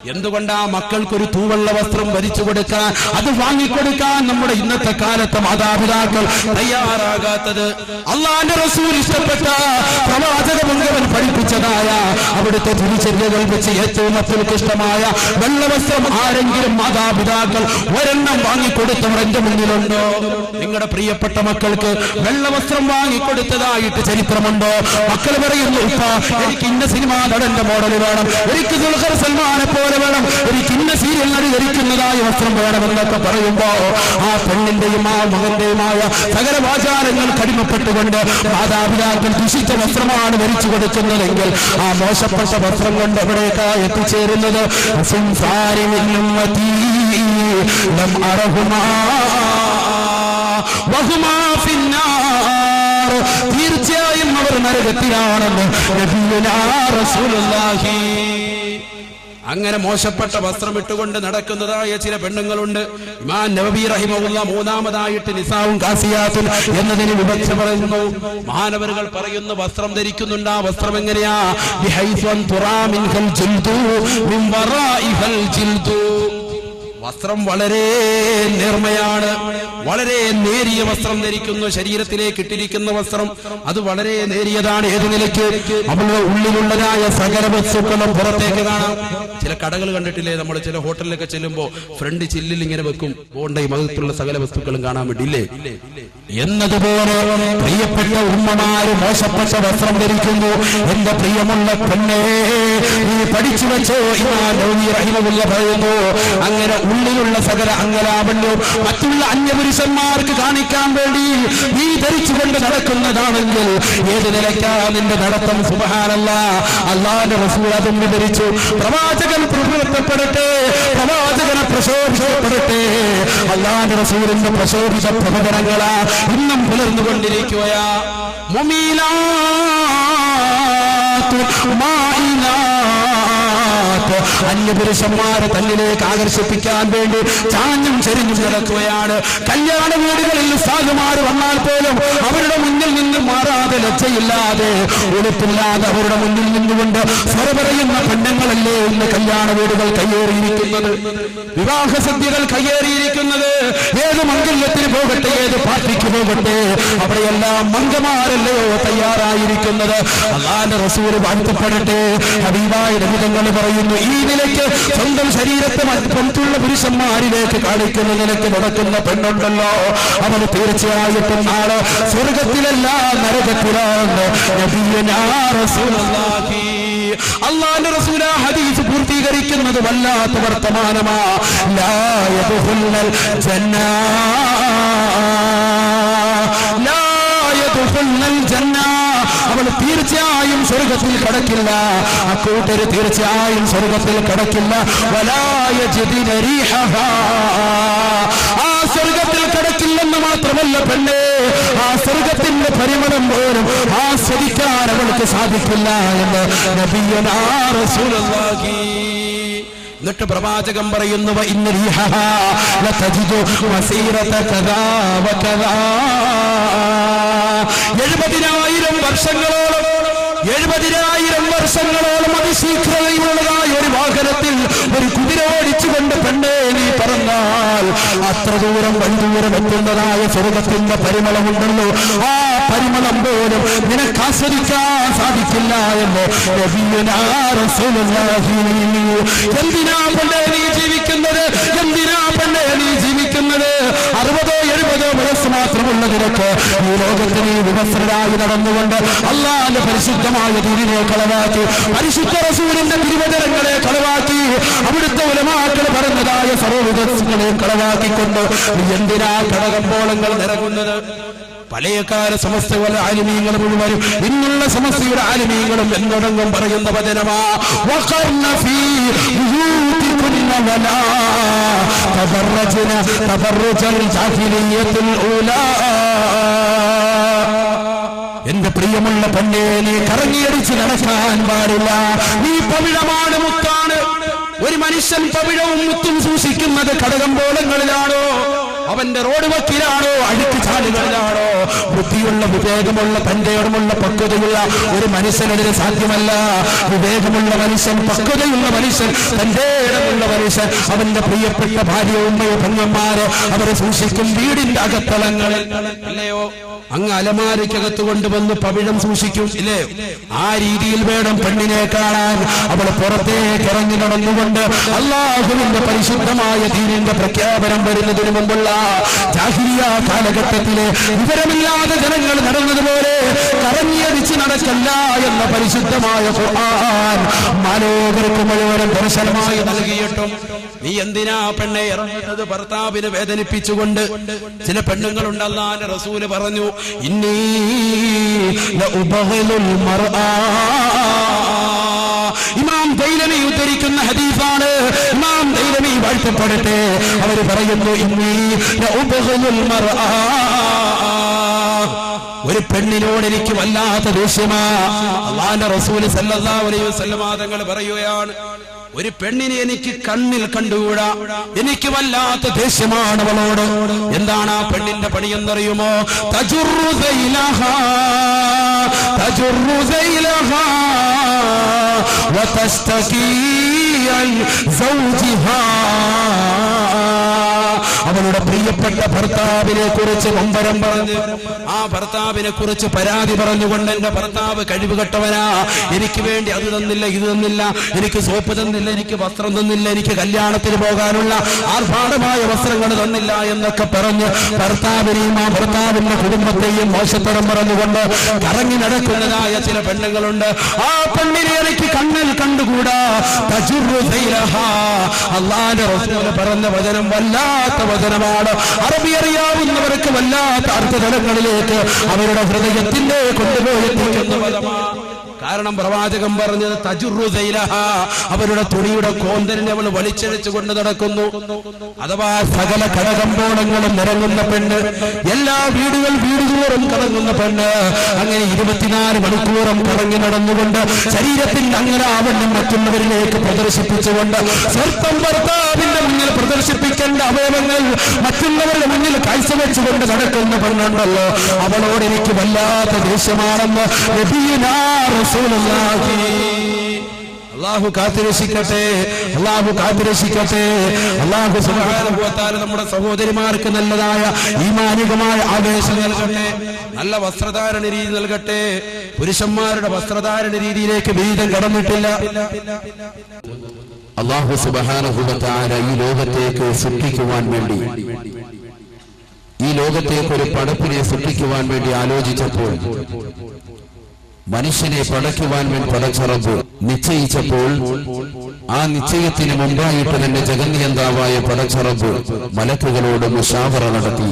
എന്തുകൊണ്ടാ മക്കൾക്കൊരു തൂവെള്ള വസ്ത്രം ഭരിച്ചു കൊടുക്കാൻ, അത് വാങ്ങിക്കൊടുക്കാൻ നമ്മുടെ ഇന്നത്തെ കാലത്ത് മാതാപിതാക്കൾ തയ്യാറാകാത്തത്? അള്ളാന്റെ റസൂൽ ഇഷ്ടപ്പെട്ട പ്രവാചക മുഴുവൻ പഠിപ്പിച്ചതായ അവിടുത്തെ തിരിച്ചറിയകൾ വെച്ച് ഏറ്റവും മക്കൾക്ക് ഇഷ്ടമായ വെള്ളവസ്ത്രം ആരെങ്കിലും മാതാപിതാക്കൾ ഒരെണ്ണം വാങ്ങിക്കൊടുത്തവർ എന്റെ മുന്നിലുണ്ടോ? നിങ്ങളുടെ പ്രിയപ്പെട്ട മക്കൾക്ക് വെള്ളവസ്ത്രം വാങ്ങിക്കൊടുത്തതായിട്ട് ചരിത്രമുണ്ടോ? മക്കൾ പറയുന്നു, ഉപ്പ എനിക്ക് ഇന്ന സിനിമാ നടന്റെ മോഡൽ വേണം, എനിക്ക് ദുൽഖർ സൽമാനെ പോലെ വേണം, എനിക്ക് ഇന്ന സീരിയൽ നടി ധരിക്കുന്നതായ വസ്ത്രം വേണമെന്നൊക്കെ പറയുമ്പോ ആ പെണ്ണിന്റെയും ആ മകന്റെയുമായ സകല ആചാരങ്ങൾ കടിമപ്പെട്ടുകൊണ്ട് മാതാപിതാക്കൾ ദുഷിച്ച വസ്ത്രമാണ് ധരിച്ചു കൊടുക്കുന്നതെങ്കിൽ ആ മോശപ്പെട്ട വസ്ത്രം കൊണ്ട് എവിടേക്കാ എത്തിച്ചേരുന്നത്? തീർച്ചയായും അവർ നരകത്തിലാണെന്ന് നബിയുനാ റസൂലുള്ളാഹി. അങ്ങനെ മോശപ്പെട്ട വസ്ത്രം ഇട്ടുകൊണ്ട് നടക്കുന്നതായ ചില പെണ്ണുങ്ങളുണ്ട്. ഇമാം നവവി റഹിമഹുല്ലാ മൂന്നാമതായിട്ട് നിസാഉൻ കാസിയാത്തുൻ എന്നതിന് വിവക്ഷ പറയുന്നു. മഹാനവറുകൾ പറയുന്നു, വസ്ത്രം ധരിക്കുന്നുണ്ട്, ആ വസ്ത്രം എങ്ങനെയാ? ബിഹൈസുൻ തുറാമിൻഹൽ ജിൽദു മിൻ വറാഇഹൽ ജിൽദു. വസ്ത്രം വളരെ നേർമയാണ്, വളരെ നേരിയ വസ്ത്രം ധരിക്കുന്നു. ശരീരത്തിലേക്ക് ഇട്ടിരിക്കുന്ന വസ്ത്രം അത് വളരെ നേരിയതാണ്. ഏത് നിലയ്ക്ക്? അവളുടെ ഉള്ളിലുള്ളതായ സകല വസ്തുക്കളും പുറത്തേക്ക് കാണാം. ചില കടകൾ കണ്ടിട്ടില്ലേ, നമ്മൾ ചില ഹോട്ടലിലൊക്കെ ചെല്ലുമ്പോ ഫ്രണ്ട് ചില്ലിൽ ഇങ്ങനെ വെക്കും, ബോണ്ടയും മകത്തുള്ള സകല വസ്തുക്കളും കാണാൻ വേണ്ടിയില്ലേ? എന്നതുപോലെ പ്രിയപ്പെട്ട ഉമ്മമാര് മോശപ്പെട്ട വസ്ത്രം ധരിക്കുന്നു. എന്റെ പ്രിയമുള്ള പെണ്ണേ, നീ പഠിച്ചു വെച്ചോ. ഇമാം നവവി റഹിമഹുല്ലാ പറയുന്നു, അങ്ങനെ ഉള്ളിലുള്ള സകല അംഗലാവണ്യവും മറ്റുള്ള അന്യപുരുഷന്മാർക്ക് കാണിക്കാൻ വേണ്ടി നീ ധരിച്ചുകൊണ്ട് നടക്കുന്നതാണെങ്കിൽ ഏത് നിലയ്ക്കാ നിന്റെ നടത്തം? സുബ്ഹാനല്ലാഹ്. അല്ലാഹുവിന്റെ റസൂൽ അതും ധരിച്ചു. പ്രവാചകൻ പ്രശംസിക്കപ്പെടട്ടെ, പ്രവാചകനെ പ്രശംസിക്കപ്പെടട്ടെ. അല്ലാഹുവിന്റെ റസൂലിന്റെ പ്രശോഭിത പ്രവചനങ്ങളാ ഇന്നും പുലർന്നുകൊണ്ടിരിക്കുകയാ. അന്യപുരുഷന്മാരെ തന്നിലേക്ക് ആകർഷിപ്പിക്കാൻ വേണ്ടി ചാഞ്ഞും ചെരിഞ്ഞും നടക്കുകയാണ്. കല്യാണ വീടുകളിൽ സാധുമാർ വന്നാൽ പോലും അവരുടെ മുന്നിൽ നിന്ന് മാറാതെ ലജ്ജയില്ലാതെ ഉടുപ്പില്ലാതെ അവരുടെ മുന്നിൽ നിന്നുകൊണ്ട് സ്വര പറയുന്ന പെണ്ണുങ്ങളല്ലേ ഇന്ന് കല്യാണ വീടുകൾ കയ്യേറിയിരിക്കുന്നത്, വിവാഹ സദ്യകൾ കയ്യേറിയിരിക്കുന്നത്. ഏത് മംഗല്യത്തിന് പോകട്ടെ, ഏത് പാർട്ടിക്ക് പോകട്ടെ, അവിടെയെല്ലാം മംഗമാരല്ലയോ തയ്യാറായിരിക്കുന്നത്. അല്ലാഹുവിന്റെ റസൂൽ വാഴ്ത്തപ്പെടട്ടെ. ഹബീബായ നബിതങ്ങൾ പറയുന്നു, ഈ നിലയ്ക്ക് സ്വന്തം ശരീരത്തെ മറ്റുള്ള പുരുഷന്മാരിലേക്ക് കാണിക്കുന്ന നിലയ്ക്ക് നടക്കുന്ന പെണ്ണുണ്ടല്ലോ, അവന് തീർച്ചയായിട്ടും നാളെ സ്വർഗത്തിലല്ല നരകത്തിലാണ്. നബിയുനാ റസൂലുള്ളാഹി. അല്ലാഹുവിന്റെ റസൂൽ ആ ഹദീസ് പൂർത്തീകരിക്കുന്നത് വല്ലാത്ത വർത്തമാനമാ. ലാ യദ്ഖുലുൽ ജന്ന, ലാ യദ്ഖുലുൽ ജന്ന. അവൾ തീർച്ചയായും സ്വർഗത്തിൽ കടക്കില്ല, അക്കൂട്ടര് തീർച്ചയായും സ്വർഗത്തിൽ കടക്കില്ല. വലാ യജിദുന റീഹഹാ. ആ സ്വർഗത്തിൽ കടക്കില്ലെന്ന് മാത്രമല്ല പെണ്ണേ, ആ സ്വർഗത്തിന്റെ പരിമളം പോലും ആസ്വദിക്കാൻ അവൾക്ക് സാധിക്കില്ല എന്ന് നബിയുനാ റസൂലുള്ളാഹി. എന്നിട്ട് പ്രവാചകൻ പറയുന്നു, ഇന്ന റീഹഹാ ലതജിദു വസീറത കദാ വകദാ. 70,000 വർഷങ്ങളോളം 70,000 വർഷങ്ങളോളം അതിശീഘ്രതയുള്ളതായ ഒരു വാഹനത്തിൽ ഒരു കുതിര ഓടിച്ചുകൊണ്ട് പെണ്ണേ നീ പറന്നാൽ അത്ര ദൂരം വൻദൂരം എത്തുന്നതായ സ്വർഗത്തിന്റെ പരിമളമുണ്ടല്ലോ, ആ പരിമളം പോലും നിനക്ക് ആസ്വദിക്കാൻ സാധിക്കില്ല എന്ന് നബിയുനാ റസൂലുള്ളാഹി. എന്തിനാ പെണ്ണേ നീ ജീവിക്കുന്നത്? എന്തിനാ പെണ്ണേ നീ ജീവിക്കുന്നത്? 60-70 വയസ്സ് മാത്രമുള്ള നിനക്ക് ഈ ലോകത്ത് നീ വിവസ്ത്രരായി നടന്നുകൊണ്ട് അല്ലാഹുവിന്റെ പരിശുദ്ധമായ ദീനിനെ കളവാക്കി, പരിശുദ്ധ റസൂലിന്റെ തിരുവചനങ്ങളെ കളവാക്കി, അവിടുത്തെ ഉലമാക്കൾ പറഞ്ഞതായ സർവ്വവിധങ്ങളെ കളവാക്കിക്കൊണ്ട് എന്തിനാ കടകമ്പോളങ്ങൾ നിറങ്ങുന്നത്? പഴയകാല സമസ്തകളുടെ ആലിമീങ്ങൾ മുഴുവനും ഇന്നുള്ള സമസ്തയുടെ ആലിമീങ്ങളും എന്നോടൊന്നും പറയുന്ന വചനമാ, വഖർന ഫീ ബുയൂതികുന്ന വലാ തബറജ്ന തബറജൽ ജാഹിലിയ്യത്തുൽ ഊലാ. എന്റെ പ്രിയമുള്ള പെണ്ണേ, നീ കറങ്ങിയടിച്ച് നടക്കാൻ പാടില്ല. നീ പവിഴമാണ്, മുത്താണ്. ഒരു മനുഷ്യൻ പവിഴവും മുത്തും സൂക്ഷിക്കുന്നത് കടകമ്പോളങ്ങളിലാണോ? അവന്റെ റോഡ് വക്കിലാണോ അഴുക്ക് ചാലുകളിലാണോ? ബുദ്ധിയുള്ള വിവേകമുള്ള തന്റെ ഇടമുള്ള പക്വതയുള്ള ഒരു മനുഷ്യനെതിരെ സാധ്യമല്ല. വിവേകമുള്ള മനുഷ്യൻ, പക്വതയുള്ള മനുഷ്യൻ, തന്റെ ഇടമുള്ള മനുഷ്യൻ അവന്റെ പ്രിയപ്പെട്ട ഭാര്യ, ഉമ്മയോ, പെങ്ങന്മാരോ അവരെ സൂക്ഷിക്കും വീടിന്റെ അകത്തളങ്ങളിൽ, അല്ലയോ? അങ്ങ് അലമാരയ്ക്കകത്ത് കൊണ്ടുവന്ന് പവിഴം സൂക്ഷിക്കും, ഇല്ലേ? ആ രീതിയിൽ വേണം പെണ്ണിനെ കാണാൻ. അവൾ പുറത്തേക്ക് ഇറങ്ങി നടന്നുകൊണ്ട് അല്ലാഹുവിന്റെ പരിശുദ്ധമായ ദീനിന്റെ പ്രഖ്യാപനം വരുന്നതിന് മുമ്പുള്ള ജാഹിലിയ്യ കാലഘട്ടത്തിലെ വിവരമില്ലാതെ ജനങ്ങൾ നടന്നതുപോലെ കറങ്ങിയടിച്ച് നടക്കല്ല എന്ന പരിശുദ്ധമായ ഖുർആൻ മാലോകർക്ക് മുഴുവൻ ദർശനമായി നൽകിയിട്ടും നീ എന്തിനാ പെണ്ണെ ഇറങ്ങുന്നത്? ഭർത്താവിനെ വേദനിപ്പിച്ചുകൊണ്ട്. ചില പെണ്ണുങ്ങളുണ്ട്, അല്ലാഹുവിന്റെ റസൂല് പറഞ്ഞു, ഇന്നീ ലഉബഗിലുൽ മർആ. ഇമാം ദൈലമി ഉദ്ധരിക്കുന്ന ഹദീസാണ്. ഇമാം ദൈലമി വാഴ്ത്തപ്പെടട്ടെ, അവർ പറയുന്നു, ഇന്നീ ലഉബഗിലുൽ മർആ. ഒരു പെണ്ണിനോട് എനിക്ക് വല്ലാത്ത ദേഷ്യമാ. അല്ലാഹുവിന്റെ റസൂൽ സല്ലല്ലാഹു അലൈഹി വസല്ലം തങ്ങൾ പറയുകയാണ്, ഒരു പെണ്ണിനെ എനിക്ക് കണ്ണിൽ കണ്ടുകൂടാ, എനിക്ക് വല്ലാത്ത ദേഷ്യമാണ് അവളോട്. എന്താണ് ആ പെണ്ണിന്റെ പണി എന്നറിയുമോ? തജുറു സൈലഹാ തജുറു സൈലഹാ വതസ്തകീ അൻ സൗജിഹാ. അവളുടെ പ്രിയപ്പെട്ട ഭർത്താവിനെ കുറിച്ച് നൊമ്പരം പറഞ്ഞ്, ആ ഭർത്താവിനെ കുറിച്ച് പരാതി പറഞ്ഞുകൊണ്ട്, എന്റെ ഭർത്താവ് കഴിവുകെട്ടവനാ, എനിക്ക് വേണ്ടി അത് തന്നില്ല, ഇത് തന്നില്ല, എനിക്ക് സോപ്പ് തന്നില്ല, എനിക്ക് വസ്ത്രം തന്നില്ല, എനിക്ക് കല്യാണത്തിന് പോകാനുള്ള ആർഭാടമായ വസ്ത്രങ്ങൾ തന്നില്ല എന്നൊക്കെ പറഞ്ഞ് ഭർത്താവിനെയും ആ ഭർത്താവിന്റെ കുടുംബത്തെയും മോശത്തരം പറഞ്ഞുകൊണ്ട് കറങ്ങി നടക്കുന്നതായ ചില പെണ്ണുങ്ങളുണ്ട്. ആ പെണ്ണിനെ എനിക്ക് കണ്ണിൽ കണ്ടുകൂടാ. അല്ലാഹുവിന്റെ റസൂൽ പറഞ്ഞ വചനം വല്ലാത്ത വചനമാണ്. അറബി അറിയാവുന്നവർക്ക് വല്ലാത്ത അർത്ഥതലങ്ങളിലേക്ക് അവരുടെ ഹൃദയത്തിന്റെ കൊണ്ടുപോയി എത്തിക്കുന്ന പദമാണ്. കാരണം പ്രവാചകൻ പറഞ്ഞത് തജുറു സൈലഹ, അവരുടെ തുണിയുടെ കോന്തലിനെ അവൾ വലിച്ചഴിച്ചു കൊണ്ട് നടക്കുന്നു. അഥവാ സകല കടകമ്പോളങ്ങളും നിറങ്ങുന്ന പെണ്ണ്, എല്ലാ വീടുതോറും കറങ്ങുന്ന പെണ്ണ്. അങ്ങനെ 24 മണിക്കൂറും കറങ്ങി നടന്നുകൊണ്ട് ശരീരത്തിന്റെ അങ്ങനെ ആവണ്ണം മറ്റുള്ളവരിലേക്ക് പ്രദർശിപ്പിച്ചുകൊണ്ട് സ്വന്തം ഭർത്താവിന്റെ മുന്നിൽ പ്രദർശിപ്പിക്കേണ്ട അവയവങ്ങൾ മറ്റുള്ളവരുടെ മുന്നിൽ കാഴ്ചവെച്ചുകൊണ്ട് നടക്കുന്ന പെണ്ണുണ്ടല്ലോ, അവളോട് എനിക്ക് വല്ലാത്ത ദേഷ്യമാണെന്ന് നബിയുനാ അല്ലാഹു കാത്തുരക്ഷിക്കട്ടെ, അല്ലാഹു കാത്തുരക്ഷിക്കട്ടെ. അല്ലാഹു സുബ്ഹാനഹു വ തആല നമ്മുടെ സഹോദരിമാർക്ക് നല്ലതായ ഈമാനികമായ ആവേശം നൽകട്ടെ, നല്ല വസ്ത്രധാരണ രീതി നൽകട്ടെ. പുരുഷന്മാരുടെ വസ്ത്രധാരണ രീതിയിലേക്ക് ഭേദം കടന്നിട്ടില്ല. അല്ലാഹു സുബ്ഹാനഹു വ തആല ഈ ലോകത്തേക്ക് സൃഷ്ടിക്കുവാൻ വേണ്ടി, ഈ ലോകത്തേക്ക് ഒരു പടപ്പിനെ സൃഷ്ടിക്കുവാൻ വേണ്ടി ആലോചിച്ചപ്പോൾ, മനുഷ്യനെ പടയ്ക്കുവാൻ വേണ്ടി പടച്ച റബ്ബ് നിശ്ചയിച്ചപ്പോൾ, ആ നിശ്ചയത്തിന് മുമ്പായിട്ട് തന്നെ ജഗന്നിയന്താവായ പടച്ച റബ്ബ് മലക്കുകളോട് മുശാവറ നടത്തി,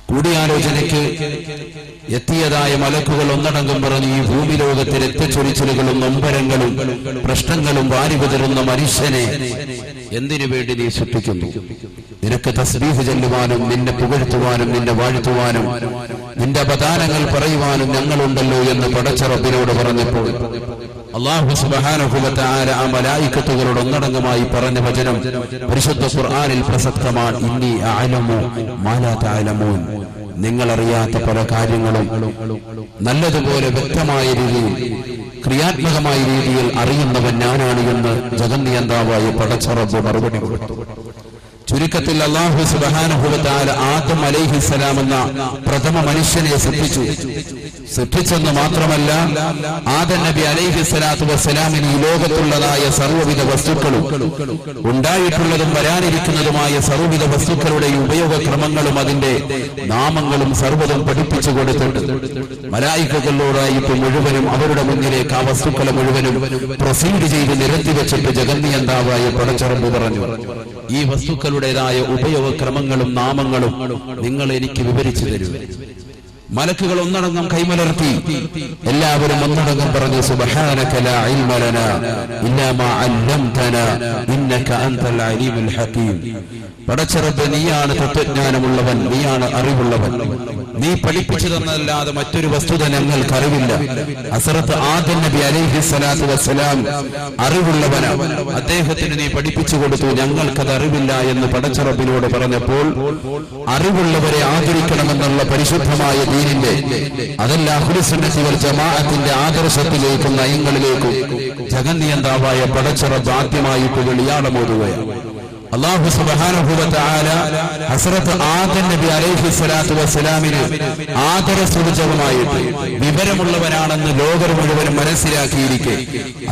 കൂടിയാലോചനയ്ക്ക് എത്തിയതായ മലക്കുകൾ ഒന്നടങ്കം പറഞ്ഞ്, ഈ ഭൂമി ലോകത്തിൽ രക്തച്ചൊരിച്ചിലുകളും നൊമ്പരങ്ങളും പ്രശ്നങ്ങളും വാരിവിതറുന്ന മനുഷ്യനെ എന്തിനു വേണ്ടി നീ സൃഷ്ടിക്കുന്നു? നിനക്ക് തസ്ബീഹ് ചൊല്ലുവാനും, നിന്നെ പുകഴ്ത്തുവാനും, നിന്നെ വാഴ്ത്തുവാനും, നിന്റെ അപദാനങ്ങൾ പറയുവാനും ഞങ്ങളുണ്ടല്ലോ എന്ന് പടച്ച റബ്ബിനോട് പറഞ്ഞപ്പോൾ അല്ലാഹു സുബ്ഹാനഹു വ തആല ആ മലായികത്തുകളോട് ഒന്നടങ്കമായി പറഞ്ഞ വചനം പരിശുദ്ധ ഖുർആനിൽ പ്രസക്തമാണ്. ഇന്നി അഅലമു മാ ലാ തഅലമൂൻ. നിങ്ങളറിയാത്ത പല കാര്യങ്ങളും നല്ലതുപോലെ വ്യക്തമായ രീതിയിൽ, ക്രിയാത്മകമായ രീതിയിൽ അറിയുന്നവൻ ഞാനാണ് എന്ന് ജഗന്നിയന്താവായ പടച്ച റബ്ബ് മറുപടി കൊടുത്തു. ചുരുക്കത്തിൽ അല്ലാഹു സുബ്ഹാനഹു വ തആല ആദം അലൈഹിസ്സലാം എന്ന പ്രഥമ മനുഷ്യനെ സൃഷ്ടിച്ചെന്ന് മാത്രമല്ല, ആദം നബി അലൈഹിസ്സലാത്തു വസ്സലാമിന് ഈ ലോകത്തുള്ളതായ സർവ്വവിധ വസ്തുക്കളും, ഉണ്ടായിട്ടുള്ളതും വരാനിരിക്കുന്നതുമായ സർവ്വവിധ വസ്തുക്കളുടെ ഉപയോഗക്രമങ്ങളും അതിന്റെ നാമങ്ങളും സർവ്വതും പഠിപ്പിച്ചു കൊടുത്തിട്ട് മലായികകളോടായിട്ട് മുഴുവനും അവരുടെ മുന്നിലേക്ക് ആ വസ്തുക്കളെ മുഴുവനും പ്രൊസീഡ് ചെയ്ത് നിരത്തി വെച്ചിട്ട് ജഗന്നിയന്താവായ പടച്ച റബ്ബ് പറഞ്ഞു, ഈ വസ്തുക്കളുടേതായ ഉപയോഗക്രമങ്ങളും നാമങ്ങളും നിങ്ങൾ എനിക്ക് വിവരിച്ചു തരൂ. മലക്കുകൾ ഒന്നടങ്കം കൈമലർത്തി. എല്ലാവരും ഒന്നടങ്കം പറഞ്ഞു സുബ്ഹാനക ലാ ഇൽമ ലനാ ഇല്ലാ മാ അല്ലംതനാ ഇന്നക അൻതൽ അലീമുൽ ഹകീം. പടച്ചറബ്ബേ, നീയാണ് തത്വജ്ഞാനമുള്ളവൻ, നീയാണ് അറിവുള്ളവൻ. നീ പഠിപ്പിച്ചു തന്നതല്ലാതെ മറ്റൊരു വസ്തുത ഞങ്ങൾക്ക് അറിവില്ല. ഹസ്രത്ത് ആദം നബി അലൈഹിസ്സലാത്തു വസ്സലാം അറിവുള്ളവനാണ്. അദ്ദേഹത്തിന് നീ പഠിപ്പിച്ചു കൊടുത്തു, ഞങ്ങൾക്കത് അറിവില്ല എന്ന് പടച്ചറബ്ബിനോട് പറഞ്ഞപ്പോൾ അറിവുള്ളവരെ ആദരിക്കണമെന്നുള്ള പരിശുദ്ധമായ ദീനിന്റെ, അതല്ല അഹ്ലു സുന്നത്തി വൽ ജമാഅത്തിന്റെ ആദർശത്തിലേക്കും നയങ്ങളിലേക്കും ജഗന്നിയന്താവായ പടച്ചറബ്ബ് ആദ്യമായിട്ട് വെളിയാടമോതുകയാണ്. അല്ലാഹു സുബ്ഹാനഹു വ തആല ഹസ്രത്ത് ആദം നബി അലൈഹിസ്സലാത്തു വസ്സലാമിന് ആദരസൂചകമായിട്ട് വിവരമുള്ളവനാണെന്ന് ലോകം മുഴുവൻ മനസ്സിലാക്കിയിരിക്കെ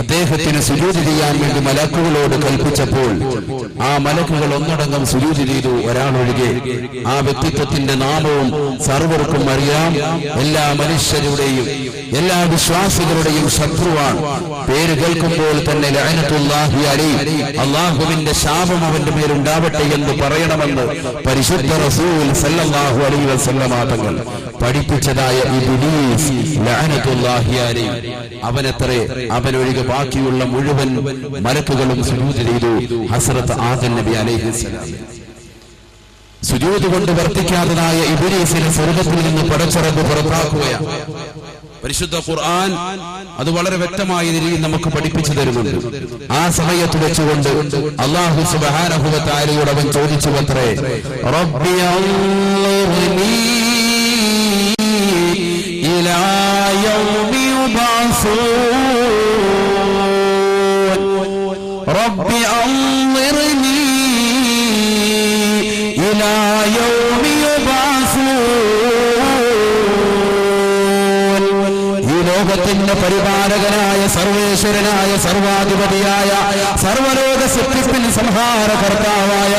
അദ്ദേഹത്തിന് സുജൂദ് ചെയ്യാൻ വേണ്ടി മലക്കുകളോട് കൽപ്പിച്ചപ്പോൾ ആ മലക്കുകൾ ഒന്നടങ്കം സുജൂദ് ചെയ്തു, ഒരാളൊഴികെ. ആ വ്യക്തിത്വത്തിന്റെ നാമവും സർവർക്കും അറിയാം. എല്ലാ മനുഷ്യരുടെയും എല്ലാ വിശ്വാസികളുടെയും ശത്രുവാണ്. പേര് കേൾക്കുമ്പോൾ തന്നെ ലഅനത്തുല്ലാഹി അലൈഹി, അല്ലാഹുവിന്റെ ശാപം അവന്റെ മേലുണ്ടാവട്ടെ എന്ന് പറയണമെന്ന് പരിശുദ്ധ റസൂൽ സല്ലല്ലാഹു അലൈഹി വസല്ലമ തങ്ങൾ പഠിപ്പിച്ചതായ ഇബ്ലീസ് ലഅനത്തുല്ലാഹി അലൈഹി, അവനത്രേ, അവനൊഴികെ ബാക്കിയുള്ള മുഴുവൻ മലക്കുകളും സുജൂദ് ചെയ്തു ഹസ്രത്ത് ആദം നബി അലൈഹിസ്സലാം. സുജൂദ് കൊണ്ട് വർത്തിക്കാത്തതായ ഇബ്ലീസിനെ സ്വർഗ്ഗത്തിൽ നിന്ന് പടച്ചറബ്ബ് പുറത്താക്കുകയാണ്. പരിശുദ്ധ ഖുർആൻ അത് വളരെ വ്യക്തമായ രീതിയിൽ നമുക്ക് പഠിപ്പിച്ചു തരുന്നുണ്ട്. ആ സമയത്ത് വെച്ചുകൊണ്ട് അല്ലാഹു സുബ്ഹാനഹു വ തആലയോട് അവൻ ചോദിച്ചു അത്രേ, റബ്ബി അൻളിർനി ഇലാ യൗമി യുബഅസൂൻ, റബ്ബി അൻളിർനി ഇലാ യൗമി യുബഅസൂൻ. ലോകത്തിന്റെ പരിപാലകനായ സർവേശ്വരനായ സർവാധിപതിയായ സർവലോക സൃഷ്ടിപ്പിന് സംഹാരകർത്താവായ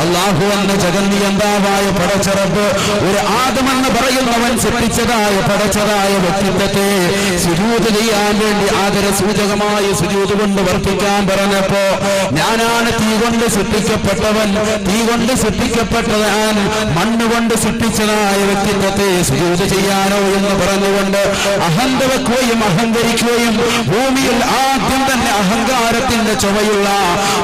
അല്ലാഹു എന്ന ജഗന്നിയന്താവായ പടച്ചറബ്ബ് ഒരു ആദമെന്ന് പറയുന്നവൻ സൃഷ്ടിച്ചതായ പടച്ചതായ വ്യക്തിത്വത്തെ സുജൂദ് ചെയ്യാൻ വേണ്ടി ആദരസൂചകമായി സുജൂദ് കൊണ്ട് വർത്തിക്കാൻ പറഞ്ഞപ്പോ, ഞാനാണ് തീ കൊണ്ട് സൃഷ്ടിക്കപ്പെട്ടവൻ, തീ കൊണ്ട് സൃഷ്ടിക്കപ്പെട്ടതാൻ മണ്ണുകൊണ്ട് സൃഷ്ടിച്ചതായ വ്യക്തിത്വത്തെ സുജൂദ് ചെയ്യാനോ എന്ന് പറഞ്ഞുകൊണ്ട് അഹന്ത വെക്കുകയും അഹങ്കരിക്കുകയും ഭൂമിയിൽ ആദ്യം തന്നെ അഹങ്കാരത്തിന്റെ ചുവയുള്ള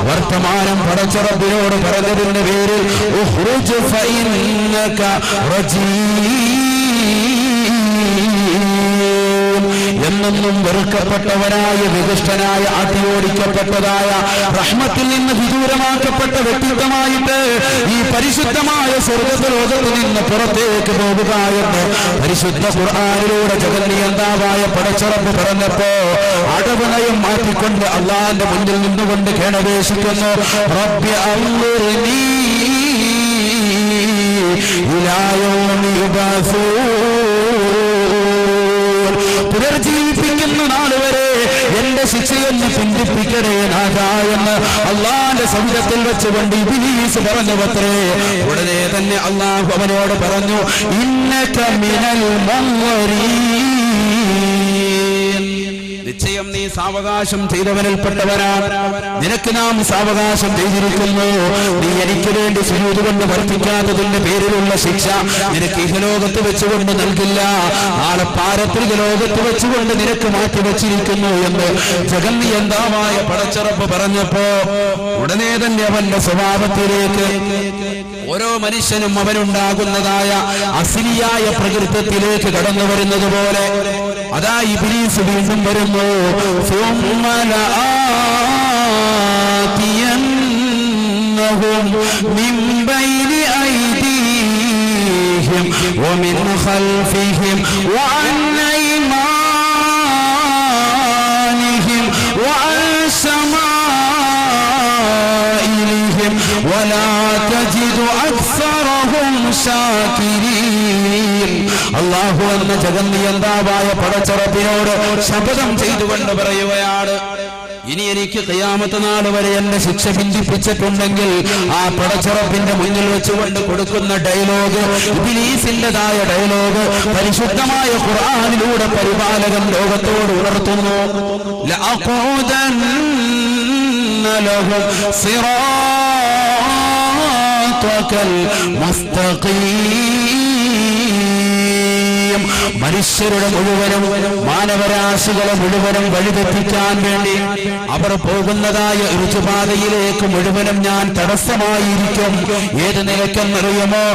വർത്തമാനം പടച്ചറബ്ബിനോട് പറഞ്ഞതിന്റെ പേരിൽ ഉഖ്റുജ് ഫഇന്നക റജീം എന്നും വെറുക്കപ്പെട്ടവനായ വികൃഷ്ടനായ അടിയോടിക്കപ്പെട്ടതായ റഹ്മത്തിൽ നിന്ന് വിദൂരമാക്കപ്പെട്ട വ്യക്തിത്വമായിട്ട് ഈ പരിശുദ്ധമായ സ്വർഗ്ഗലോകത്തിൽ നിന്ന് പുറത്തേക്ക് പോകുക എന്ന് പരിശുദ്ധ ഖുർആനിലൂടെ ജഗന്നിയന്താവായ പടച്ചറബ്ബ് പറഞ്ഞപ്പോ അടവണയും മാറ്റിക്കൊണ്ട് അള്ളാന്റെ മുന്നിൽ നിന്നുകൊണ്ട് കേണപേക്ഷിക്കുന്നു, റബ്ബി അൻളിർനി ഇലാ യൗമി യുബഅസൂൻ. പുനർജീവിപ്പിക്കുന്ന നാളുവരെ എന്റെ ശിക്ഷയൊന്ന് പിന്തിപ്പിക്കണേ നാഥാ എന്ന് അള്ളാന്റെ സവിധത്തിൽ വെച്ചുകൊണ്ട് ഇബ്ലീസ് പറഞ്ഞു അത്രേ. ഉടനെ തന്നെ അള്ളാഹു അവനോട് പറഞ്ഞു, ഇന്നക മിനൽ മുൻവരീൻ, നിശ്ചയം നീ സാവകാശം ചെയ്തവനിൽപ്പെട്ടവനാണ്. നിനക്ക് നാം സാവകാശം ചെയ്തിരിക്കുന്നു. നീ എനിക്ക് വേണ്ടി സുജൂദ് കൊണ്ട് വർത്തിക്കാത്തതിന്റെ പേരിലുള്ള ശിക്ഷ നിനക്ക് ഇഹലോകത്ത് വെച്ചുകൊണ്ട് നൽകില്ല, നാളെ പാരത്രിക ലോകത്ത് വെച്ചുകൊണ്ട് നിനക്ക് മാറ്റിവെച്ചിരിക്കുന്നു എന്ന് ജഗന്നിയന്താവായ പടച്ചറബ്ബ് പറഞ്ഞപ്പോ ഉടനെ തന്നെ അവന്റെ സ്വഭാവത്തിലേക്ക് ഓരോ മനുഷ്യനും അവനുണ്ടാകുന്നതായ അസ്ലിയായ പ്രകൃതത്തിലേക്ക് കടന്നു വരുന്നത് പോലെ അതാ ഇബ്ലീസ് വീണ്ടും വരുന്നു. ثم لآتينهم من بين أيديهم ومن خلفهم وعن أيمانهم وعن شمائلهم ولا تجد أكثرهم شاكرين. അല്ലാഹു എന്ന ജഗന്നിയന്താവായ പടച്ചറബ്ബിനോട് ശപഥം ചെയ്തുകൊണ്ട് പറയുകയാണ്, ഇനി എനിക്ക് ഖിയാമത്ത് നാൾ വരെ എന്റെ ശിക്ഷ ഭിന്നിപ്പിച്ചിട്ടുണ്ടെങ്കിൽ ആ പടച്ചറബ്ബിന്റെ മുന്നിൽ വെച്ചുകൊണ്ട് കൊടുക്കുന്ന ഡയലോഗ് ഇബ്ലീസിന്റേതായ ഡയലോഗ് പരിശുദ്ധമായ ഖുർആനിലൂടെ പരിപാലകൻ ലോകത്തോട് ഉണർത്തുന്നു. ലഅഖൂദന്ന ലഹും സിറാത്തകൽ മുസ്തഖീം. വേണ്ടിയും മനുഷ്യരുടെ മുഴുവനും മാനവരാശികളെ മുഴുവനും വഴിതെറ്റിക്കാൻ വേണ്ടി അവർ പോകുന്നതായ ഋജുപാതയിലേക്ക് മുഴുവനും ഞാൻ തടസ്സമായിരിക്കും. ഏത് നിലക്കെന്നറിയുമോ?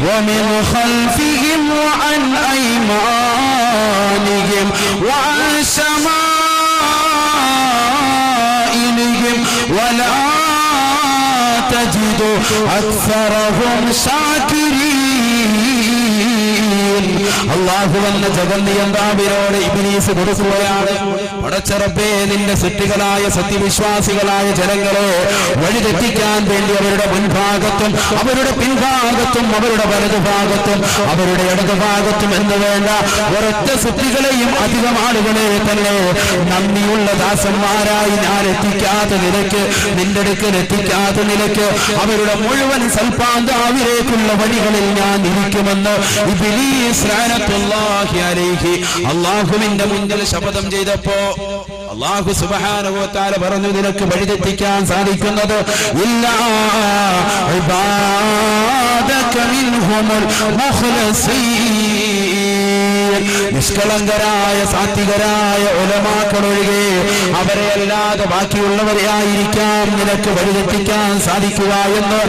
ومن خلفهم وعن أيمانهم وعن شمائلهم ولا تجد أكثرهم شاكرين. അല്ലാഹു എന്ന ജഗന്നിയന്താവിനോട് ഇബ്ലീസ് കൊടുക്കുകയാണ്, പടച്ച റബ്ബേ, നിന്റെ സൃഷ്ടികളായ സത്യവിശ്വാസികളായ ജനങ്ങളെ വഴിതെറ്റിക്കാൻ വേണ്ടി അവരുടെ മുൻഭാഗത്തും അവരുടെ പിൻഭാഗത്തും അവരുടെ വലതുഭാഗത്തും അവരുടെ ഇടതുഭാഗത്തും എന്ന് വേണ്ട ഒരൊറ്റ സൃഷ്ടികളെയും അധികം ആളുകളെ തന്നെ നന്ദിയുള്ള ദാസന്മാരായി ഞാൻ എത്തിക്കാത്ത നിലയ്ക്ക്, നിന്റെ അടുക്കൽ എത്തിക്കാത്ത നിലയ്ക്ക് അവരുടെ മുഴുവൻ സൽപാന്താവിലേക്കുള്ള വഴികളിൽ ഞാൻ ഇരിക്കുമെന്ന് ഇബ്ലീസ് ലഅനത്തുല്ലാഹി അലൈഹി അല്ലാഹുവിന്റെ മുന്നിൽ ശപഥം ചെയ്തപ്പോ അല്ലാഹു സുബ്ഹാനഹു വ തആല പറഞ്ഞു, നിനക്ക് വഴിതെറ്റിക്കാൻ സാധിക്കുന്നത് ഇല്ലാ ഇബാദക മിൻഹുൽ മുഖ്ലസീൻ, നിഷ്കളങ്കരായ സാത്വികരായ ഉലമാക്കളൊഴികെ അവരെ അല്ലാതെ ബാക്കിയുള്ളവരെ ആയിരിക്കാം നിനക്ക് വഴിതെറ്റിക്കാൻ സാധിക്കുക എന്ന്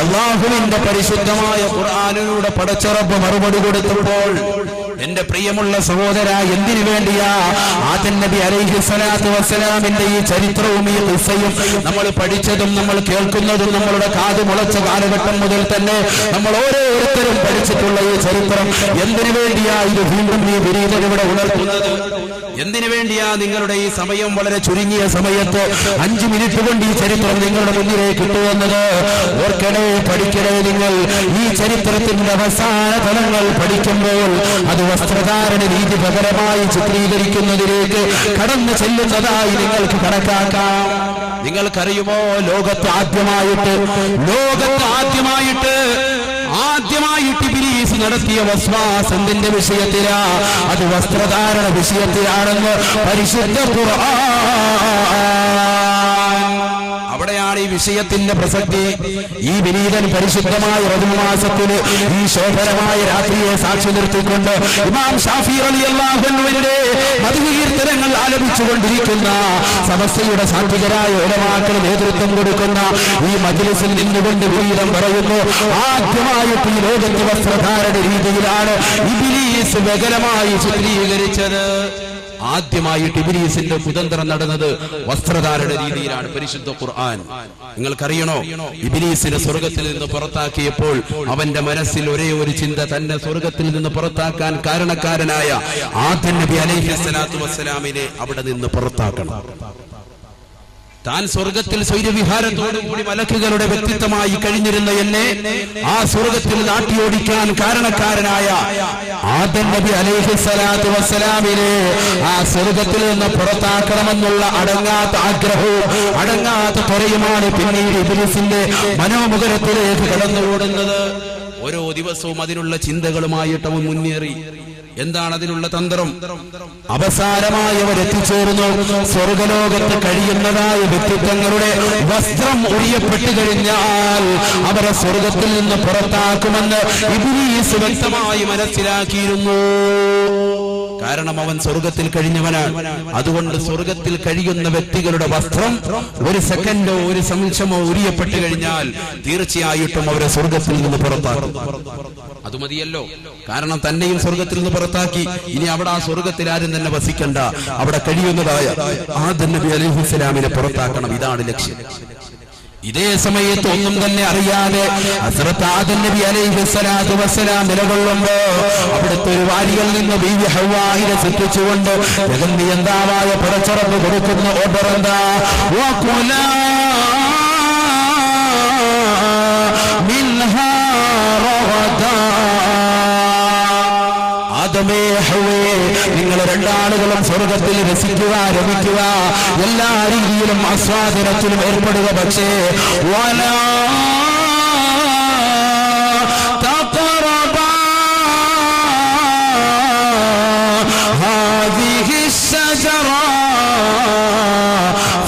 അല്ലാഹുവിന്റെ പരിശുദ്ധമായ ഖുർആനിലൂടെ പടച്ച റബ്ബ് മറുപടി കൊടുത്തപ്പോൾ, എന്റെ പ്രിയമുള്ള സഹോദര, എന്തിനു വേണ്ടിയാ ആദം നബി അലൈഹിസ്സലാത്തു വസ്സലാമിന്റെ ഈ ചരിത്രവും ഈ ഖിസ്സയും നമ്മൾ പഠിച്ചതും നമ്മൾ കേൾക്കുന്നതും നമ്മളുടെ കാത് മുളച്ച കാലഘട്ടം മുതൽ തന്നെ നമ്മൾ ഓരോരുത്തരും പഠിച്ചിട്ടുള്ള ഈ ചരിത്രം എന്തിനു വേണ്ടിയാ ഇത് വീണ്ടും ഈ വിരീതൻ ഇവിടെ ഉണർത്തുന്നത്? എന്തിനു വേണ്ടിയാ നിങ്ങളുടെ ഈ സമയം വളരെ ചുരുങ്ങിയ സമയത്ത് 5 മിനിറ്റ് കൊണ്ട് ഈ ചരിത്രം നിങ്ങളുടെ മുന്നിലേക്ക് കിട്ടുമെന്നത്? ഓർക്കണേ, പഠിക്കണേ. നിങ്ങൾ ഈ ചരിത്രത്തിന്റെ അവസാന തലങ്ങൾ പഠിക്കുമ്പോൾ അത് വസ്ത്രധാരണ രീതി പകരമായി ചിത്രീകരിക്കുന്നതിലേക്ക് കടന്നു ചെല്ലുന്നതായി നിങ്ങൾക്ക് കണക്കാക്കാം. നിങ്ങൾക്കറിയുമോ, ലോകത്ത് ആദ്യമായിട്ട് ഇബ്ലീസ് നടത്തിയ വസ്വാസ് എന്തിന്റെ വിഷയത്തിലാ? അത് വസ്ത്രധാരണ വിഷയത്തിലാണെന്ന് പരിശുദ്ധ ഖുർആൻ. അവിടെയാണ് ഈ വിഷയത്തിന്റെ പ്രസക്തി. ഈ വിനീതൻ പരിശുദ്ധമായ റജബ് മാസത്തില് ഈ ശോഭനമായ രാത്രിയെ സാക്ഷി നിർത്തിക്കൊണ്ട് ഇമാം ഷാഫി റളിയല്ലാഹു അൻഹുവിന്റെ മദ്ഹ് കീർത്തനങ്ങൾ ആലപിച്ചുകൊണ്ടിരിക്കുന്ന സമസ്തയുടെ സാത്വികരായ ഉലമാക്കൾ നേതൃത്വം കൊടുക്കുന്ന ഈ മജ്ലിസിൽ നിന്നുകൊണ്ട് വിനീതൻ പറയുന്നു, ആദ്യമായിട്ട് ഈ ലോകത്ത് വസ്ത്രധാരണ രീതിയിലാണ് ഇബ്ലീസ് വികലമായി ചിത്രീകരിച്ചത്. ആദ്യമായിട്ട് ഇബ്ലീസിന്റെ കുതന്ത്രം നടന്നത് വസ്ത്രധാരണ രീതിയിലാണ്. പരിശുദ്ധ ഖുർആൻ നിങ്ങൾക്കറിയണോ, ഇബ്ലീസിനെ സ്വർഗത്തിൽ നിന്ന് പുറത്താക്കിയപ്പോൾ അവന്റെ മനസ്സിൽ ഒരേ ഒരു ചിന്ത, തന്നെ സ്വർഗത്തിൽ നിന്ന് പുറത്താക്കാൻ കാരണക്കാരനായ ആദം നബി അലൈഹിസ്സലാത്തു വസ്സലാമിനെ അവിടെ നിന്ന് പുറത്താക്കണം. താൻ സ്വർഗത്തിൽ സ്വൈരവിഹാരത്തോടുകൂടി മലക്കുകളുടെ വ്യക്തിത്വമായി കഴിഞ്ഞിരുന്ന എന്നെ ആ സ്വർഗത്തിൽ നാട്ടിയോടിക്കാൻ കാരണക്കാരനായ ആദം നബി അലൈഹിസ്സലാത്തു വസ്സലാമിനെ ആ സ്വർഗത്തിൽ നിന്ന് പുറത്താക്കണമെന്നുള്ള അടങ്ങാത്ത ആഗ്രഹവും അടങ്ങാത്ത ത്വരയുമാണ് പിന്നീട് ഇബ്ലീസിന്റെ മനോമുഖരത്തിലേക്ക് കടന്നുകൂടുന്നത്. ഓരോ ദിവസവും അതിനുള്ള ചിന്തകളുമായിട്ട് അവൻ മുന്നേറി. എന്താണ് അതിനുള്ള തന്ത്രം? അവസാനമായി അവർ എത്തിച്ചേർന്നു സ്വർഗലോകത്ത് കഴിയുന്നതായ വ്യക്തിത്വങ്ങളുടെ വസ്ത്രം ഒഴിയപ്പെട്ടു കഴിഞ്ഞാൽ അവരെ സ്വർഗത്തിൽ നിന്ന് പുറത്താക്കുമെന്ന് ഇബ്ലീസ് വ്യക്തമായി മനസ്സിലാക്കിയിരുന്നു. കാരണം അവൻ സ്വർഗത്തിൽ കഴിഞ്ഞവനാണ്. അതുകൊണ്ട് സ്വർഗത്തിൽ കഴിയുന്ന വ്യക്തികളുടെ വസ്ത്രം ഒരു സെക്കൻഡോ ഒരു നിമിഷമോ ഉരിയപ്പെട്ടു കഴിഞ്ഞാൽ തീർച്ചയായിട്ടും അവരെ സ്വർഗത്തിൽ നിന്ന് പുറത്താക്കും. അത് മതിയല്ലോ. കാരണം തന്നെയും സ്വർഗത്തിൽ നിന്ന് പുറത്താക്കി. ഇനി അവിടെ ആ സ്വർഗത്തിൽ ആരും തന്നെ വസിക്കണ്ട. അവിടെ കഴിയുന്നതായ ആദം നബി അലൈഹിസ്സലാമിനെ പുറത്താക്കണം. ഇതാണ് ലക്ഷ്യം. ഇതേ സമയത്ത് ഒന്നും തന്നെ അറിയാതെ ഹസ്രത്ത് ആദം നബി അലൈഹിസ്സലാത്തു വസ്സലാം നിലകൊള്ളുമ്പോ അവിടുത്തെ ഒരു വാരിയിൽ നിന്ന് ബീവി ഹവ്വായിനെ സൃഷ്ടിച്ചുകൊണ്ട് ജഗന്നിയന്താവായ പടച്ചറപ്പ് കൊടുക്കുന്ന ഓർഡർ എന്താ? വഖുലാ മിൻഹാ റഗദാ. ആദമേ ഹവ്വേ, നിങ്ങൾ രണ്ടാളുകളും സ്വർഗത്തിൽ രസിക്കുക, രമിക്കുക, എല്ലാ രീതിയിലും ആസ്വാദനത്തിലും ഏർപ്പെടുക. പക്ഷേ വലാ തഖറബാ ഹാദിഹി الشجرة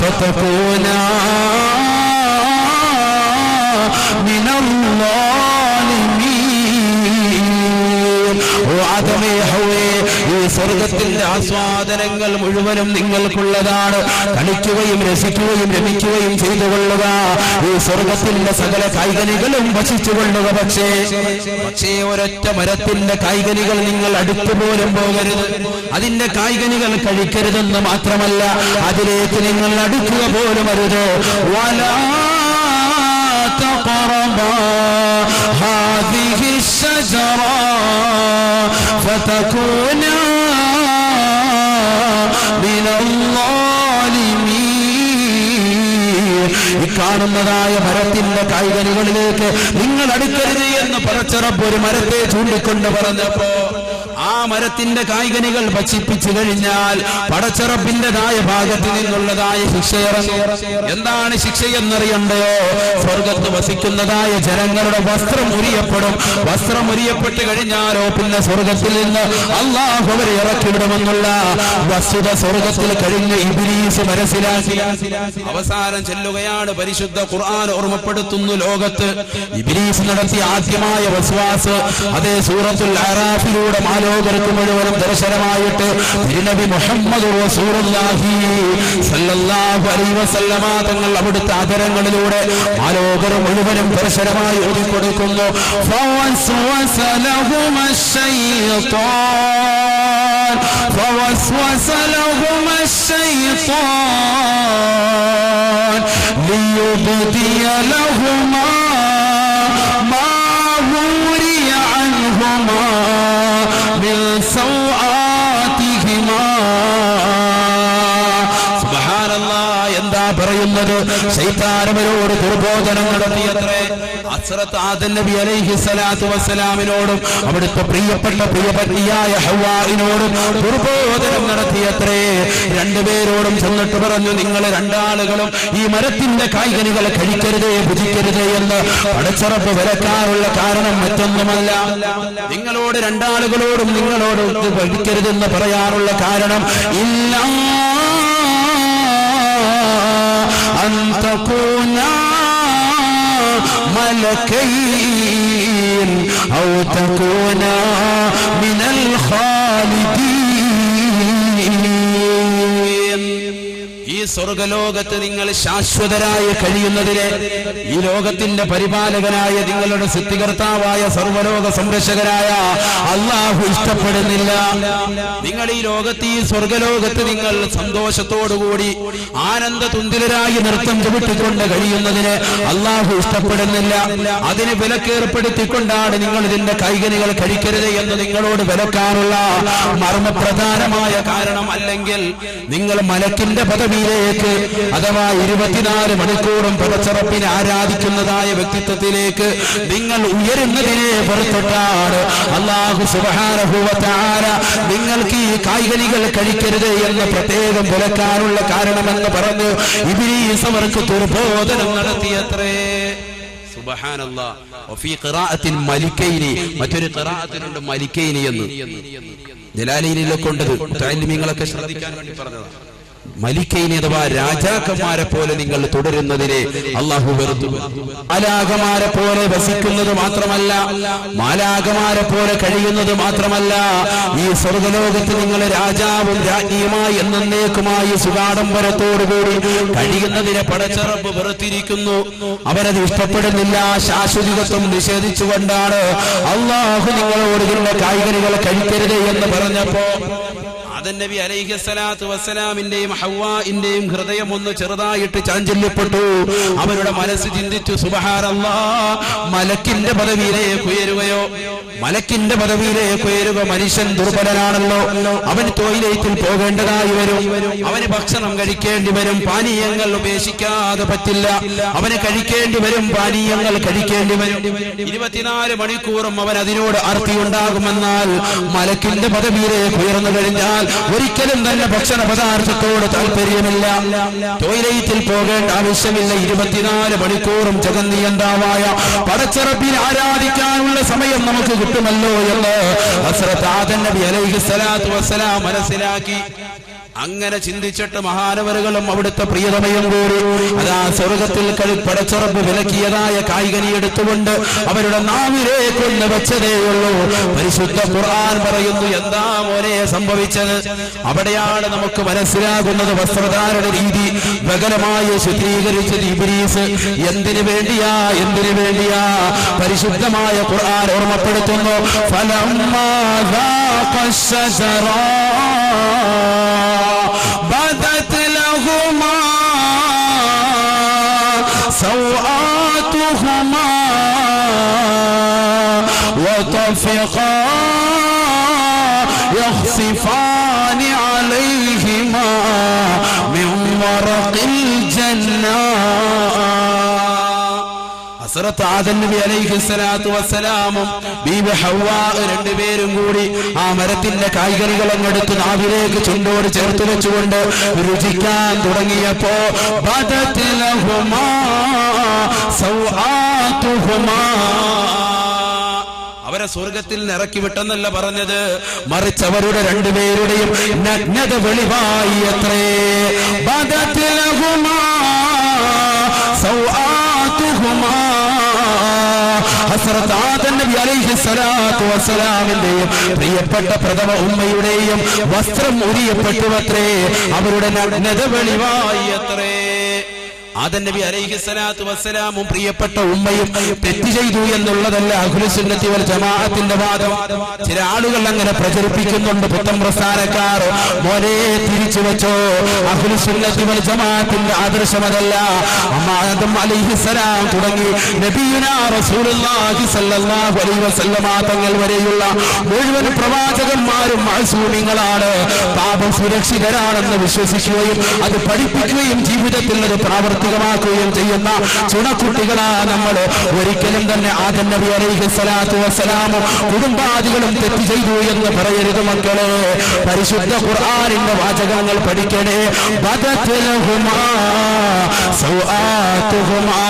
ഫതകൂനാ ആദമേ ഹവ്വേ, ഈ സ്വർഗത്തിന്റെ ആസ്വാദനങ്ങൾ മുഴുവനും നിങ്ങൾക്കുള്ളതാണ്. കളിക്കുകയും രസിക്കുകയും രമിക്കുകയും ചെയ്തു കൊള്ളുക. ഈ സ്വർഗത്തിന്റെ സകല കായ്കനികളും ഭക്ഷിച്ചു കൊള്ളുക. പക്ഷേ ഒരൊറ്റ മരത്തിന്റെ കായ്കനികൾ നിങ്ങൾ അടുത്തുപോലും പോകരുത്. അതിന്റെ കായ്കനികൾ കഴിക്കരുതെന്ന് മാത്രമല്ല, അതിലേക്ക് നിങ്ങൾ അടുക്കുക പോലും അരുത്. വലാ തഖറബാ ഹാദിഹി الشجرة فتكونا من الظالمين. ഈ കാണുന്നതായ മരത്തിന്റെ കായ്കനികളിലേക്ക് നിങ്ങൾ അടുക്കരുത് എന്ന് പടച്ച റബ്ബ് ഒരു മരത്തെ ചൂണ്ടിക്കൊണ്ട് പറഞ്ഞപ്പോ ആ മരത്തിന്റെ കായ്കനികൾ ഭക്ഷിപ്പിച്ചു കഴിഞ്ഞാൽ പടച്ച റബ്ബിന്റേതായ ഭാഗത്ത് നിന്നുള്ളതായ ശിക്ഷയിറങ്ങും. എന്താണ് ശിക്ഷയെന്നറിയണ്ടയോ? സ്വർഗത്ത് വസിക്കുന്നതായ ജനങ്ങളുടെ വസ്ത്രം ഉരിയപ്പെടും. വസ്ത്രം ഉരിയപ്പെട്ട് കഴിഞ്ഞാലോ പിന്നെ സ്വർഗത്തിൽ നിന്ന് അല്ലാഹു അവരെ ഇറക്കിവിടുമെന്നുള്ള വസ്തുത സ്വർഗത്തിൽ കഴിഞ്ഞ ഇബ്ലീസ് മനസ്സിലാക്കി. അവസാനം ചെല്ലുകയാണ് പരിശുദ്ധ ഖുർആൻ ഓർമ്മപ്പെടുത്തുന്നു. ലോകത്ത് ഇബ്ലീസ് നടത്തിയ ആദ്യമായ വസ്വാസ് അതേ സൂറത്തുൽ അറാഫിലൂടെ മാലോകർക്ക് മുഴുവനും ദർശനമായിട്ട് തിരുനബി മുഹമ്മദ് റസൂലുള്ളാഹി സ്വല്ലല്ലാഹു അലൈഹി വസല്ലമ തങ്ങൾ അവിടുത്തെ ആദരങ്ങളിലൂടെ മാലോകർ മുഴുവനും ദർശനമായി ഓതിക്കൊടുക്കുന്നു. فوسوس لهما الشيطان ليبدي لهما ما وري عنهما من سوآتهما. സുബ്ഹാനല്ലാഹ്. എന്താ പറയുന്നത്? ശൈത്താനവരോട് ദുർബോധനം നടത്തിയത്രേ. ഹസ്രത്ത് ആദം നബി അലൈഹിസ്സലാത്തു വസ്സലാമിനോടും അവിടുത്തെ പ്രിയപ്പെട്ട പ്രിയപത്നിയായ ഹവ്വായിനോടും ദുർബോധനം നടത്തിയത്രേ. രണ്ടുപേരോടും ചെന്നിട്ട് പറഞ്ഞു, നിങ്ങൾ രണ്ടാളുകളും ഈ മരത്തിന്റെ കായ്കനികൾ കഴിക്കരുതേ, ഭുജിക്കരുതേ എന്ന് പടച്ച റബ്ബ് വിലക്കാനുള്ള കാരണം മറ്റൊന്നുമല്ല. നിങ്ങളോട് രണ്ടാളുകളോടും നിങ്ങളോട് ഭക്ഷിക്കരുതെന്ന് പറയാനുള്ള കാരണം ഇല്ല أن تكونا ملكين أو تكونا من الخالدين. ഈ സ്വർഗലോകത്ത് നിങ്ങൾ ശാശ്വതരായി കഴിയുന്നതിനെ ഈ ലോകത്തിന്റെ പരിപാലകനായ നിങ്ങളുടെ സൃഷ്ടികർത്താവായ സർവ്വലോക സംരക്ഷകനായ അല്ലാഹു ഇഷ്ടപ്പെടുന്നില്ല. നിങ്ങൾ ഈ ലോകത്ത് ഈ സ്വർഗലോകത്ത് നിങ്ങൾ സന്തോഷത്തോടുകൂടി ആനന്ദ തുന്തിലരായി നൃത്തം ചവിട്ടിക്കൊണ്ട് കഴിയുന്നതിന് അല്ലാഹു ഇഷ്ടപ്പെടുന്നില്ല. അതിന് വിലക്കേർപ്പെടുത്തിക്കൊണ്ടാണ് നിങ്ങൾ ഇതിന്റെ കൈകനികൾ കഴിക്കരുത് എന്ന് നിങ്ങളോട് വിലക്കാനുള്ള മർമ്മപ്രധാനമായ കാരണം. അല്ലെങ്കിൽ നിങ്ങൾ മലക്കിന്റെ പദവിയിലേക്ക് അഥവാ 24 മണിക്കൂറും പടച്ചറപ്പിനെ ആരാധിക്കുന്നതായ വ്യക്തിത്വത്തിലേക്ക് നിങ്ങൾ ഉയരുന്നതിനെ പുറത്തൊട്ടാണ് അല്ലാഹു സുബ്ഹാനഹു വ തആല നിങ്ങൾക്ക് ഈ കായ്കനികൾ കഴിക്കരുത് എന്ന് പ്രത്യേകം വിലക്കാനുള്ള കാരണമെന്ന് പറഞ്ഞു ഇബ്ലീസ് അവർക്ക് ദുർബോധനം നടത്തിയത്രേ. സുബ്ഹാനല്ലാഹ്. വഫീ ഖിറാഅത്തിൻ മലിക്കൈനി, മറ്റൊരു ഖിറാഅത്തിനുണ്ട് മലിക്കൈനി എന്ന്. ജലാലീനിലൊക്കെ ഉണ്ട്. മുതഅല്ലിമീങ്ങളൊക്കെ ശ്രദ്ധിക്കാൻ വേണ്ടി പറഞ്ഞതാണ്. മലിക്കൈനി അഥവാ രാജാക്കന്മാരെ പോലെ നിങ്ങൾ തുടരുന്നതിനെ അല്ലാഹു വെറുത്തു. മാലാഖമാരെ പോലെ വസിക്കുന്നത് മാത്രമല്ല, മാലാഖമാരെ പോലെ കഴിയുന്നത് മാത്രമല്ല, ഈ സ്വർഗലോകത്ത് നിങ്ങൾ രാജാവും രാജ്ഞിയുമായി എന്നേക്കുമായി സുഖാഡംബരത്തോടുകൂടി കഴിയുന്നതിനെ പടച്ച റബ്ബ് വെറുത്തിരിക്കുന്നു. അവരത് ഇഷ്ടപ്പെടുന്നില്ല. ശാശ്വതികത്വം നിഷേധിച്ചുകൊണ്ടാണ് അല്ലാഹു നിങ്ങളോട് ഇതിനുള്ള കായ്കനികൾ കഴിക്കരുത് എന്ന് പറഞ്ഞപ്പോ ആദം നബി അലൈഹിസ്സലാത്തു വസ്സലാമിന്റെയും ഹവ്വാഇന്റെയും ഹൃദയം ഒന്ന് ചെറുതായിട്ട് ചാഞ്ചല്യപ്പെട്ടു. അവരുടെ മനസ്സ് ചിന്തിച്ചു, സുബ്ഹാനല്ലാഹ്, മലക്കിന്റെ പദവിയിലേക്ക് ഉയരുകയോ? മലക്കിന്റെ പദവിയിലേക്ക് ഉയരുക മനുഷ്യൻ ദുർബലനാണല്ലോ. അവന് ടോയ്ലറ്റിൽ പോകേണ്ടതായി വരും, അവന് ഭക്ഷണം കഴിക്കേണ്ടി വരും, പാനീയങ്ങൾ ഉപേക്ഷിക്കാതെ പറ്റില്ല, അവന് കഴിക്കേണ്ടി വരും, പാനീയങ്ങൾ കഴിക്കേണ്ടി വരും. 24 മണിക്കൂറും അവൻ അതിനോട് ആർത്തിയുണ്ടാകുമെന്നാൽ മലക്കിന്റെ പദവിയിലേക്ക് ഉയർന്നു കഴിഞ്ഞാൽ ഒരിക്കലും തന്നെ ഭക്ഷണ പദാർത്ഥത്തോട് താല്പര്യമില്ല, ടോയ്ലറ്റിൽ പോകേണ്ട ആവശ്യമില്ല. 24 മണിക്കൂറും ജഗന്നിയന്താവായ പടച്ചറബിനെ ആരാധിക്കാനുള്ള സമയം നമുക്ക് കിട്ടുമല്ലോ എന്ന് ഹസ്രത്ത് ആദം നബി അലൈഹിസ്സലാത്തു വസ്സലാം മനസ്സിലാക്കി. അങ്ങനെ ചിന്തിച്ചിട്ട് മഹാനവറുകളും അവിടുത്തെ പ്രിയതമയും കൂടി അതാ സ്വർഗത്തിൽ പടച്ചുറപ്പ് വിലക്കിയതായ കായ്കനി എടുത്തുകൊണ്ട് അവരുടെ നാവിലേക്കൊന്ന് വെച്ചതേയുള്ളൂ. പരിശുദ്ധ ഖുർആൻ പറയുന്നു, എന്താ മോനെ സംഭവിച്ചത്? അവിടെയാണ് നമുക്ക് മനസ്സിലാകുന്നത് വസ്ത്രധാരണ രീതി വികലമായി ചിത്രീകരിച്ചത് ഇബ്ലീസ് എന്തിനു വേണ്ടിയാ പരിശുദ്ധമായ ഖുർആൻ ഓർമ്മപ്പെടുത്തുന്നു. ഫലമ്മാ ذاق الشجرة بدت لهما سوآتهما وطفقا يخصفان عليهما من ورق الجنة. ഹസ്രത്ത് ആദം നബി അലൈഹിസ്സലാത്തു വസ്സലാമും ബീബി ഹവ്വ രണ്ടുപേരും കൂടി ആ മരത്തിന്റെ കായ്കനികൾ അങ്ങെടുത്ത് നാവിലേക്ക് ചുണ്ടോട് ചേർത്ത് വെച്ചുകൊണ്ട് രുചിക്കാൻ തുടങ്ങിയപ്പോ ബദത് ലഹുമാ സൗആതുഹുമാ, അവരെ സ്വർഗത്തിൽ നിന്ന് ഇറക്കി വിട്ടെന്നല്ല പറഞ്ഞത്, മറിച്ച് അവരുടെ രണ്ടുപേരുടെയും നഗ്നത വെളിവായി അത്രേ. ബദത് ലഹുമാ സൗആതുഹുമാ, ഹസ്രത്ത് ആദം നബി അലൈഹിസ്സലാത്തു വസ്സലാമിന്റെയും പ്രിയപ്പെട്ട പ്രഥമ ഉമ്മയുടെയും വസ്ത്രം ഉരിയപ്പെട്ടുവത്രേ, അവരുടെ നഗ്നത വെളിവായി അത്രേ. ആദം നബി അലൈഹിസ്സലാത്തു വസ്സലാമും പ്രിയപ്പെട്ട ഉമ്മയും തെറ്റ് ചെയ്തു എന്നുള്ളതല്ല അഹ്ലുസുന്നത്തി വൽ ജമാഅത്തിന്റെ വാദം. ചില ആളുകൾ അങ്ങനെ പ്രചരിപ്പിക്കുന്നുണ്ട്, പുത്തൻ പ്രസ്ഥാനക്കാർ. മോനെ തിരിച്ചു വെച്ചോ, അഹ്ലുസുന്നത്തി വൽ ജമാഅത്തിന്റെ ആദർശമതല്ല. ആദം അലൈഹിസ്സലാം തുടങ്ങി നബിയുനാ റസൂലുള്ളാഹി സ്വല്ലല്ലാഹു അലൈഹി വസല്ലമ തങ്ങൾ വരെയുള്ള മുഴുവൻ പ്രവാചകന്മാരും മഅസൂമിങ്ങളാണ്, പാപം സുരക്ഷിതരാണെന്ന് വിശ്വസിക്കുകയും അത് പഠിപ്പിക്കുകയും ജീവിതത്തിൽ അത് പ്രാവർത്തികമാക്കുകയും ചെയ്യുന്ന ചുണക്കുട്ടികളാ നമ്മൾ. ഒരിക്കലും തന്നെ ആദം നബി അലൈഹിസ്സലാത്തു വസ്സലാമും കുടുംബാദികളും തെറ്റ് ചെയ്തു എന്ന് പറയരുത് മക്കളെ. പരിശുദ്ധ ഖുർആനിന്റെ വാചകങ്ങൾ പഠിക്കണേ. ബദത് ലഹുമാ സൗആതുഹുമാ,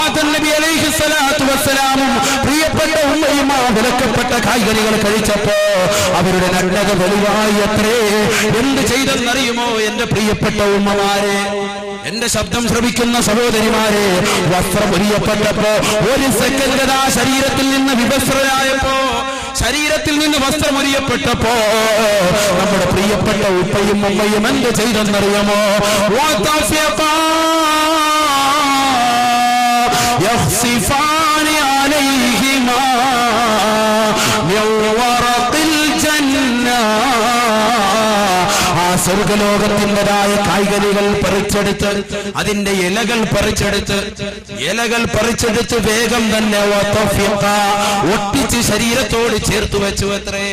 ആദം നബി അലൈഹിസ്സലാത്തു വസ്സലാമും പ്രിയപ്പെട്ട ഉമ്മയും ആ വിലക്കപ്പെട്ട കായ്കനികൾ കഴിച്ചപ്പോ അവരുടെ നഗ്നത വെളിവായി അത്രേ. എന്ത് ചെയ്തെന്നറിയുമോ എന്റെ പ്രിയപ്പെട്ട ഉമ്മമാരെ, എന്റെ ശബ്ദം ശ്രവിക്കുന്ന സഹോദരിമാരെ? വസ്ത്രം ഉരിയപ്പെട്ടപ്പോ ഒരു സെക്കൻഡ് ആ ശരീരത്തിൽ നിന്ന് വിവസ്ത്രരായപ്പോ, ശരീരത്തിൽ നിന്ന് വസ്ത്രം ഉരിയപ്പെട്ടപ്പോ നമ്മുടെ പ്രിയപ്പെട്ട ഉപ്പയും ഉമ്മയും എന്ത് ചെയ്തെന്നറിയാമോ? يخصفان عليهما من ورق الجنة, ആ സ്വർഗലോകത്തിൻ്റെതായ കായ്കനികൾ പറിച്ചെടുത്ത് അതിന്റെ ഇലകൾ പറിച്ചെടുത്ത് വേഗം തന്നെ ഒട്ടിച്ച് ശരീരത്തോട് ചേർത്ത് വെച്ചു അത്രേ.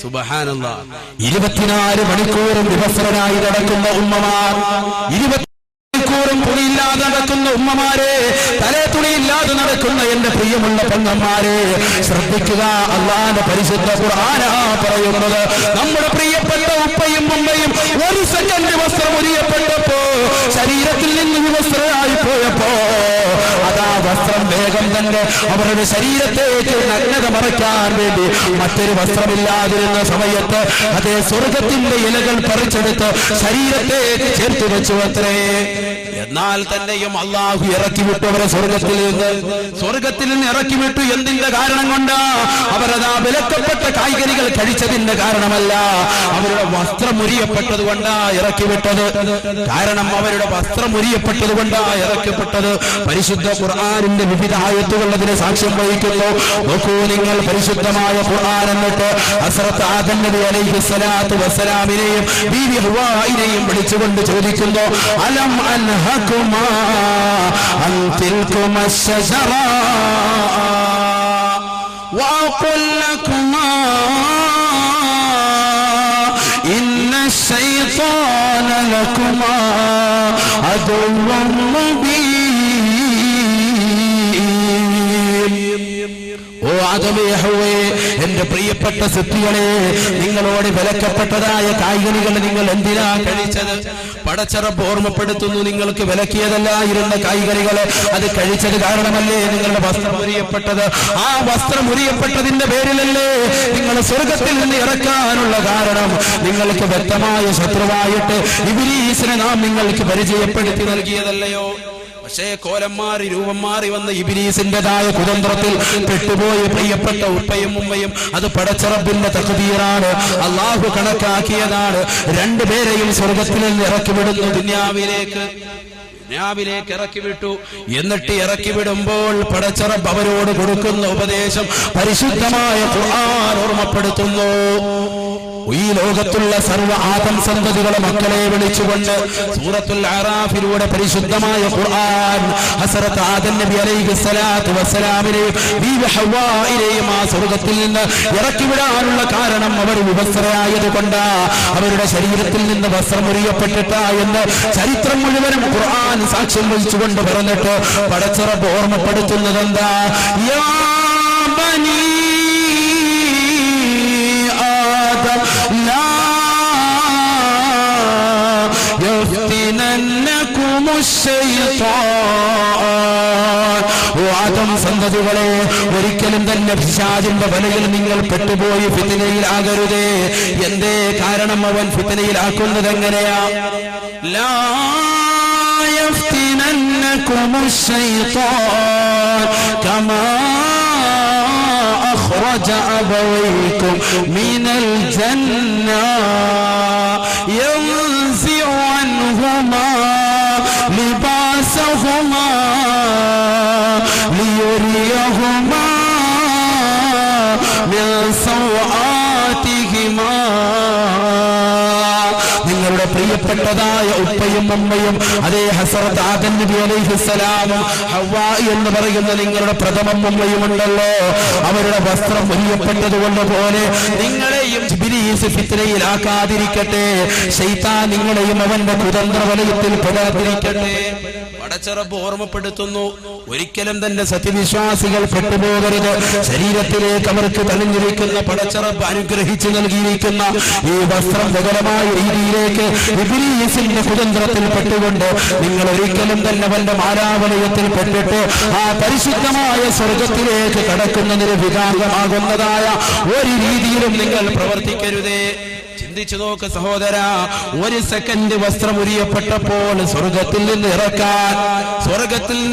സുബ്ഹാനല്ലാഹ്. 24 മണിക്കൂറും വിവസ്ത്രനായി നടക്കുന്ന ഉമ്മമാർ, 20 മണിക്കൂറും തുണിയില്ലാതെ നടക്കുന്ന ഉമ്മമാരെ, തലേ തുണിയില്ലാതെ നടക്കുന്ന എന്റെ പ്രിയമുള്ള പെങ്ങന്മാരെ, ശ്രദ്ധിക്കുക. അല്ലാഹുവിന്റെ പരിശുദ്ധ ഖുർആനാ പറയുന്നത്, നമ്മുടെ പ്രിയപ്പെട്ട ഉപ്പയും ഉമ്മയും ഒരു സെക്കൻഡ് വസ്ത്രം ഉരിയപ്പെട്ടപ്പോ, ശരീരത്തിൽ നിന്ന് വിവസ്ത്രരായി പോയപ്പോ, അതാ വസ്ത്രം വേഗം തന്നെ അവരുടെ ശരീരത്തേക്ക് നഗ്നത മറയ്ക്കാൻ വേണ്ടി മറ്റൊരു വസ്ത്രമില്ലാതിരുന്ന സമയത്ത് അതേ സ്വർഗത്തിന്റെ ഇലകൾ പറിച്ചെടുത്ത് ശരീരത്തേക്ക് ചേർത്ത് വെച്ചു അത്രേ. എന്നാൽ തന്നെയും അള്ളാഹു ഇറക്കി വിട്ടു അവരെ സ്വർഗത്തിൽ നിന്ന് ഇറക്കി വിട്ടു. എന്തിന്റെ കാരണം കൊണ്ടാ? അവരതാ വിലക്കപ്പെട്ട കായ്കനികൾ കഴിച്ചതിന്റെ കാരണമല്ല, അവരുടെ വസ്ത്രം ഉരിയപ്പെട്ടത് കൊണ്ടാ ഇറക്കി വിട്ടത്. കാരണം അവരുടെ വസ്ത്രം ഉരിയപ്പെട്ടത് കൊണ്ടാ ഇറക്കപ്പെട്ടത്. പരിശുദ്ധ ഖുർആനിന്റെ വിവിധ ആയത്തുകൾ അതിന് സാക്ഷ്യം വഹിക്കുന്നു. നോക്കൂ നിങ്ങൾ, പരിശുദ്ധമായ ഖുർആൻ എന്നിട്ട് ഹസ്രത്ത് ആദം നബി അലൈഹിസ്സലാത്തു വസ്സലാമിനെയും ബീവി ഹവ്വായിനെയും വിളിച്ചുകൊണ്ട് ചോദിക്കുന്നു, അലം അൻഹകുമാ അൻ തിൽകുമാ അശ്ശജറാ വഅഖുൽ ലകുമാ ഇന്ന അശ്ശൈത്വാന ലകുമാ അദുവ്വുൻ മുബീൻ. ഓ ആദമേ ഹവ്വേ, എന്റെ പ്രിയപ്പെട്ട സൃഷ്ടികളെ, നിങ്ങളോട് വിലക്കപ്പെട്ടതായ കായ്കനികൾ നിങ്ങൾ എന്തിനാ കഴിച്ചത്? പടച്ചറപ്പ് ഓർമ്മപ്പെടുത്തുന്നു, നിങ്ങൾക്ക് വിലക്കിയതല്ലായിരുന്ന കായ്കനികളെ അത് കഴിച്ചത് കാരണമല്ലേ നിങ്ങളുടെ വസ്ത്രം ഉരിയപ്പെട്ടത്? ആ വസ്ത്രം ഉരിയപ്പെട്ടതിന്റെ പേരിലല്ലേ നിങ്ങൾ സ്വർഗത്തിൽ നിന്ന് ഇറക്കാനുള്ള കാരണം? നിങ്ങൾക്ക് വ്യക്തമായ ശത്രുവായിട്ട് ഇബ്ലീസിനെ നാം നിങ്ങൾക്ക് പരിചയപ്പെടുത്തി നൽകിയതല്ലയോ? പക്ഷേ കോലം മാറി രൂപം മാറി വന്ന ഇബ്ലീസിന്റേതായ കുതന്ത്രത്തിൽ പെട്ടുപോയി പ്രിയപ്പെട്ട ഉപ്പയും ഉമ്മയും. അത് പടച്ചറബിന്റെ തഖ്ദീറാണ്, അള്ളാഹു കണക്കാക്കിയതാണ്. രണ്ടുപേരെയും സ്വർഗത്തിൽ നിന്ന് ഇറക്കി വിടുന്നു ദുനിയാവിലേക്ക് ഇറക്കി വിട്ടു. എന്നിട്ട് ഇറക്കി വിടുമ്പോൾ പടച്ചറബ് അവരോട് കൊടുക്കുന്ന ഉപദേശം പരിശുദ്ധമായ ഖുർആൻ ഓർമ്മപ്പെടുത്തുന്നു. ഈ ലോകത്തുള്ള സർവ്വ ആദം സന്തതികളെ മക്കളെ വിളിച്ചുകൊണ്ട് സൂറത്തുൽ അറാഫിലൂടെ പരിശുദ്ധമായ ഖുർആൻ ഹസ്രത്ത് ആദം നബി അലൈഹിസ്സലാത്തു വസ്സലാമിനെയും ബീവി ഹവ്വായിനെയും ആ സ്വർഗത്തിൽ നിന്ന് ഇറക്കിവിടാനുള്ള കാരണം അവർ വിവസ്ത്രയായതുകൊണ്ടാ, അവരുടെ ശരീരത്തിൽ നിന്ന് വസ്ത്രം മുറിയപ്പെട്ടിട്ടാ എന്ന് ചരിത്രം മുഴുവനും ഖുർആൻ സാക്ഷ്യം വഹിച്ചുകൊണ്ട് പറഞ്ഞിട്ട് പടച്ചറബ് ഓർമ്മപ്പെടുത്തുന്നത് എന്താ? യാ ബനീ لا يفتننكم الشيطان. ആദം സന്തതികളെ, ഒരിക്കലും തന്നെ പിശാചിന്റെ വലയിൽ നിങ്ങൾ പെട്ടുപോയി ഫിത്നയിലാകരുതേ. എന്തേ കാരണം? അവൻ ഫിത്നയിലാക്കുന്നത് എങ്ങനെയാ? ലാ يفتننكم الشيطان كما أخرج أبويكم من الجنة ينزع عنهما لباسهما ليريهما من سوآتهما. നിങ്ങളുടെ പ്രിയപ്പെട്ടതായ ഉപ്പയും ഉമ്മയും അതേ ഹസ്രത്ത് ആദം നബി അലൈഹിസ്സലാമും ഹവ്വാ എന്ന് പറയുന്ന നിങ്ങളുടെ പ്രഥമ ഉമ്മയും ഉണ്ടല്ലോ, അവരുടെ വസ്ത്രം മുറിയപ്പെട്ടതുകൊണ്ട് പോലെ നിങ്ങളെയും ഇബ്ലീസ് ഫിത്നയിലാക്കാതിരിക്കട്ടെ, ശൈത്താൻ നിങ്ങളെയും അവന്റെ കുതന്ത്ര വലയത്തിൽ പെടാതിരിക്കട്ടെ. പടച്ചറബ് ഓർമ്മപ്പെടുത്തുന്നു, ഒരിക്കലും തന്നെ സത്യവിശ്വാസികൾ പെട്ടുപോകരുത്. ശരീരത്തിലേക്ക് അവർക്ക് തെളിഞ്ഞിരിക്കുന്ന പടച്ചറബ് അനുഗ്രഹിച്ചു നൽകിയിരിക്കുന്ന ഈ വസ്ത്രം വികലമായ രീതിയിലേക്ക് ഇബ്ലീസിന്റെ കുതന്ത്രത്തിൽ പെട്ടുകൊണ്ട് നിങ്ങൾ ഒരിക്കലും തന്നെ അവന്റെ മാരാവലയത്തിൽ പെട്ടിട്ട് ആ പരിശുദ്ധമായ സ്വർഗത്തിലേക്ക് കടക്കുന്നതിന് വികാരമാകുന്നതായ ഒരു രീതിയിലും നിങ്ങൾ പ്രവർത്തിക്കരുതേ. ചിന്തിച്ചു നോക്ക് സഹോദര, ഒരു സെക്കൻഡ് വസ്ത്രം ഉരിയപ്പെട്ടപ്പോൾ സ്വർഗത്തിൽ നിന്ന്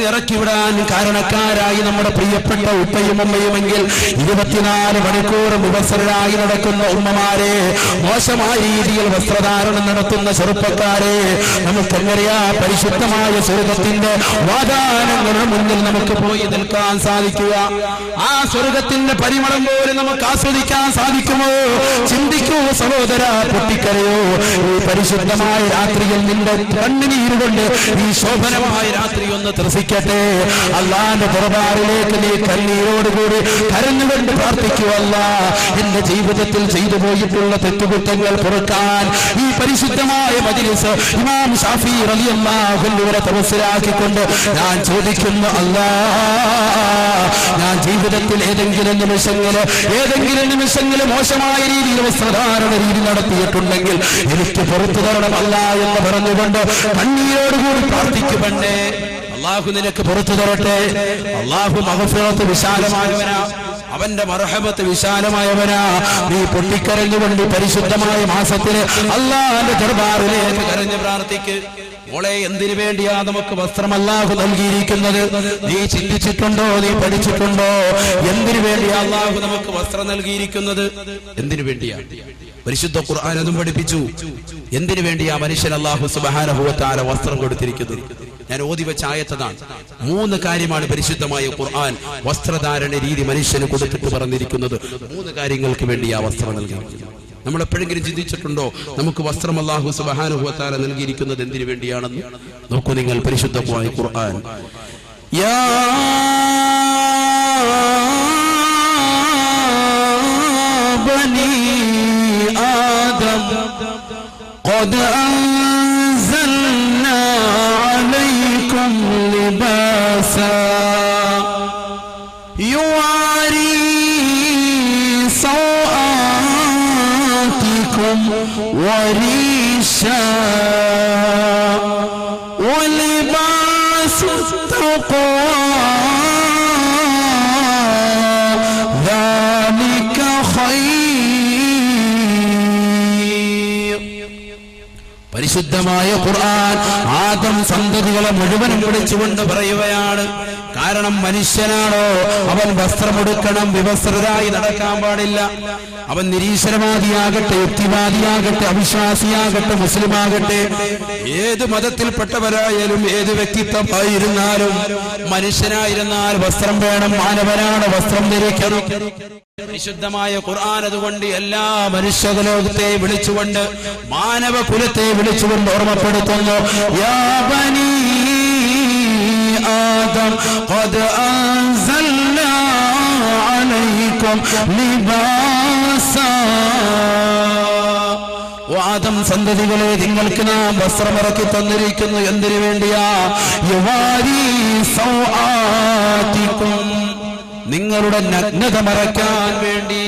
ഇറക്കി വിടാൻ കാരണക്കാരായി നമ്മുടെ പ്രിയപ്പെട്ട ഉപ്പയും ഉമ്മയുമെങ്കിൽ 24 മണിക്കൂർ വിവസ്ത്രരായി നടക്കുന്ന ഉമ്മമാരെ, മോശമായ രീതിയിൽ വസ്ത്രധാരണം നടത്തുന്ന ചെറുപ്പക്കാരെ, നമുക്കെങ്ങനെയാ പരിശുദ്ധമായ സ്വർഗത്തിന്റെ വാതാനങ്ങളുടെ മുന്നിൽ നമുക്ക് പോയി നിൽക്കാൻ സാധിക്കുക? ആ സ്വർഗത്തിന്റെ പരിമളം പോലും നമുക്ക് ആസ്വദിക്കാൻ സാധിക്കുമോ? ചിന്തിക്കൂ സഹോദര, പൊട്ടിക്കരയോ? ഈ പരിശുദ്ധമായ രാത്രിയിൽ നിന്റെ കണ്ണുനീരുകൊണ്ട് ഈ ശോഭനമായ രാത്രി ഒന്ന് ത്രസിക്കട്ടെ. അല്ലാഹുവിന്റെ ദർബാറിലേക്ക് നീ കണ്ണീരോടുകൂടി കരഞ്ഞുകൊണ്ട് പ്രാർത്ഥിക്കൂ, അല്ലാഹ് എന്റെ ജീവിതത്തിൽ ചെയ്തു പോയിട്ടുള്ള തെറ്റുകുറ്റങ്ങൾ പൊറുക്കാൻ ഈ പരിശുദ്ധമായ മജ്‌ലിസ് ഇമാം ശാഫി റളിയല്ലാഹു അൻഹുവിനെ തവസ്സുലാക്കിക്കൊണ്ട് ഞാൻ ചോദിക്കുന്നു, അല്ലാഹ് ഞാൻ ജീവിതത്തിൽ ഏതെങ്കിലും നിമിഷങ്ങൾ മോശമായ രീതിയിൽ വസ്ത്രധാരണ രീതി നടത്തിയിട്ടുണ്ടെങ്കിൽ എനിക്ക് പുറത്തു തരണം അല്ലാഹ് എന്ന് പറഞ്ഞുകൊണ്ട് കണ്ണീരോടുകൂടി പ്രാർത്ഥിക്കുമെന്നേ. അല്ലാഹു നിനക്ക് പുറത്തു തരട്ടെ. അല്ലാഹു മഗ്ഫിറത്ത് വിശാലമായവനാ, അവന്റെ മർഹമത്ത് വിശാലമായവനാ. നീ പൊട്ടിക്കരഞ്ഞുകൊണ്ട് പരിശുദ്ധമായ മാസത്തിന് അല്ലാഹുവിന്റെ ദർബാറിലേക്ക് കരഞ്ഞു പ്രാർത്ഥിക്ക്. മോളെ, എന്തിനു വേണ്ടിയാ നമുക്ക് വസ്ത്രം അല്ലാഹു നൽകിയിരിക്കുന്നത്? നീ ചിന്തിച്ചിട്ടുണ്ടോ? നീ പഠിച്ചിട്ടുണ്ടോ? എന്തിനു വേണ്ടിയാ അല്ലാഹു നമുക്ക് വസ്ത്രം നൽകിയിരിക്കുന്നത്? എന്തിനു വേണ്ടിയാ? പരിശുദ്ധ ഖുർആൻ അതും പഠിപ്പിച്ചു. എന്തിനു വേണ്ടിയാ മനുഷ്യൻ അല്ലാഹു സുബ്ഹാനഹു വ തആല വസ്ത്രം കൊടുത്തിരിക്കുന്നത്? ഞാൻ ഓതി വെച്ച ആയത്തതാണ്. 3 കാര്യമാണ് പരിശുദ്ധമായ ഖുർആൻ വസ്ത്രധാരണ രീതി മനുഷ്യന് കൊടുത്തിട്ട് പറഞ്ഞിരിക്കുന്നത്. 3 കാര്യങ്ങൾക്ക് വേണ്ടി ആ വസ്ത്രം നൽകിയിരിക്കുന്നത്. നമ്മൾ എപ്പോഴെങ്കിലും ചിന്തിച്ചിട്ടുണ്ടോ നമുക്ക് വസ്ത്രം അല്ലാഹു സുബ്ഹാനഹു വ തആല നൽകിയിരിക്കുന്നത് എന്തിനു വേണ്ടിയാണെന്ന്? നോക്കൂ നിങ്ങൾ പരിശുദ്ധമായ ഖുർആൻ. യാ ബനി ആദം ഖദ് അൻസൽനാ അലൈക്കും ലിബാസാ യുവാരി صوآتكم وريشا ولباس التقوى ذلك خير. പരിശുദ്ധമായ ഖുർആൻ ആദം സന്തതികളെ മുഴുവനും വിളിച്ചുകൊണ്ട് പറയുകയാണ്. കാരണം മനുഷ്യനാണോ, അവൻ വസ്ത്രമെടുക്കണം, വിവസ്ത്രരായി നടക്കാൻ പാടില്ല. അവൻ നിരീശ്വരവാദിയാകട്ടെ, യുക്തിവാദിയാകട്ടെ, അവിശ്വാസിയാകട്ടെ, മുസ്ലിമാകട്ടെ, ഏത് മതത്തിൽപ്പെട്ടവരായാലും ഏത് വ്യക്തിത്വമായിരുന്നാലും മനുഷ്യനായിരുന്നാൽ വസ്ത്രം വേണം. മാനവനാണ്, വസ്ത്രം ധരിക്കണം. പരിശുദ്ധമായ ഖുർആൻ അതുകൊണ്ട് എല്ലാ മനുഷ്യലോകത്തെ വിളിച്ചുകൊണ്ട്, മാനവ കുലത്തെ വിളിച്ചുകൊണ്ട് ഓർമ്മപ്പെടുത്തുന്നു. യാ ബനീ ആദം ഖദ് അൻസൽനാ അലൈക്കും ലിബാസാ. ആദം സന്തതികളെ, നിങ്ങൾക്ക് നാം വസ്ത്രമിറക്കി തന്നിരിക്കുന്നു. എന്തിനു വേണ്ടിയാ? യുവാരി സൗആതികും, നിങ്ങളുടെ നഗ്നത മറയ്ക്കാൻ വേണ്ടി.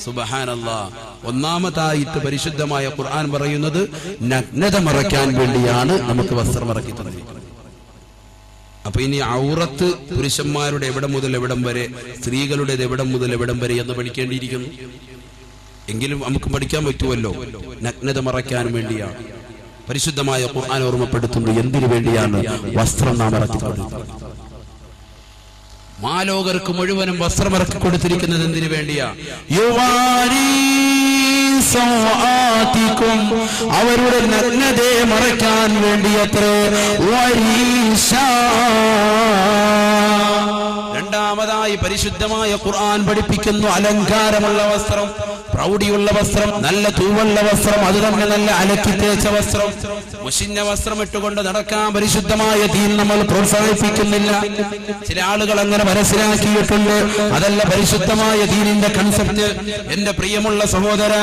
സുബ്ഹാനല്ലാഹ്. ഒന്നാമതായിട്ട് പരിശുദ്ധമായ ഖുർആൻ പറയുന്നത് നഗ്നത മറയ്ക്കാൻ വേണ്ടിയാണ് നമുക്ക് വസ്ത്രം ഇറക്കി തന്നിരിക്കുന്നത്. അപ്പൊ ഇനി ഔറത്ത് പുരുഷന്മാരുടെ എവിടം മുതൽ എവിടം വരെ, സ്ത്രീകളുടേത് എവിടം മുതൽ എവിടം വരെ എന്ന് പഠിക്കേണ്ടിയിരിക്കുന്നു. എങ്കിലും നമുക്ക് പഠിക്കാൻ പറ്റുമല്ലോ. നഗ്നത മറയ്ക്കാൻ വേണ്ടിയാണ് പരിശുദ്ധമായ ഖുർആൻ ഓർമ്മപ്പെടുത്തുന്നത്. എന്തിനു വേണ്ടിയാണ് വസ്ത്രം നാം ഇറക്കി തന്നത്? മാലോകർക്ക് മുഴുവനും വസ്ത്രമിറക്കി കൊടുത്തിരിക്കുന്നത് എന്തിനു വേണ്ടിയാ? അവരുടെ നഗ്നതയെ മറയ്ക്കാൻ വേണ്ടിയത്രേ. രണ്ടാമതായി പരിശുദ്ധമായ ഖുർആൻ പഠിപ്പിക്കുന്നു അലങ്കാരമുള്ള വസ്ത്രം, പ്രൗഢിയുള്ള വസ്ത്രം, നല്ല തൂവുള്ള വസ്ത്രം, അത് തന്നെ നല്ല അലക്കി തേച്ച വസ്ത്രം. മുഷിഞ്ഞ വസ്ത്രം ഇട്ടുകൊണ്ട് നടക്കാൻ പരിശുദ്ധമായ ദീൻ നമ്മൾ പ്രോത്സാഹിപ്പിക്കുന്നില്ല. ചില ആളുകൾ അങ്ങനെ മനസ്സിലാക്കിയിട്ടുണ്ട്. അതല്ല പരിശുദ്ധമായ ദീനിന്റെ കൺസെപ്റ്റ്. എന്റെ പ്രിയമുള്ള സഹോദര,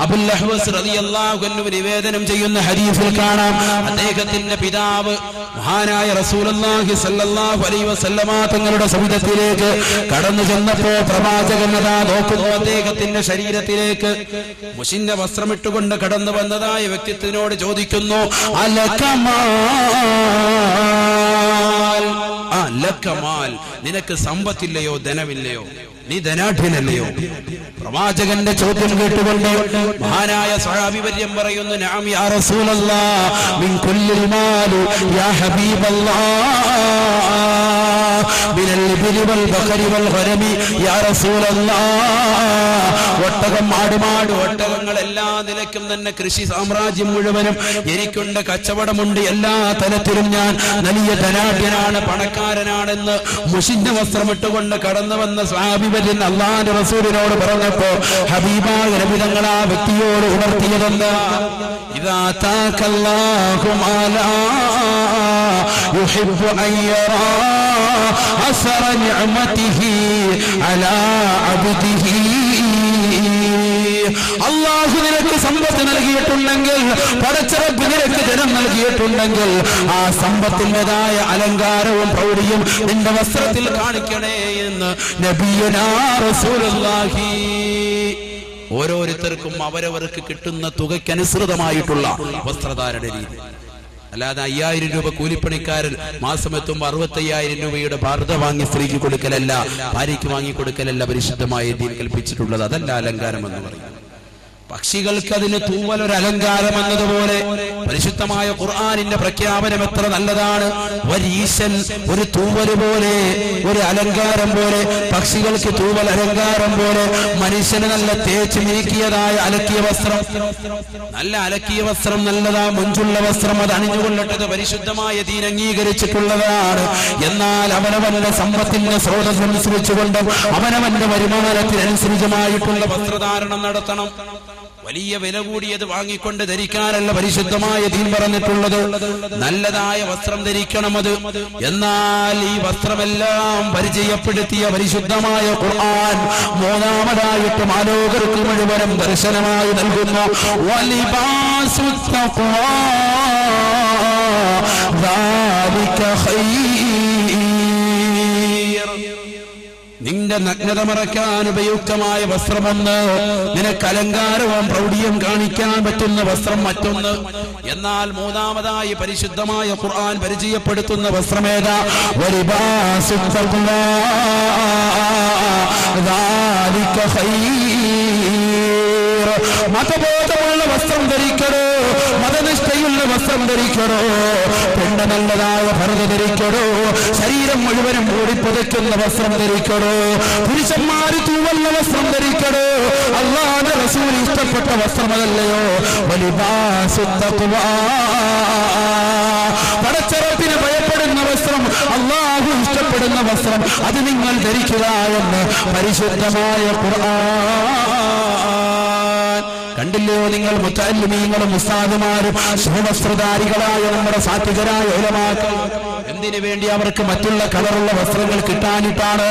അബുൽ അഹ്വസ് റളിയല്ലാഹു അൻഹു നിവേദനം ചെയ്യുന്ന ഹദീസിൽ കാണാം, അദ്ദേഹത്തിന്റെ പിതാവ് മഹാനായ റസൂലുള്ളാഹി സ്വല്ലല്ലാഹു അലൈഹി വസല്ലമ തങ്ങളുടെ സവിധത്തിലേക്ക് കടന്നു ചെന്നപ്പോ പ്രവാചകൻ അതാ നോക്കുന്നു. അദ്ദേഹത്തിന്റെ ശരീരത്തിലേക്ക് മുഷിഞ്ഞ വസ്ത്രമിട്ടുകൊണ്ട് കടന്നു വന്നതായ വ്യക്തിത്വത്തിനോട് ചോദിക്കുന്നു, അലക്കമാൽ, നിനക്ക് സമ്പത്തില്ലയോ, ധനമില്ലയോ, നീ ധനാഢ്യനല്ലയോ? പ്രവാചകന്റെ ചോദ്യം കേട്ടുകൊണ്ട് മഹാനായ സ്വഹാബി വര്യൻ പറയുന്നു, നഅം യാ റസൂലല്ലാഹ്, മിൻ കുല്ലിൽ മാലു യാ ഹബീബല്ലാഹ്, മിനൽ ഇബ്ലി വൽ ബഖരി വൽ ഗനമി യാ റസൂലല്ലാഹ്. ഒട്ടകം, ആടുമാട്, ഒട്ടകങ്ങൾ എല്ലാ നിലയ്ക്കും തന്നെ കൃഷി സാമ്രാജ്യം മുഴുവനും എനിക്കുണ്ട്, കച്ചവടമുണ്ട്, എല്ലാ തലത്തിലും ഞാൻ വലിയ ധനാഢ്യനാണ്, പണക്കാരനാണെന്ന് മുഷിഞ്ഞ വസ്ത്രമിട്ടുകൊണ്ട് കടന്നു വന്ന സ്വഹാബി വര്യൻ അല്ലാഹുവിന്റെ റസൂലിനോട് പറഞ്ഞപ്പോ ഹബീബായ നബി തങ്ങൾ ആ വ്യക്തിയോട് ഉണർത്തിയതെന്താ? ഇദാ താകല്ലാഹു മാലാ യുഹിബ്ബു അൻ യറാ അസറ നിഅമതിഹി അലാ അബ്ദിഹി. അല്ലാഹു നിനക്ക് സമ്പത്ത് നൽകിയിട്ടുണ്ടെങ്കിൽ, പടച്ചറബ് നിനക്ക് ധനം നൽകിയിട്ടുണ്ടെങ്കിൽ, ആ സമ്പത്തിൻ്റെതായ അലങ്കാരവും പ്രൗഢിയും നിന്റെ വസ്ത്രത്തിൽ കാണിക്കണേ എന്ന് നബിയുനാ റസൂലുള്ളാഹി. ഓരോരുത്തർക്കും അവരവർക്ക് കിട്ടുന്ന തുകയ്ക്കനുസൃതമായിട്ടുള്ള വസ്ത്രധാരണ രീതി. അല്ലാതെ 5000 രൂപ കൂലിപ്പണിക്കാരൻ മാസം എത്തുമ്പോൾ 65,000 രൂപയുടെ ഭാരത വാങ്ങി സ്ത്രീക്ക് കൊടുക്കലല്ല, ഭാര്യയ്ക്ക് വാങ്ങിക്കൊടുക്കലല്ല പരിശുദ്ധമായ ദീൻ കൽപ്പിച്ചിട്ടുള്ളത്. അതല്ല അലങ്കാരം എന്ന് പറയുന്നത്. പക്ഷികൾക്ക് അതിന് തൂവലൊരു അലങ്കാരം എന്നതുപോലെ പരിശുദ്ധമായ ഖുർആനിന്റെ പ്രഖ്യാപനം എത്ര നല്ലതാണ്. വരീശൻ, ഒരു തൂവല് പോലെ, ഒരു അലങ്കാരം പോലെ. പക്ഷികൾക്ക് തൂവൽ അലങ്കാരം പോലെ, മനുഷ്യന് നല്ല തേച്ച് മിനുക്കിയതായ അലക്കിയ വസ്ത്രം, നല്ല അലക്കിയ വസ്ത്രം നല്ലതാ. മുഞ്ചുള്ള വസ്ത്രം അത് അണിഞ്ഞുകൊള്ളട്ടത് പരിശുദ്ധമായ ദീൻ അംഗീകരിച്ചിട്ടുള്ളതാണ്. എന്നാൽ അവനവന്റെ സമ്പത്തിന്റെ സ്രോതസ്സനുസരിച്ചുകൊണ്ട് അവനവന്റെ വരുമാനത്തിനനുസരിച്ചുമായിട്ടുള്ള വസ്ത്രധാരണം നടത്തണം. വലിയ വില കൂടിയത് വാങ്ങിക്കൊണ്ട് ധരിക്കാനല്ല പരിശുദ്ധമായ ദീൻ പറഞ്ഞിട്ടുള്ളത്. നല്ലതായ വസ്ത്രം ധരിക്കണം അത്. എന്നാൽ ഈ വസ്ത്രമെല്ലാം പരിചയപ്പെടുത്തിയ പരിശുദ്ധമായ ഖുർആൻ മൂന്നാമതായിട്ട് മാലോകർക്ക് മുഴുവനും ദർശനമായി നൽകുന്നു. വലിബാസുത് തഖ്വാ ദാലിക ഖൈർ. നിന്റെ നഗ്നത മറയ്ക്കാൻ ഉപയുക്തമായ വസ്ത്രമൊന്ന്, നിനക്ക് അലങ്കാരവും പ്രൗഢിയും കാണിക്കാൻ പറ്റുന്ന വസ്ത്രം മറ്റൊന്ന്. എന്നാൽ മൂന്നാമതായി പരിശുദ്ധമായ ഖുർആൻ പരിചയപ്പെടുത്തുന്ന വസ്ത്രമേതാ? വലിബാസുൽ തഖ്വാ ദാലിക ഖൈർ. മതബോധമുള്ള വസ്ത്രം ധരിക്കണോ, മതനിഷ്ഠയുള്ള വസ്ത്രം ധരിക്കണോ, പെണ്ണ് നല്ലതായ ഭരത ധരിക്കണോ, ശരീരം മുഴുവനും മൂടിപ്പൊതിക്കുന്ന വസ്ത്രം ധരിക്കണോ, പുരുഷന്മാര് തൂവല്ല വസ്ത്രം ധരിക്കണോ, അല്ലാഹുവിന്റെ റസൂൽ ഇഷ്ടപ്പെട്ട വസ്ത്രമല്ലയോ വലിബാസുൽ തഖ്വാ. പടച്ചറപ്പിനെ ഭയപ്പെടുന്ന വസ്ത്രം, അല്ലാഹു ഇഷ്ടപ്പെടുന്ന വസ്ത്രം, അത് നിങ്ങൾ ധരിക്കുക എന്ന് പരിശുദ്ധമായ ഖുർആൻ. കണ്ടില്ലയോ നിങ്ങൾ മുത്തഅല്ലിമീങ്ങളും ഉസ്താദുമാരും ശുഭവസ്ത്രധാരികളായ നമ്മുടെ സാത്വികരായ ഉലമാക്കൾ എന്തിനു വേണ്ടി അവർക്ക് മറ്റുള്ള കളറുള്ള വസ്ത്രങ്ങൾ കിട്ടാനിട്ടാണ്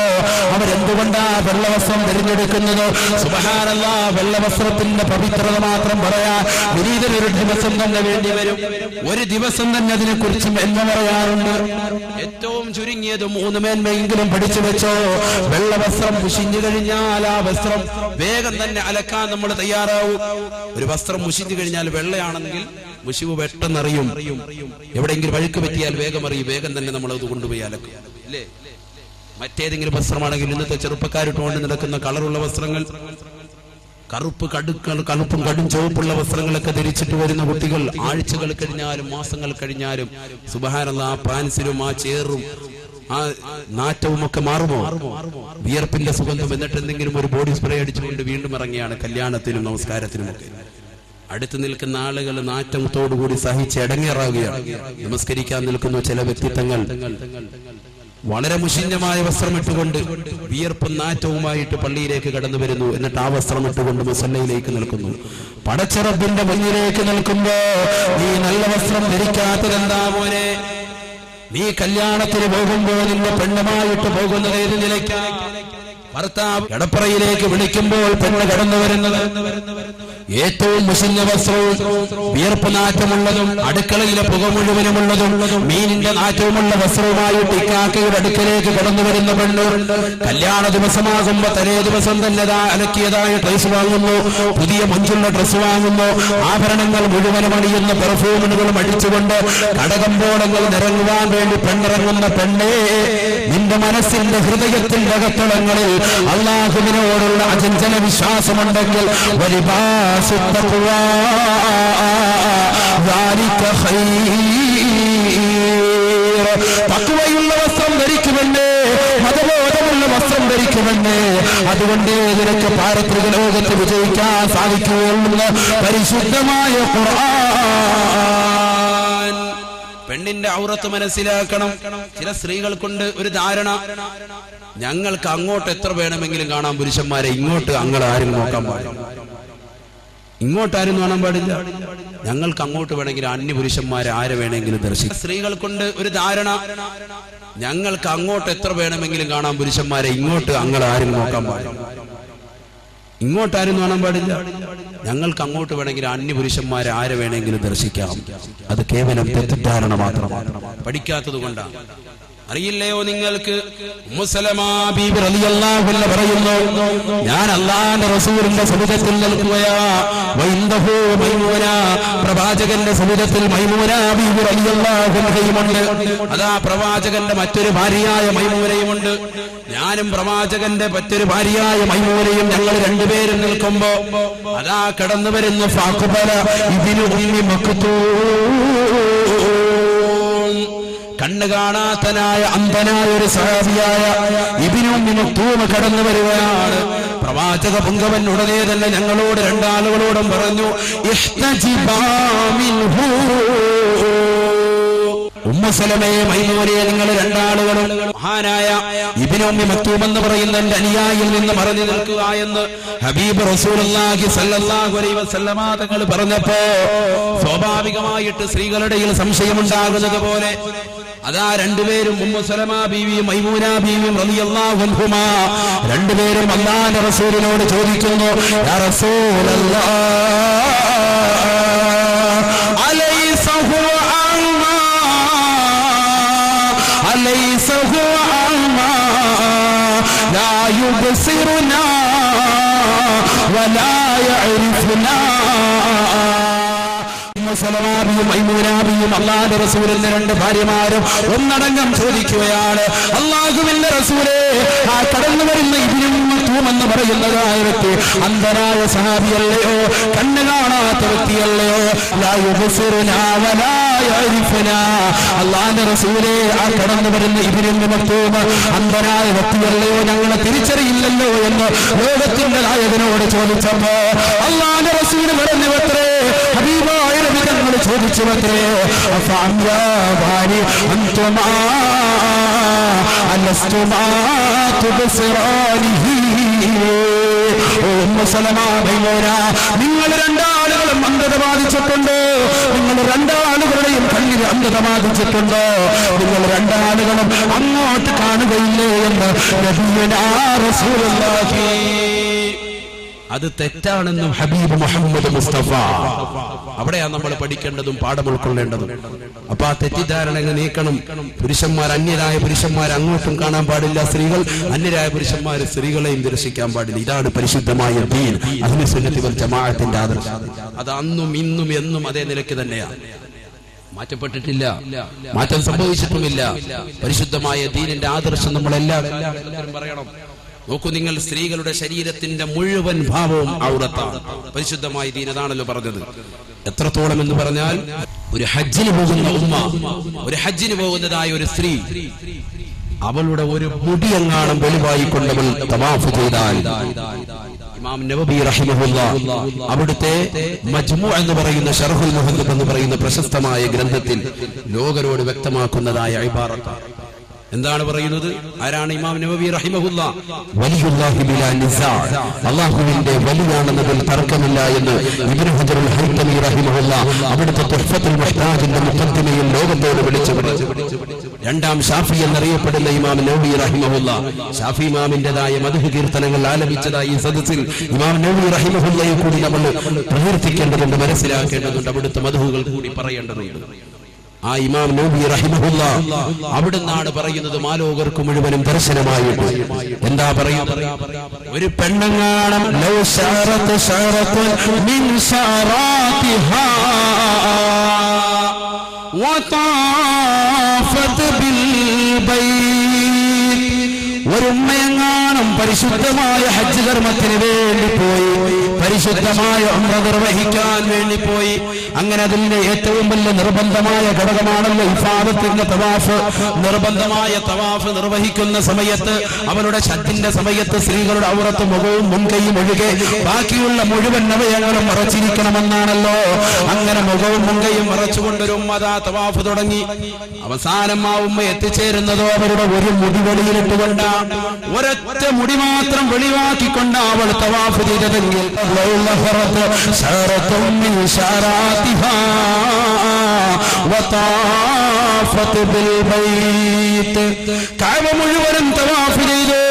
അവരെന്തുകൊണ്ടാ വെള്ള വസ്ത്രം തിരഞ്ഞെടുക്കുന്നത്? സുബ്ഹാനല്ലാഹ്, വെള്ള വസ്ത്രത്തിന്റെ പവിത്രത മാത്രം പറയാൻ വിനീതൻ ഒരു ദിവസം തന്നെ വേണ്ടി വരും. ഒരു ദിവസം തന്നെ അതിനെ കുറിച്ചും എന്ന് പറയാറുണ്ട്. ഏറ്റവും ചുരുങ്ങിയത് 3 മേന്മയെങ്കിലും പഠിച്ചു വെച്ചോ. വെള്ള വസ്ത്രം മുഷിഞ്ഞു കഴിഞ്ഞാൽ ആ വസ്ത്രം വേഗം തന്നെ അലക്കാൻ നമ്മൾ തയ്യാറാവും. ഒരു വസ്ത്രം മുഷിഞ്ഞു കഴിഞ്ഞാൽ വെള്ളയാണെങ്കിൽ മുഷിവ് പെട്ടെന്നറിയും. എവിടെയെങ്കിലും വഴുക്ക് പറ്റിയാൽ വേഗം അറിയും, വേഗം തന്നെ നമ്മൾ അത് കൊണ്ടുപോയി അലക്കും, അല്ലേ? മറ്റേതെങ്കിലും വസ്ത്രമാണെങ്കിൽ ഇന്നത്തെ ചെറുപ്പക്കാരിട്ടുകൊണ്ട് നടക്കുന്ന കളറുള്ള വസ്ത്രങ്ങൾ, കറുപ്പും കടും ചുവപ്പുള്ള വസ്ത്രങ്ങളൊക്കെ ധരിച്ചിട്ട് വരുന്ന കുട്ടികൾ ആഴ്ചകൾ കഴിഞ്ഞാലും മാസങ്ങൾ കഴിഞ്ഞാലും സുബ്ഹാനല്ലാഹ്, ആ പാൻസിലും ആ ചേറും ആ നാറ്റവും ഒക്കെ മാറുമോ? വിയർപ്പിന്റെ സുഗന്ധം. എന്നിട്ട് എന്തെങ്കിലും ഒരു ബോഡി സ്പ്രേ അടിച്ചുകൊണ്ട് വീണ്ടും ഇറങ്ങിയാണ് കല്യാണത്തിനും നമസ്കാരത്തിനുമൊക്കെ. അടുത്ത് നിൽക്കുന്ന ആളുകൾ നാറ്റത്തോടുകൂടി സഹിച്ച് ഇടങ്ങേറാവുകയാണ്. നമസ്കരിക്കാൻ നിൽക്കുന്ന ചില വ്യക്തിത്വങ്ങൾ വളരെ മുഷിഞ്ഞമായ വസ്ത്രമിട്ടുകൊണ്ട് വിയർപ്പും നാറ്റവുമായിട്ട് പള്ളിയിലേക്ക് കടന്നു വരുന്നു. എന്നിട്ട് ആ വസ്ത്രം ഇട്ടുകൊണ്ട് മുസല്ലയിലേക്ക് നിൽക്കുന്നു. പടച്ചറബിന്റെ മുന്നിലേക്ക് നിൽക്കുമ്പോ നീ നല്ല വസ്ത്രം ധരിക്കാത്തതെന്താ മോനെ? നീ കല്യാണത്തിന് പോകുമ്പോൾ നിന്റെ പെണ്ണുമായിട്ട് പോകുന്നത് ഏത് നിലയ്ക്കാണ്? ഭർത്താവ് കടപ്പറയിലേക്ക് വിളിക്കുമ്പോൾ പെണ്ണ് കടന്നു വരുന്നത് ഏറ്റവും മുഷിഞ്ഞ വസ്ത്രവും വിയർപ്പ് നാറ്റമുള്ളതും അടുക്കളയിലെ പുക മുഴുവനുമുള്ളതും മീനിന്റെ നാറ്റവുമുള്ള വസ്ത്രവുമായിട്ട് ഇക്കാക്കയുടെ അടുക്കലേക്ക് കടന്നു വരുന്ന പെണ്ണ് കല്യാണ ദിവസമാകുമ്പോ തലേ ദിവസം തന്നെ അലക്കിയതായ ഡ്രസ് വാങ്ങുന്നു, പുതിയ മഞ്ചുള്ള ഡ്രസ് വാങ്ങുന്നു, ആഭരണങ്ങൾ മുഴുവനും അണിയുന്ന പെർഫ്യൂമുകളും അടിച്ചുകൊണ്ട് കടകമ്പോളങ്ങൾ നിറങ്ങുവാൻ വേണ്ടി പെണ്ണിറങ്ങുന്ന പെണ്ണേ, നിന്റെ മനസ്സിന്റെ ഹൃദയത്തിന്റെ അകത്തളങ്ങളിൽ അല്ലാഹുവിനോടുള്ള അചഞ്ചല വിശ്വാസമുണ്ടെങ്കിൽ തഖ്വയുള്ള വസ്ത്രം ധരിക്കുമെന്ന്, മതബോധമുള്ള വസ്ത്രം ധരിക്കുമെന്ന്. അതുകൊണ്ട് നിനക്ക് പാരത്രിക ലോകത്ത് വിജയിക്കാൻ സാധിക്കുകയുള്ളൂ പരിശുദ്ധമായ ഖുർആൻ. പെണ്ണിന്റെ ഔറത്ത് മനസ്സിലാക്കണം. ചില സ്ത്രീകൾക്കുണ്ട് ഒരു ധാരണ, ഞങ്ങൾക്ക് അങ്ങോട്ട് എത്ര വേണമെങ്കിലും കാണാം പുരുഷന്മാരെ, ഇങ്ങോട്ട് അങ്ങൾ ആരും നോക്കാൻ പാടില്ല, ഇങ്ങോട്ടാരും കാണാൻ പാടില്ല, ഞങ്ങൾക്ക് അങ്ങോട്ട് വേണമെങ്കിൽ അന്യ പുരുഷന്മാരെ ആരെ വേണമെങ്കിലും ദർശിക്കാം. സ്ത്രീകൾക്കുണ്ട് ഒരു ധാരണ, ഞങ്ങൾക്ക് അങ്ങോട്ട് എത്ര വേണമെങ്കിലും കാണാം പുരുഷന്മാരെ, ഇങ്ങോട്ട് അങ്ങൾ ആരും നോക്കാൻ പാടില്ല, ഇങ്ങോട്ടാരും കാണാൻ പാടില്ല, ഞങ്ങൾക്ക് അങ്ങോട്ട് വേണമെങ്കിൽ അന്യ പുരുഷന്മാരെ ആരെ വേണമെങ്കിലും ദർശിക്കാം. അത് കേവലം തെറ്റിദ്ധാരണ മാത്രമാണ്, പഠിക്കാത്തത് കൊണ്ടാണ്. അറിയില്ലയോ നിങ്ങൾക്ക്? ഉമ്മു സലമ ബീബി റളിയല്ലാഹു അൻഹ പറയുന്നു, ഞാൻ അല്ലാഹുവിന്റെ റസൂലിന്റെ സവിധത്തിൽ നിൽക്കുകയാ, വഇൻദഹു മൈമൂന, പ്രവാചകന്റെ സവിധത്തിൽ മൈമൂന ബീബി റളിയല്ലാഹു അൻഹയുമുണ്ട്. അതാ പ്രവാചകന്റെ മറ്റൊരു ഭാര്യയായ മൈമൂനയുമുണ്ട്. ഞാനും പ്രവാചകന്റെ മറ്റൊരു ഭാര്യയായ മൈമൂനയും ഞങ്ങൾ രണ്ടുപേരും നിൽക്കുമ്പോ അതാ കടന്നു വരുന്നു ഫാഖുബല ഇബ്നു ഉമ്മി മക്തൂം, കണ്ണ് കാണാത്തനായ അന്ധനായ ഒരു സഹാബിയായ ഇബ്നു ഉമ്മി മക്തൂം കടന്നു വരികയാണ്. പ്രവാചക പുങ്കവൻ ഉടനെ തന്നെ ഞങ്ങളോട് രണ്ടാളുകളോടും പറഞ്ഞു, ഇഹ്തജിബാ മിൻഹു, ഉമ്മു സലമയെ മൈമൂനയെ നിങ്ങൾ രണ്ടാളുകളും മഹാനായ ഇബ്നു ഉമ്മി മക്തൂം എന്ന് പറയുന്ന എന്റെ അനുയായിയിൽ നിന്ന് മറഞ്ഞു നിൽക്കുക എന്ന് ഹബീബ് റസൂലുള്ളാഹി സ്വല്ലല്ലാഹു അലൈഹി വസല്ലമ തങ്ങൾ പറഞ്ഞപ്പോ സ്വാഭാവികമായിട്ട് സ്ത്രീകളുടെ സംശയമുണ്ടാകുന്നത് പോലെ അതാ രണ്ടുപേരും ഉമ്മു സലമ ബീവിയും മൈമൂന ബീവിയും റളിയല്ലാഹു അൻഹുമാ രണ്ടുപേരും അല്ലാഹുവിന്റെ റസൂലിനോട് ചോദിക്കുന്നു, യാ റസൂലല്ലാഹ് അലൈസ ഹുവ അമ്മാ, അലൈസ ഹുവ അമ്മാ ലാ يبصرنا ولا يعرفنا. അള്ളാഹുവിന്റെ റസൂലിന്റെ രണ്ട് ഭാര്യമാരും ഒന്നടങ്കം ചോദിക്കുകയാണ്, അള്ളാഹുവിന്റെ റസൂലേ, ആ കടന്നു വരുന്ന ഇബ്നു മക്തൂം എന്ന് പറയുന്നതായ വ്യക്തി അന്ധനായ സഹാബിയല്ലയോ, കണ്ണ് കാണാത്ത വ്യക്തിയല്ലയോ? ലാ യുബ്സിറുനാ വലാ യഅരിഫുനാ. അള്ളാഹുവിന്റെ റസൂലേ, ആ കടന്നു വരുന്ന ഇബ്നു മക്തൂം അന്ധനായ വ്യക്തിയല്ലയോ, ഞങ്ങളെ തിരിച്ചറിയില്ലല്ലോ എന്ന് ലോകത്തിന്റെ നായകനോട് ചോദിച്ചപ്പോ അള്ളാഹുവിന്റെ റസൂല് പറഞ്ഞുവത്രേ, ഹബീബായ നബി തങ്ങൾ ചോദിച്ചുവത്രേ, അഫഅംയാ ഭാരി അൻതുമാ അലസ്തുമാ തുബ്സിറാനിഹി. നിങ്ങൾ രണ്ടാളുകളും അന്ധത ബാധിച്ചിട്ടുണ്ടോ? നിങ്ങൾ രണ്ടാളുകളുടെയും കണ്ണിന് അന്ധത ബാധിച്ചിട്ടുണ്ടോ? നിങ്ങൾ രണ്ടാളുകളും അങ്ങോട്ട് കാണുകയില്ലേ എന്ന് നബിയുനാ റസൂലുള്ളാഹി. അത് തെറ്റാണെന്നും ഹബീബ് മുഹമ്മദ് മുസ്തഫ. അവിടെയാണ് നമ്മൾ പഠിക്കേണ്ടതും പാഠം ഉൾക്കൊള്ളേണ്ടതും. അപ്പൊ ആ തെറ്റിദ്ധാരണകൾ നീക്കണം. പുരുഷന്മാർ അന്യരായ പുരുഷന്മാരെ അങ്ങോട്ടും കാണാൻ പാടില്ല, സ്ത്രീകൾ അന്യരായ പുരുഷന്മാരെ സ്ത്രീകളെയും ദർശിക്കാൻ പാടില്ല. ഇതാണ് പരിശുദ്ധമായ ദീൻ, അഹ്ലു സുന്നത്തി വൽ ജമാഅത്തിന്റെ ആദർശം. അത് അന്നും ഇന്നും എന്നും അതേ നിലയ്ക്ക് തന്നെയാണ്, മാറ്റപ്പെട്ടിട്ടില്ല, മാറ്റം സംഭവിച്ചിട്ടുമില്ല. പരിശുദ്ധമായ ദീനിന്റെ ആദർശം നമ്മളെല്ലാവരും പറയണം. നോക്കൂ, നിങ്ങൾ സ്ത്രീകളുടെ ശരീരത്തിന്റെ മുഴുവൻ ഭാവവും ഔറത്താണ്. പരിശുദ്ധമായ ദീൻ അതാണല്ലോ പറഞ്ഞത്. എത്രത്തോളം എന്ന് പറഞ്ഞാൽ, ഒരു ഹജ്ജിന് പോകുന്ന ഉമ്മ, ഒരു ഹജ്ജിന് പോകുന്നതായ ഒരു സ്ത്രീ, അവളുടെ ഒരു മുടിയെങ്ങാണം വെളിവായി കൊണ്ടവൾ തവാഫ് ചെയ്താൽ, ഇമാം നവവി റഹിമഹുല്ലാഹ് അവിടുത്തെ മജ്മൂ എന്ന് പറയുന്ന ശർഹുൽ മുഹദ്ദിബ് എന്ന് പറയുന്ന പ്രശസ്തമായ ഗ്രന്ഥത്തിൽ ലോകരോട് വ്യക്തമാക്കുന്നതായ ഇബാറത്താണ്. എന്താണ് പറയുന്നത്? ആരാണ് ഇമാം നവവി റഹിമഹുല്ലാഹ്? വലിയുല്ലാഹി ബിലാ നിസാ, അല്ലാഹുവിന്റെ വലിയാണെന്നതിൽ തർക്കമില്ല എന്ന് ഇബ്നു ഹജറുൽ ഹൈതമി റഹിമഹുല്ലാഹ് അവിടുത്തെ തുഹ്ഫത്തുൽ മുഹ്താജിന്റെ മുഖദ്ദിമയിൽ ലോകത്തോട് വിളിച്ചു പറഞ്ഞു. രണ്ടാം ഷാഫി എന്നറിയപ്പെടുന്ന ഇമാം നവവി റഹിമഹുല്ലാഹ് ഷാഫി ഇമാമിന്റേതായ മദ്ഹ് കീർത്തനങ്ങൾ ആലപിച്ചതായി ഈ സദസ്സിൽ ഇമാം നവവി റഹിമഹുല്ലാഹയെ കൂടി നമ്മൾ പ്രകീർത്തിക്കേണ്ടതുണ്ട്, മനസ്സിലാക്കേണ്ടതുണ്ട്, അവിടുത്തെ മദ്ഹുകൾ കൂടി പറയേണ്ടതുണ്ട്. ആ ഇമാം നവവി റഹിമഹുല്ലാഹ് അവിടുന്നാണ് പറയുന്നത് മാലോകർക്ക് മുഴുവനും ദർശനമായിട്ട്. എന്താ പറയുന്നത്? ഒരു പെണ്ണങ്ങാണം ലൗ ശഅറത് ശഅറത്തുൻ മിൻ ശഅറാതിഹാ വതാഫത് ബിൽ ബൈത്ത്. ഒരു ഉമ്മയെങ്ങാണം പരിശുദ്ധമായ ഹജ്ജ് കർമ്മത്തിന് വേണ്ടി പോയി, പരിശുദ്ധമായ ഉംറ നിർവഹിക്കാൻ വേണ്ടി പോയി. അങ്ങനെ അതിന്റെ ഏറ്റവും വലിയ നിർബന്ധമായ ഘടകമാണല്ലോ ഇഫാദത്തിന്റെ തവാഫ്. നിർബന്ധമായ തവാഫ് നിർവഹിക്കുന്ന സമയത്ത്, അവരുടെ ഹജ്ജിന്റെ സമയത്ത് സ്ത്രീകളുടെ ഔറത്ത് മുഖവും മുൻകൈയും ഒഴികെ ബാക്കിയുള്ള മുഴുവൻ അവയവങ്ങളും മറച്ചിരിക്കണമെന്നാണല്ലോ. അങ്ങനെ മുഖവും മുൻകൈയും മറച്ചുകൊണ്ടൊരു ഉമ്മ തവാഫ് തുടങ്ങി. അവസാനം ആ ഉമ്മ എത്തിച്ചേരുന്നതോ അവരുടെ ഒരു മുടി വെളിയിലിട്ടുകൊണ്ടാണ്, ഒരൊറ്റ മുടി മാത്രം വെളിവാക്കിക്കൊണ്ട് അവൾ തവാഫ് ചെയ്തതെങ്കിൽ കഅബ മുഴുവനും തവാഫ് ചെയ്തു.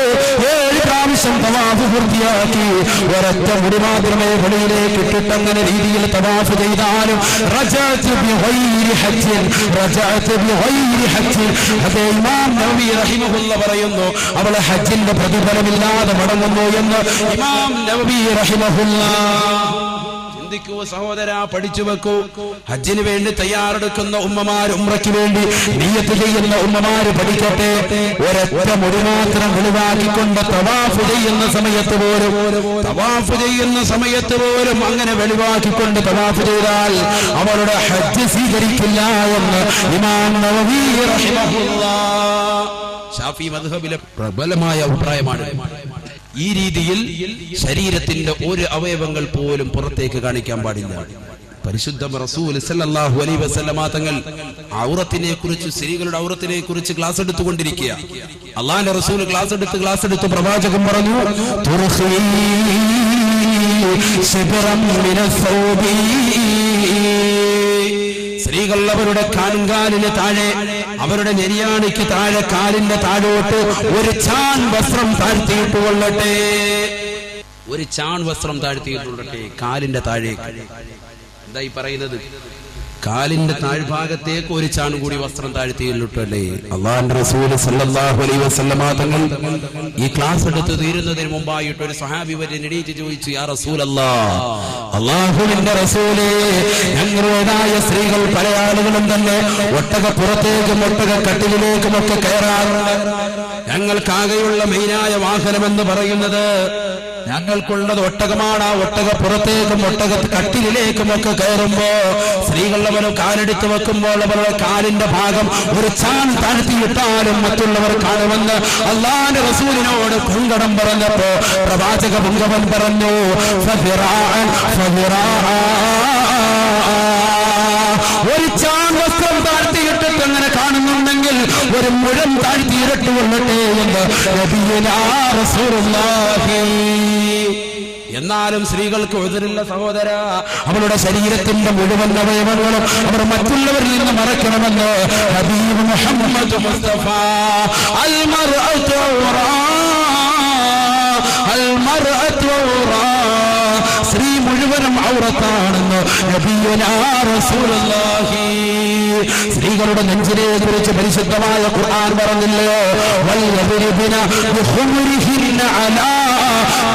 7 പ്രാവശ്യം തവാഫ് പൂർത്തിയാക്കി. ഒരൊറ്റ മുടി മാത്രമേ വെളിയിലേക്ക് ഇട്ടിട്ടങ്ങനെ രീതിയിൽ തവാഫ് ചെയ്താലും അതേ ഇമാം നവവി റഹിമഹുല്ലാഹ് പറയുന്നു, അവളെ ഹജ്ജിന്റെ പ്രതിഫലമില്ലാതെ മടങ്ങുന്നു എന്ന് ഇമാം നവവി റഹിമഹുല്ലാഹ്. ചിന്തിക്കൂ സഹോദരാ, പഠിച്ചു വെക്കൂ. ഹജ്ജിന് വേണ്ടി തയ്യാറെടുക്കുന്ന ഉമ്മമാർ, ഉംറയ്ക്ക് വേണ്ടി നിയ്യത്ത് ചെയ്യുന്ന ഉമ്മമാര് പഠിക്കട്ടെ. ഒരൊറ്റ മുടി മാത്രം വെളിവാക്കിക്കൊണ്ട് തവാഫ് ചെയ്യുന്ന സമയത്ത് പോലും അങ്ങനെ വെളിവാക്കിക്കൊണ്ട് തവാഫ് ചെയ്താൽ അവരുടെ ഹജ്ജ് സ്വീകരിക്കില്ല എന്ന് ഇമാം നവവി റഹിമഹുല്ലാഹ് ശാഫി മദ്ഹബിലെ പ്രബലമായ അഭിപ്രായമാണ്. ഈ രീതിയിൽ ശരീരത്തിന്റെ ഒരു അവയവങ്ങൾ പോലും പുറത്തേക്ക് കാണിക്കാൻ പാടില്ല. പരിശുദ്ധ റസൂൽ സല്ലല്ലാഹു അലൈഹി വസല്ലമ തങ്ങൾ ഔറത്തിനെ കുറിച്ച്, സ്ത്രീകളുടെ ഔറത്തിനെ കുറിച്ച് ക്ലാസ് എടുത്തുകൊണ്ടിരിക്കുക. അള്ളാഹുവിന്റെ റസൂൽ ക്ലാസ് എടുത്ത് പ്രവാചകൻ പറഞ്ഞു, സ്ത്രീകൾ അവരുടെ കാലിന് താഴെ, അവരുടെ നെരിയാണിക്ക് താഴെ, കാലിന്റെ താഴോട്ട് ഒരു ചാൺ വസ്ത്രം താഴ്ത്തിയിട്ടുകൊള്ളട്ടെ. ഒരു ചാൺ വസ്ത്രം താഴ്ത്തിയിട്ടുകൊള്ളട്ടെ കാലിന്റെ താഴേക്ക്. എന്തായി പറയുന്നത്? കാലിന്റെ താഴ്ഭാഗത്തേക്ക് ഒരു ചാൺ കൂടി വസ്ത്രം താഴ്ത്തിയില്ലിട്ടല്ലേ. അല്ലാഹുവിന്റെ റസൂൽ സല്ലല്ലാഹു അലൈഹി വസല്ലമ തങ്ങൾ ഈ ക്ലാസ് എടുത്ത് തീരുന്നതിന് മുമ്പായിട്ട് ഒരു സ്വഹാബി വരെ എണീറ്റ് ചോദിച്ചു, യാ റസൂലല്ലാഹ്, അല്ലാഹുവിന്റെ റസൂലേ, ഞങ്ങളുടേതായ സ്ത്രീകൾ പല ആളുകളും തന്നെ ഒട്ടകപ്പുറത്തേക്കും ഒട്ടകക്കട്ടിലേക്കും ഒക്കെ കയറാറുണ്ട്. ഞങ്ങൾക്കാകെയുള്ള മെയിനായ വാഹനമെന്ന് പറയുന്നത് ഞങ്ങൾക്കുള്ളത് ഒട്ടകമാണ്. ആ ഒട്ടകപ്പുറത്തേക്കും ഒട്ടകക്കട്ടിലേക്കും ഒക്കെ കയറുമ്പോ സ്ത്രീകൾ അവർ കാലെടുത്ത് വെക്കുമ്പോൾ അവരുടെ കാലിന്റെ ഭാഗം ഒരു ചാൺ താഴ്ത്തിയിട്ടാലും മറ്റുള്ളവർ കാണുമെന്ന് അല്ലാഹുവിന്റെ റസൂലിനോട് പുങ്കടം പറഞ്ഞപ്പോ പ്രവാചക പുങ്കവൻ പറഞ്ഞു, ഒരു ചാൺ വസ്ത്രം താഴ്ത്തിയിട്ടിട്ട് അങ്ങനെ കാണുന്നുണ്ടെങ്കിൽ ഒരു മുഴം താഴ്ത്തിയിരട്ട് കൊള്ളട്ടെ എന്ന് നബിയുനാ റസൂലുള്ളാഹി. എന്നാലും സ്ത്രീകൾക്ക് ഉദരില്ല സഹോദര. അവളുടെ ശരീരത്തിന്റെ മുഴുവൻ അവയവങ്ങളും അവർ മറ്റുള്ളവരിൽ നിന്ന് മറക്കണമെന്ന് ഹബീബ് മുഹമ്മദ് മുസ്തഫ. അൽ മർഅതു ഔറാ, സ്ത്രീ മുഴുവനും ഔറത്താണെന്ന് നബിയുനാ റസൂലുള്ളാഹി. സ്ത്രീകളുടെ നെഞ്ചിനെ കുറിച്ച് പരിശുദ്ധമായ ഖുർആൻ പറഞ്ഞില്ലയോ, വൽയദ്രിബന ബിഖുമുരിഹിന്ന അലാ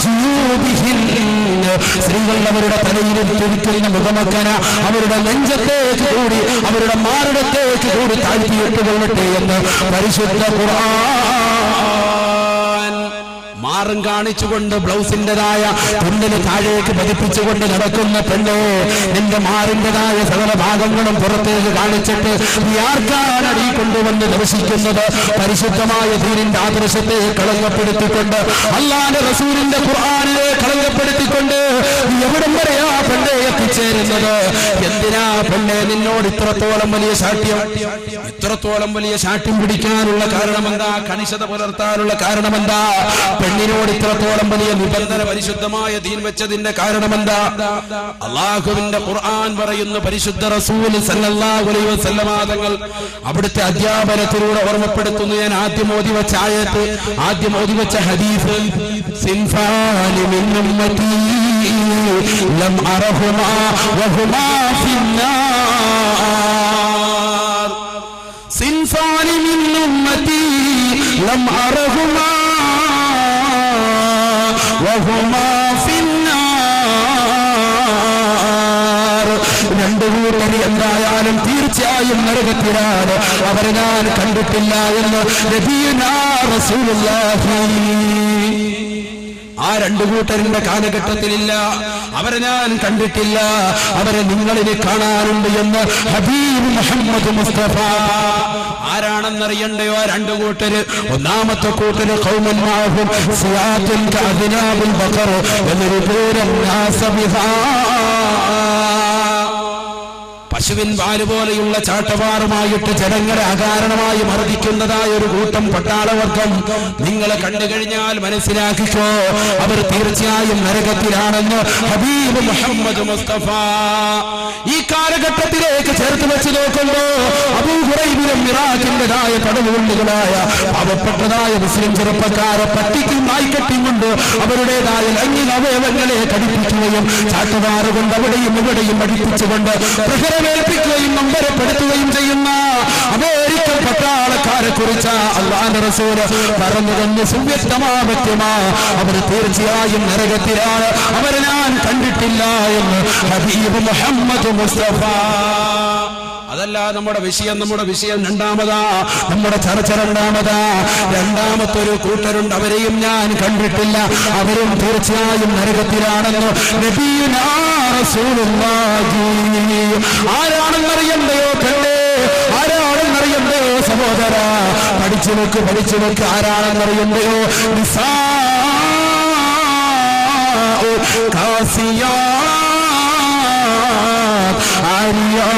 ജൂബിഹിന്ന. സ്ത്രീകൾ അവരുടെ തലയിൽ തുടിക്കുന്ന മുഖമക്കന അവരുടെ നെഞ്ചത്തേക്ക് കൂടി അവരുടെ മാറിടത്തേക്ക് കൂടി താഴ്ത്തിയിട്ട് കൊള്ളട്ടെ എന്ന് പരിശുദ്ധ ഖുർആൻ. മാറും കാണിച്ചുകൊണ്ട് ബ്ലൗസിന്റേതായ തുന്നല് താഴേക്ക് പതിപ്പിച്ചുകൊണ്ട് നടക്കുന്ന പെണ്ണെ, നിന്റെ മാറിന്റേതായ സകല ഭാഗങ്ങളും പുറത്തേക്ക് കാണിച്ചിട്ട് നീ ആർക്കാണ് നീ കൊണ്ടുവന്ന് ദർശിക്കുന്നത്? പരിശുദ്ധമായ ദീനിന്റെ ആദർശത്തെ കളങ്കപ്പെടുത്തിക്കൊണ്ട് അല്ലാഹുവിന്റെ റസൂലിന്റെ ഖുർആനിനെ കളങ്കപ്പെടുത്തിക്കൊണ്ട് നീ എവിടം വരെയാ പെണ്ണെ എത്തിച്ചേരുന്നത്? എന്തിനാ പെണ്ണെ നിന്നോട് ഇത്രത്തോളം വലിയ ശാഠ്യം, ഇത്രത്തോളം വലിയ ശാഠ്യം പിടിക്കാനുള്ള കാരണമെന്താ? കണിശത പുലർത്താനുള്ള കാരണമെന്താ? പെണ്ണിനോട് ഇത്രത്തോളം വലിയ നിബന്ധന പരിശുദ്ധമായ ദീൻ വെച്ചതിന്റെ കാരണമെന്താ? അല്ലാഹുവിന്റെ ഖുർആൻ പറയുന്നു, പരിശുദ്ധ റസൂൽ സല്ലല്ലാഹു അലൈഹി വസല്ലമ തങ്ങൾ അവിടുത്തെ അധ്യാപനത്തിലൂടെ ഓർമ്മപ്പെടുത്തുന്നു. ഞാൻ ആദ്യം ഓതി വെച്ച ആയത്ത്, ആദ്യം ഓതി വെച്ച ഹദീസ്, സിൻഫാനി മിൻ ഉമ്മതി ലം അറഹുമാ വഹുമാ ഫിന്നാർ. സിൻഫാനി മിൻ ഉമ്മതി ലം അറഹുമാ വഹുമാ ഫിന്നാർ. രണ്ടു കൂട്ടർ എന്തായാലും തീർച്ചയായും നരകത്തിലാണ്, അവരെ ഞാൻ കണ്ടിട്ടില്ല എന്ന് നബിയുനാ റസൂലുള്ളാഹി. ആ രണ്ടു കൂട്ടരിന്റെ കാലഘട്ടത്തിലില്ല, അവരെ ഞാൻ കണ്ടിട്ടില്ല, അവരെ നിങ്ങളിനെ കാണാറുണ്ട് എന്ന് ഹബീബ് മുഹമ്മദ് മുസ്തഫ. ആരാണെന്നറിയണ്ടയോ ആ രണ്ടു കൂട്ടര്? ഒന്നാമത്തെ കൂട്ടര് ഖൗമൻ മഅഹും സിയാത്തുൻ കഅദ്നാബിൽ ബഖർ യദ്രിബൂന الناس ബിഹാ. പശുവിൻ പാല് പോലെയുള്ള ചാട്ടവാറുമായിട്ട് ജനങ്ങളെ അകാരണമായി മർദ്ദിക്കുന്നതായ ഒരു കൂട്ടം പട്ടാളവർഗം നിങ്ങളെ കണ്ടു കഴിഞ്ഞാൽ മനസ്സിലാക്കിക്കോ, അവർ തീർച്ചയായും നരകത്തിലാണെന്ന് ഹബീബ് മുഹമ്മദ് മുസ്തഫ. ഈ കാലഘട്ടത്തിലേക്ക് ചേർത്ത് വെച്ച് നോക്കുമ്പോ അബൂ ഹുറൈബിലും ഇറാഖിന്റേതായ പടവുള്ളികളായ പാവപ്പെട്ടതായ മുസ്ലിം ചെറുപ്പക്കാരെ പട്ടിക്കും നായ്ക്കട്ടിയും കൊണ്ട് അവരുടേതായ ലൈംഗിക അവയവങ്ങളെ കടിപ്പിക്കുകയും ചാട്ടുവാറ് കൊണ്ട് അവിടെയും ഇവിടെയും അടിപ്പിച്ചുകൊണ്ട് പ്രഹരമേൽപ്പിക്കുകയും നമ്പരപ്പെടുത്തുകയും ചെയ്യുന്ന അമേരിക്കൻ പട്ടാളക്കാരെ കുറിച്ച് അല്ലാഹുവിന്റെ റസൂൽ പറഞ്ഞു തന്നെ സുവ്യക്തമാ. അവർ തീർച്ചയായും നരകത്തിലാണ്, അവരെ ഞാൻ കണ്ടിട്ടില്ല എന്ന് ഹബീബ് മുഹമ്മദ് മുസ്തഫ. അതല്ല നമ്മുടെ വിഷയം രണ്ടാമതാ, നമ്മുടെ ചർച്ച രണ്ടാമതാ. രണ്ടാമത്തൊരു കൂട്ടരുണ്ട്, അവരെയും ഞാൻ കണ്ടിട്ടില്ല, അവരും തീർച്ചയായും നരകത്തിലാണെന്ന് നബിയുനാ റസൂലുള്ളാഹി. ആരാണെന്നറിയണ്ടയോ പെണ്ണേ? ആരാണെന്നറിയണ്ടയോ സഹോദര? പഠിച്ചു നോക്ക് ആരാണെന്നറിയണ്ടയോ? നിസാ കാസിയാ ആരിയാ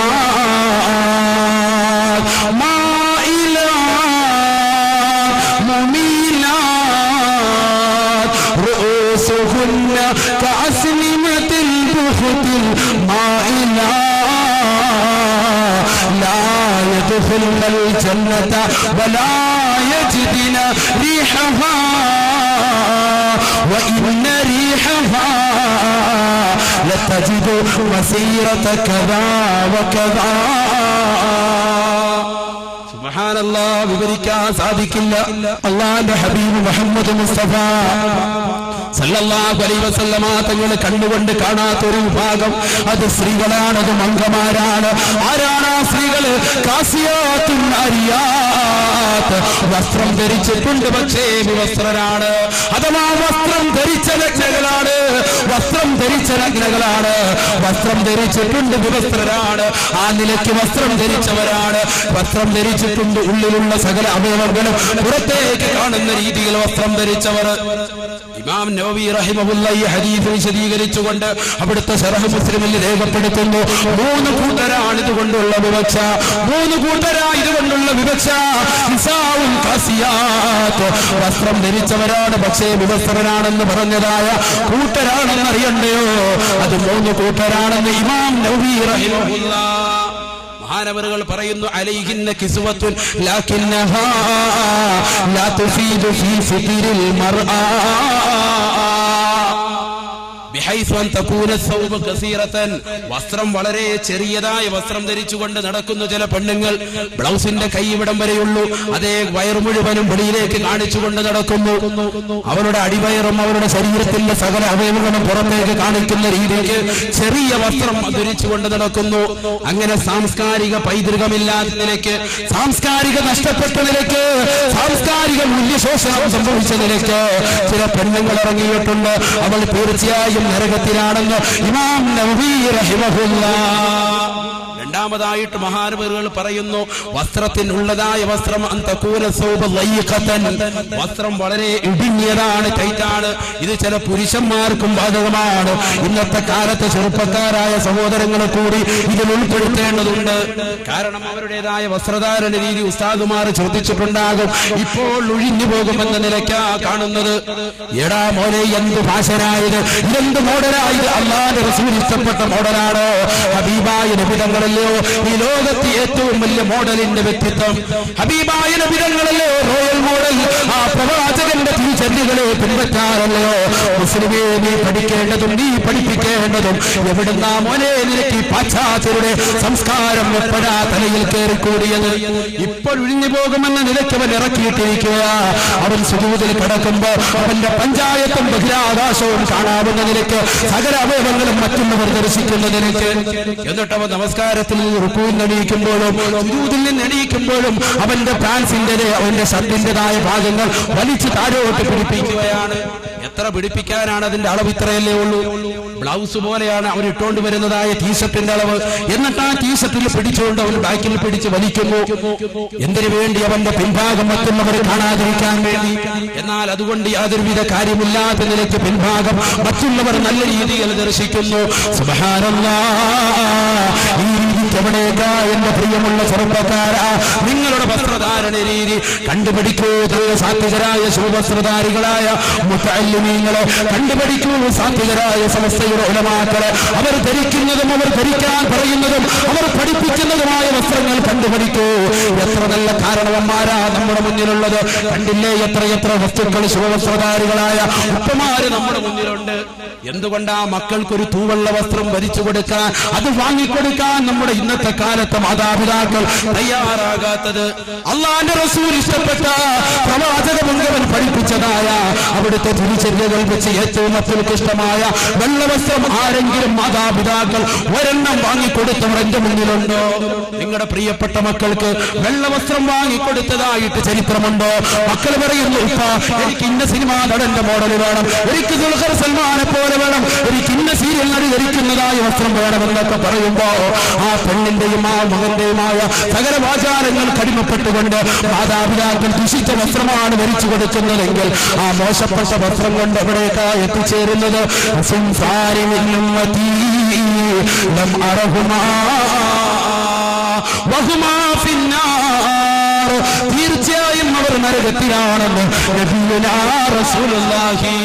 كأسنمة البخت المائلة لا يدخلن الجنة ولا يجدن ريحها وإن ريحها തജിദു വസീറത കദാ വകദാ. സുബ്ഹാനല്ലാഹ്, വിവരിക്കാൻ സാധിക്കില്ല. അല്ലാഹുവിന്റെ ഹബീബ് മുഹമ്മദ് മുസ്തഫ സല്ലല്ലാഹു അലൈഹി വസല്ലമ തങ്ങൾ കണ്ടുകൊണ്ട് കാണാത്തൊരു വിഭാഗം, അത് സ്ത്രീകളാണ്, അത് മംഗമാരാണ്. ആരാണ് ആ സ്ത്രീകള്? കാസിയാത്തുൻ അരിയാത്ത്. വസ്ത്രം ധരിച്ചിട്ടുണ്ട്, പക്ഷേ വിവസ്ത്രരാണ്. അഥവാ വസ്ത്രം ധരിച്ച നഗ്നകളാണ്, വസ്ത്രം ധരിച്ച നഗ്നകളാണ്, വസ്ത്രം ധരിച്ചിട്ടുണ്ട്, വിവസ്ത്രരാണ്. ആ നിലയ്ക്ക് വസ്ത്രം ധരിച്ചവരാണ്. വസ്ത്രം ധരിച്ചിട്ടുണ്ട്, ഉള്ളിലുള്ള സകല അവയവങ്ങളും പുറത്തേക്ക് കാണുന്ന രീതിയിൽ വസ്ത്രം ധരിച്ചവർ. ഇമാം നവവി റഹിമഹുല്ലാഹി ഹദീസ് വിശദീകരിച്ചുകൊണ്ട് അവിടുത്തെ ശറഹ് മുസ്ലിമിൽ രേഖപ്പെടുത്തുന്നു, 3 കൂട്ടരാണ് ഇതുകൊണ്ടുള്ള വിവക്ഷ. 3 കൂട്ടരാ ഇതുകൊണ്ടുള്ള വിവക്ഷ. നിസാഉൻ കാസിയാത്ത്, വസ്ത്രം ധരിച്ചവരാണ് പക്ഷേ വിവസ്ത്രരാണെന്ന് പറഞ്ഞതായ കൂട്ടരാണെന്ന് അറിയണ്ടയോ? അത് 3 കൂട്ടരാണെന്ന് ഇമാം നവവി റഹിമഹുല്ലാഹ് മഹാനവറുകൾ പറയുന്നു. അലൈഹിന്ന കിസ്വത്തുൻ ലാകിന്നഹാ ലാ തുഫീദു ഫീ ഫിത്രിൽ മർആ ബിഹൈസു അൻ തകൂന സൗബ കസീറതൻ. വസ്ത്രം വളരെ ചെറിയതായ വസ്ത്രം ധരിച്ചുകൊണ്ട് നടക്കുന്ന ചില പെണ്ണുങ്ങൾ, ബ്ലൗസിന്റെ കൈവിടം വരെയുള്ളൂ, അതേ വയർ മുഴുവനും വെളിയിലേക്ക് കാണിച്ചുകൊണ്ട് നടക്കുന്നു. അവരുടെ അടിവയറും അവരുടെ ശരീരത്തിന്റെ സകല അവയവങ്ങളും പുറത്തേക്ക് കാണിക്കുന്ന രീതിക്ക് ചെറിയ വസ്ത്രം ധരിച്ചുകൊണ്ട് നടക്കുന്നു. അങ്ങനെ സാംസ്കാരിക പൈതൃകമില്ലാത്ത നിലയ്ക്ക്, സാംസ്കാരിക നഷ്ടപ്പെട്ട നിലയ്ക്ക്, സാംസ്കാരിക മൂല്യശോഷണം സംഭവിച്ച നിലയ്ക്ക് ചില പെണ്ണുങ്ങൾ ഇറങ്ങിയിട്ടുണ്ട്. അവൾ തീർച്ചയായും നരകത്തിലാണെന്ന് ഇമാം നവവി റഹിമഹുല്ലാഹ്. രണ്ടാമതായിട്ട് മഹാനവറുകൾ പറയുന്നു, വസ്ത്രത്തിനുള്ളതായ വസ്ത്രം അന്തകൂന സൗബ ലൈഖതൻ, വസ്ത്രം വളരെ ഇടുങ്ങിയതാണ്, ടൈറ്റാണ്. ഇത് ചില പുരുഷന്മാർക്കും ബാധകമാണ്. ഇന്നത്തെ കാലത്തെ ചെറുപ്പക്കാരായ സഹോദരങ്ങളെ കൂടി ഇതിൽ ഉൾപ്പെടുത്തേണ്ടതുണ്ട്. കാരണം അവരുടേതായ വസ്ത്രധാരണ രീതി ഉസ്താദുമാർ ചോദിച്ചിട്ടുണ്ടാകും. ഇപ്പോൾ ഒഴിഞ്ഞു പോകുമെന്ന നിലയ്ക്കാ കാണുന്നത്. എടാ മോനെ, എന്ത് ഭാഷനായത്, എന്ത് മോഡലായത്? അല്ലാഹുവിന്റെ റസൂൽ ഇഷ്ടപ്പെട്ട മോഡലാണ്. ഹബീബായ നബിതങ്ങളിൽ ഈ ലോകത്ത് ഏറ്റവും വലിയ മോഡലിന്റെ വ്യക്തിത്വം ഹബീബായ നബിതങ്ങളല്ലോ, റോയൽ മോഡൽ. ആ പ്രവാചകന്റെ തിരിച്ചറിവുകളെ പിൻപറ്റാറല്ലോ മുസ്ലിമേ നീ പഠിക്കേണ്ടതും നീ പഠിപ്പിക്കേണ്ടതും. എവിടുന്നാ മോനെ നിനക്ക് പാശ്ചാത്യരുടെ സംസ്കാരം എപ്പോഴാ തലയിൽ കയറിക്കൂടിയത്? ഇപ്പോൾ ഒഴിഞ്ഞു പോകുമെന്ന നിലയ്ക്ക് അവൻ ഇറക്കിയിട്ടിരിക്കുക. അവൻ സുജൂദിൽ കിടക്കുമ്പോ അവന്റെ പഞ്ചായത്തും ബഹിരാകാശവും കാണാവുന്ന നിലയ്ക്ക് സകല അവയവങ്ങളും മറ്റുള്ളവർ ദർശിക്കുന്ന നിലയ്ക്ക്. എന്നിട്ട് അവൻ നമസ്കാരത്തിൽ റുക്കൂയിൽ എണീക്കുമ്പോഴും സുജൂദിൽ നിന്ന് എണീക്കുമ്പോഴും അവന്റെ പാൻസിന്റെ അവന്റെ ഷർട്ടിന്റേതായ ഭാഗങ്ങൾ വലിച്ചു താഴോട്ട് പിടിപ്പിക്കുകയാണ്. എത്ര പിടിപ്പിക്കാനാണ്? അതിന്റെ അളവ് ഇത്രയല്ലേ ഉള്ളൂ. ബ്ലൗസ് പോലെയാണ് അവൻ ഇട്ടുകൊണ്ട് വരുന്നതായ ടീഷർട്ടിന്റെ അളവ്. എന്നിട്ട് ആ ടീഷർട്ടിൽ പിടിച്ചുകൊണ്ട് അവൻ ബാക്കിൽ പിടിച്ച് വലിക്കുന്നു. എന്തിനു വേണ്ടി? അവന്റെ പിൻഭാഗം മറ്റുള്ളവർ കാണാതിരിക്കാൻ വേണ്ടി. എന്നാൽ അതുകൊണ്ട് യാതൊരുവിധ കാര്യമില്ലാത്ത നിലയ്ക്ക് പിൻഭാഗം മറ്റുള്ളവർ നല്ല രീതിയിൽ ദർശിക്കുന്നു. സുബ്ഹാനല്ലാഹ്, ഈ രീതിക്ക് എവിടേക്കാ എന്റെ പ്രിയമുള്ള ചെറുപ്പക്കാരാ നിങ്ങളുടെ വസ്ത്രധാരണ രീതി കണ്ടുപിടിക്കൂ. സാത്വികരായ ശുഭവസ്ത്രധാരികളായ മുതഅല്ലിമീങ്ങളെ കണ്ടുപിടിക്കൂ. സാത്വികരായ സമസ്തയുടെ ഉലമാക്കളെ അവർ ധരിക്കുന്നതും അവർ ധരിക്കാൻ പറയുന്നതും അവർ പഠിപ്പിക്കുന്നതുമായ വസ്ത്രങ്ങൾ കണ്ടുപിടിക്കൂ. എത്ര നല്ല കാരണവന്മാരാ നമ്മുടെ മുന്നിലുള്ളത്. കണ്ടില്ലേ എത്രയെത്ര വസ്തുക്കൾ ശുഭവസ്ത്രധാരികളായ ഉപ്പമാര് നമ്മുടെ മുന്നിലുണ്ട്. എന്തുകൊണ്ടാ മക്കൾക്കൊരു തൂവെള്ള വസ്ത്രം ഭരിച്ചു കൊടുക്കാൻ, അത് വാങ്ങിക്കൊടുക്കാൻ നമ്മുടെ ഇന്നത്തെ കാലത്ത് മാതാപിതാക്കൾ തയ്യാറാകാത്തത്? അല്ലാഹുവിന്റെ റസൂൽ ഇഷ്ടപ്പെട്ട പ്രവാചക മുഴുവൻ പഠിപ്പിച്ചതായ അവിടുത്തെ തിരിച്ചറിവുകൾ വെച്ച് ഏറ്റവും അത്യുത്കൃഷ്ടമായ വെള്ളവസ്ത്രം ആരെങ്കിലും മാതാപിതാക്കൾ ഒരെണ്ണം വാങ്ങിക്കൊടുത്തവർ എന്റെ മുന്നിലുണ്ടോ? നിങ്ങളുടെ പ്രിയപ്പെട്ട മക്കൾക്ക് വെള്ളവസ്ത്രം വാങ്ങിക്കൊടുത്തതായിട്ട് ചരിത്രമുണ്ടോ? മക്കൾ പറയുന്നു, ഉപ്പ എനിക്ക് ഇന്ന സിനിമാ നടന്റെ മോഡൽ വേണം, എനിക്ക് ദുൽഖർ സൽമാനെ പോലെ വേണം, എനിക്ക് ഇന്ന സീരിയൽ നടി ധരിക്കുന്നതായ വസ്ത്രം വേണമെന്നൊക്കെ പറയുമ്പോ ആ പെണ്ണിന്റെയും ആ മകന്റെയുമായ സകല ആചാരങ്ങൾ കടിമപ്പെട്ടുകൊണ്ട് മാതാപിതാക്കൾ ദുഷിച്ച വസ്ത്രമാണ് ധരിച്ചു കൊടുക്കുന്നതെങ്കിൽ ആ മോശപ്പെട്ട വസ്ത്രം കൊണ്ട് എവിടേക്കാ എത്തിച്ചേരുന്നത്? തീർച്ചയായും അവർ നരകത്തിലാണെന്ന് നബിയുനാ റസൂലുള്ളാഹി.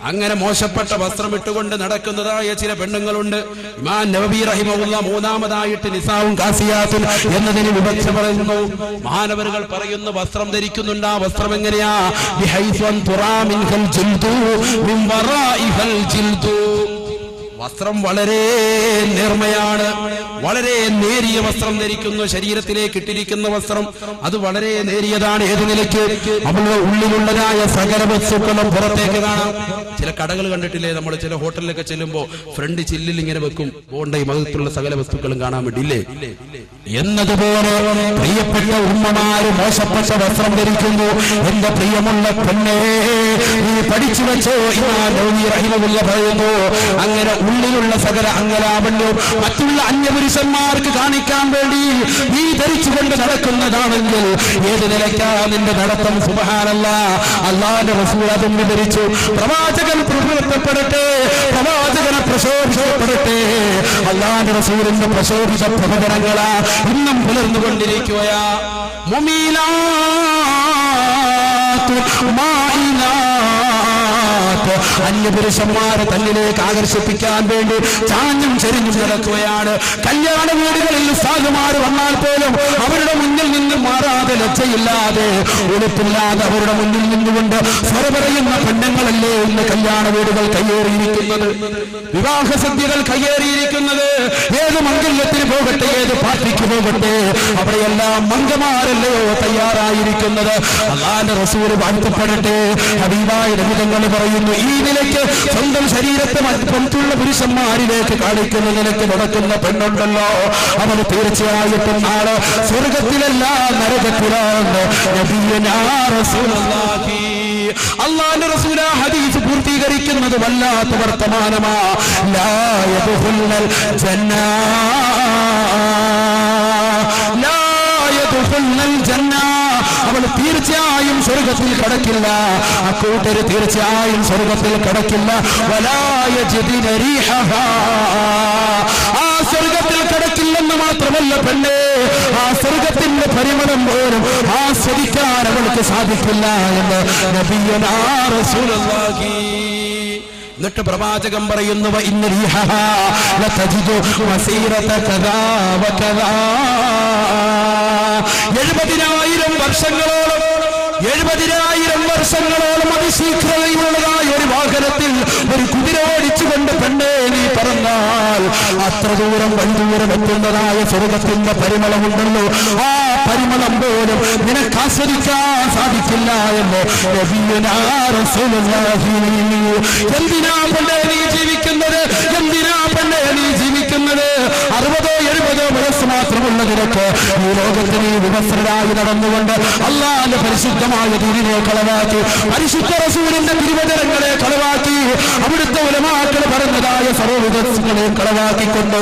അങ്ങനെ മോശപ്പെട്ട വസ്ത്രം ഇട്ടുകൊണ്ട് നടക്കുന്നതായ ചില പെണ്ണുങ്ങളുണ്ട്. ഇമാം നവവി റഹിമഹുല്ലാഹ് മൂന്നാമതായിട്ട് നിസാഉൻ കാസിയാത്തുൻ എന്നതിന് വിവക്ഷ പറയുന്നു. മഹാനവറുകൾ പറയുന്നു, വസ്ത്രം ധരിക്കുന്നുണ്ട്. ആ വസ്ത്രം എങ്ങനെയാ? ബിഹൈസു അൻ തുറാ മിൻഹൽ ജിൽദു മിൻ വറാഇഹൽ ജിൽദു. വസ്ത്രം വളരെ നേർമയാണ്, വളരെ നേരിയ വസ്ത്രം ധരിക്കുന്നു. ശരീരത്തിലേക്ക് ഇട്ടിരിക്കുന്ന വസ്ത്രം അത് വളരെ നേരിയതാണ്. ഏത് നിലയ്ക്ക്? അവളുടെ ഉള്ളിലുള്ളതായ സകല വസ്തുക്കളും പുറത്തേക്ക് കാണാം. ചില കടകൾ കണ്ടിട്ടില്ലേ, നമ്മൾ ചില ഹോട്ടലിലൊക്കെ ചെല്ലുമ്പോൾ ഫ്രണ്ട് ചില്ലിൽ ഇങ്ങനെ വെക്കും, ബോണ്ട ഈ മകത്തുള്ള സകല വസ്തുക്കളും കാണാൻ വേണ്ടിയില്ലേ? എന്നതുപോലെ പ്രിയപ്പെട്ട ഉമ്മമാര് മോശപ്പെട്ട വസ്ത്രം ധരിക്കുന്നു. എന്റെ പ്രിയമുള്ള പെണ്ണേ, നീ പഠിച്ചു വെച്ചോ. പറയുന്നു, അങ്ങനെ ഉള്ളിലുള്ള സകല അംഗലാവണ്യവും മറ്റുള്ള അന്യപുരുഷന്മാർക്ക് കാണിക്കാൻ വേണ്ടി നീ ധരിച്ചുകൊണ്ട് നടക്കുന്നതാണെങ്കിൽ ഏത് നിലയ്ക്കാ നിന്റെ നടത്തം? സുബ്ഹാനല്ലാഹ്. അല്ലാഹുവിന്റെ റസൂൽ അതും ധരിച്ചു. പ്രവാചകൻ പ്രശംസിക്കപ്പെടട്ടെ, പ്രവാചകനെ പ്രശോഭിക്കപ്പെടട്ടെ. അല്ലാഹുവിന്റെ റസൂലിന്റെ പ്രശോഭിച്ച പ്രവചനങ്ങളാ ഇന്നും പുലർന്നുകൊണ്ടിരിക്കുകയാ. അന്യപുരുഷന്മാരെ തന്നിലേക്ക് ആകർഷിപ്പിക്കാൻ വേണ്ടി ചാഞ്ഞും ചെരിഞ്ഞും നടക്കുകയാണ്. കല്യാണ വീടുകളിൽ സാധുമാർ വന്നാൽ പോലും അവരുടെ മുന്നിൽ നിന്ന് മാറാതെ ലജ്ജയില്ലാതെ ഉടുപ്പില്ലാതെ അവരുടെ മുന്നിൽ നിന്നുകൊണ്ട് സ്വര പറയുന്ന പെണ്ണുങ്ങളല്ലേ ഇന്ന് കല്യാണ വീടുകൾ കയ്യേറിയിരിക്കുന്നത്, വിവാഹ സദ്യകൾ കയ്യേറിയിരിക്കുന്നത്. ഏത് മംഗല്യത്തിന് പോകട്ടെ, ഏത് പാർട്ടിക്ക് പോകട്ടെ, അവിടെയെല്ലാം മംഗമാരല്ലയോ തയ്യാറായിരിക്കുന്നത്. അല്ലാഹുവിന്റെ റസൂൽ വാഴ്ത്തപ്പെടട്ടെ. ഹബീബായ നബിതങ്ങൾ പറയുന്നു, ഈ നിലയ്ക്ക് സ്വന്തം ശരീരത്തെ മറ്റുള്ള പുരുഷന്മാരിലേക്ക് കാണിക്കുന്ന നിലയ്ക്ക് നടക്കുന്ന പെണ്ണുണ്ടല്ലോ, അവന് തീർച്ചയായിട്ടും നാളെ സ്വർഗത്തിലല്ല നരകത്തിലാണ്. നബിയുനാ റസൂലുള്ളാഹി. അല്ലാഹുവിന്റെ റസൂൽ ആ ഹദീസ് പൂർത്തീകരിക്കുന്നത് വല്ലാത്ത വർത്തമാനമാ. ലാ യദ്ഖുലുൽ ജന്ന, ലാ യദ്ഖുലുൽ ജന്ന, അവൾ തീർച്ചയായും സ്വർഗത്തിൽ കടക്കില്ല. അക്കൂട്ടര് തീർച്ചയായും സ്വർഗത്തിൽ കടക്കില്ല. വലാ യജിദുന റീഹഹാ, ആ സ്വർഗത്തിൽ കടക്കില്ലെന്ന് മാത്രമല്ല പെണ്ണേ, ആ സ്വർഗത്തിന്റെ പരിമളം പോലും ആസ്വദിക്കാൻ അവൾക്ക് സാധിക്കില്ല എന്ന് നബിയുനാ റസൂലുള്ളാഹി. എന്നിട്ട് പ്രവാചകൻ പറയുന്നു, ഇന്ന റീഹഹാ ലതജിദു വസീറത കദാ വകദാ. 70,000 വർഷങ്ങളോളം 70,000 വർഷങ്ങളോളം അതിശീഘ്രതയുള്ളതായ ഒരു വാഹനത്തിൽ ഒരു കുതിര ഓടിച്ചുകൊണ്ട് പെണ്ണേ നീ പറന്നാൽ അത്ര ദൂരം വഴിദൂരം എത്തുന്നതായ സ്വർഗത്തിന്റെ പരിമളമുണ്ടല്ലോ, ആ പരിമളം പോലും നിനക്ക് ആസ്വദിക്കാൻ സാധിക്കില്ല എന്ന് നബിയുനാ റസൂലുള്ളാഹി. എന്തിനാ പെണ്ണേ നീ ജീവിക്കുന്നത്? എന്തിനാ പെണ്ണേ നീ ജീവിക്കുന്നത്? 60-70 വയസ്സ് മാത്രമുള്ള നിനക്ക് ഈ ലോകത്ത് നീ വിവസ്ത്രരായി നടന്നുകൊണ്ട് അല്ലാഹുവിന്റെ പരിശുദ്ധമായ ദീനിനെ കളവാക്കി, പരിശുദ്ധ റസൂലിന്റെ തിരുവചനങ്ങളെ കളവാക്കി, അവിടുത്തെ ഉലമാക്കൾ പറഞ്ഞതായ സർവ്വവിധങ്ങളെ കളവാക്കിക്കൊണ്ട്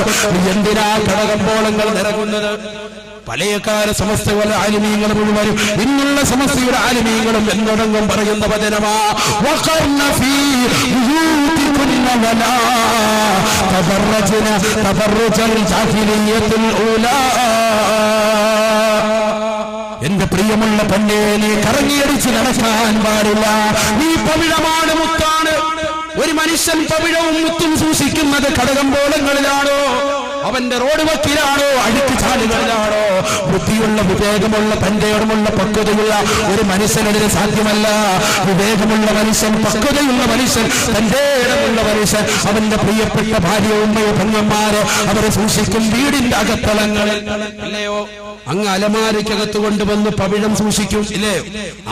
എന്തിനാ കടകമ്പോളങ്ങൾ നിറങ്ങുന്നത്? പഴയകാല സമസ്തകളുടെ ആലിമീങ്ങൾ മുഴുവനും ഇന്നുള്ള സമസ്തയുടെ ആലിമീങ്ങളും എന്നോടൊന്നും പറയുന്ന വചനമാ, വഖർന ഫീ ബുയൂതികുന്ന വലാ തബറജ്ന തബറജൽ ജാഹിലിയ്യത്തുൽ ഊലാ. എന്റെ പ്രിയമുള്ള പെണ്ണേ, നീ കറങ്ങിയടിച്ച് നടക്കാൻ പാടില്ല. നീ പവിഴമാണ്, മുത്താണ്. ഒരു മനുഷ്യൻ പവിഴവും മുത്തും സൂക്ഷിക്കുന്നത് കടകമ്പോളങ്ങളിലാണോ? അവന്റെ റോഡ് വക്കിലാണോ? അഴുക്ക് ചാലുകളിലാണോ? ബുദ്ധിയുള്ള, വിവേകമുള്ള, തന്റെയോടുമുള്ള പക്വതയുള്ള ഒരു മനുഷ്യനെതിരെ സാധ്യമല്ല. വിവേകമുള്ള മനുഷ്യൻ, പക്വതയുള്ള മനുഷ്യൻ, തന്റെയിടമുള്ള മനുഷ്യൻ അവന്റെ പ്രിയപ്പെട്ട ഭാര്യ, ഉമ്മയോ, പെങ്ങന്മാരോ അവരെ സൂക്ഷിക്കും വീടിന്റെ അകത്തളങ്ങളിൽ, അല്ലയോ? അങ്ങ് അലമാരയ്ക്കകത്ത് കൊണ്ടുവന്ന് പവിഴം സൂക്ഷിക്കും, ഇല്ലേ?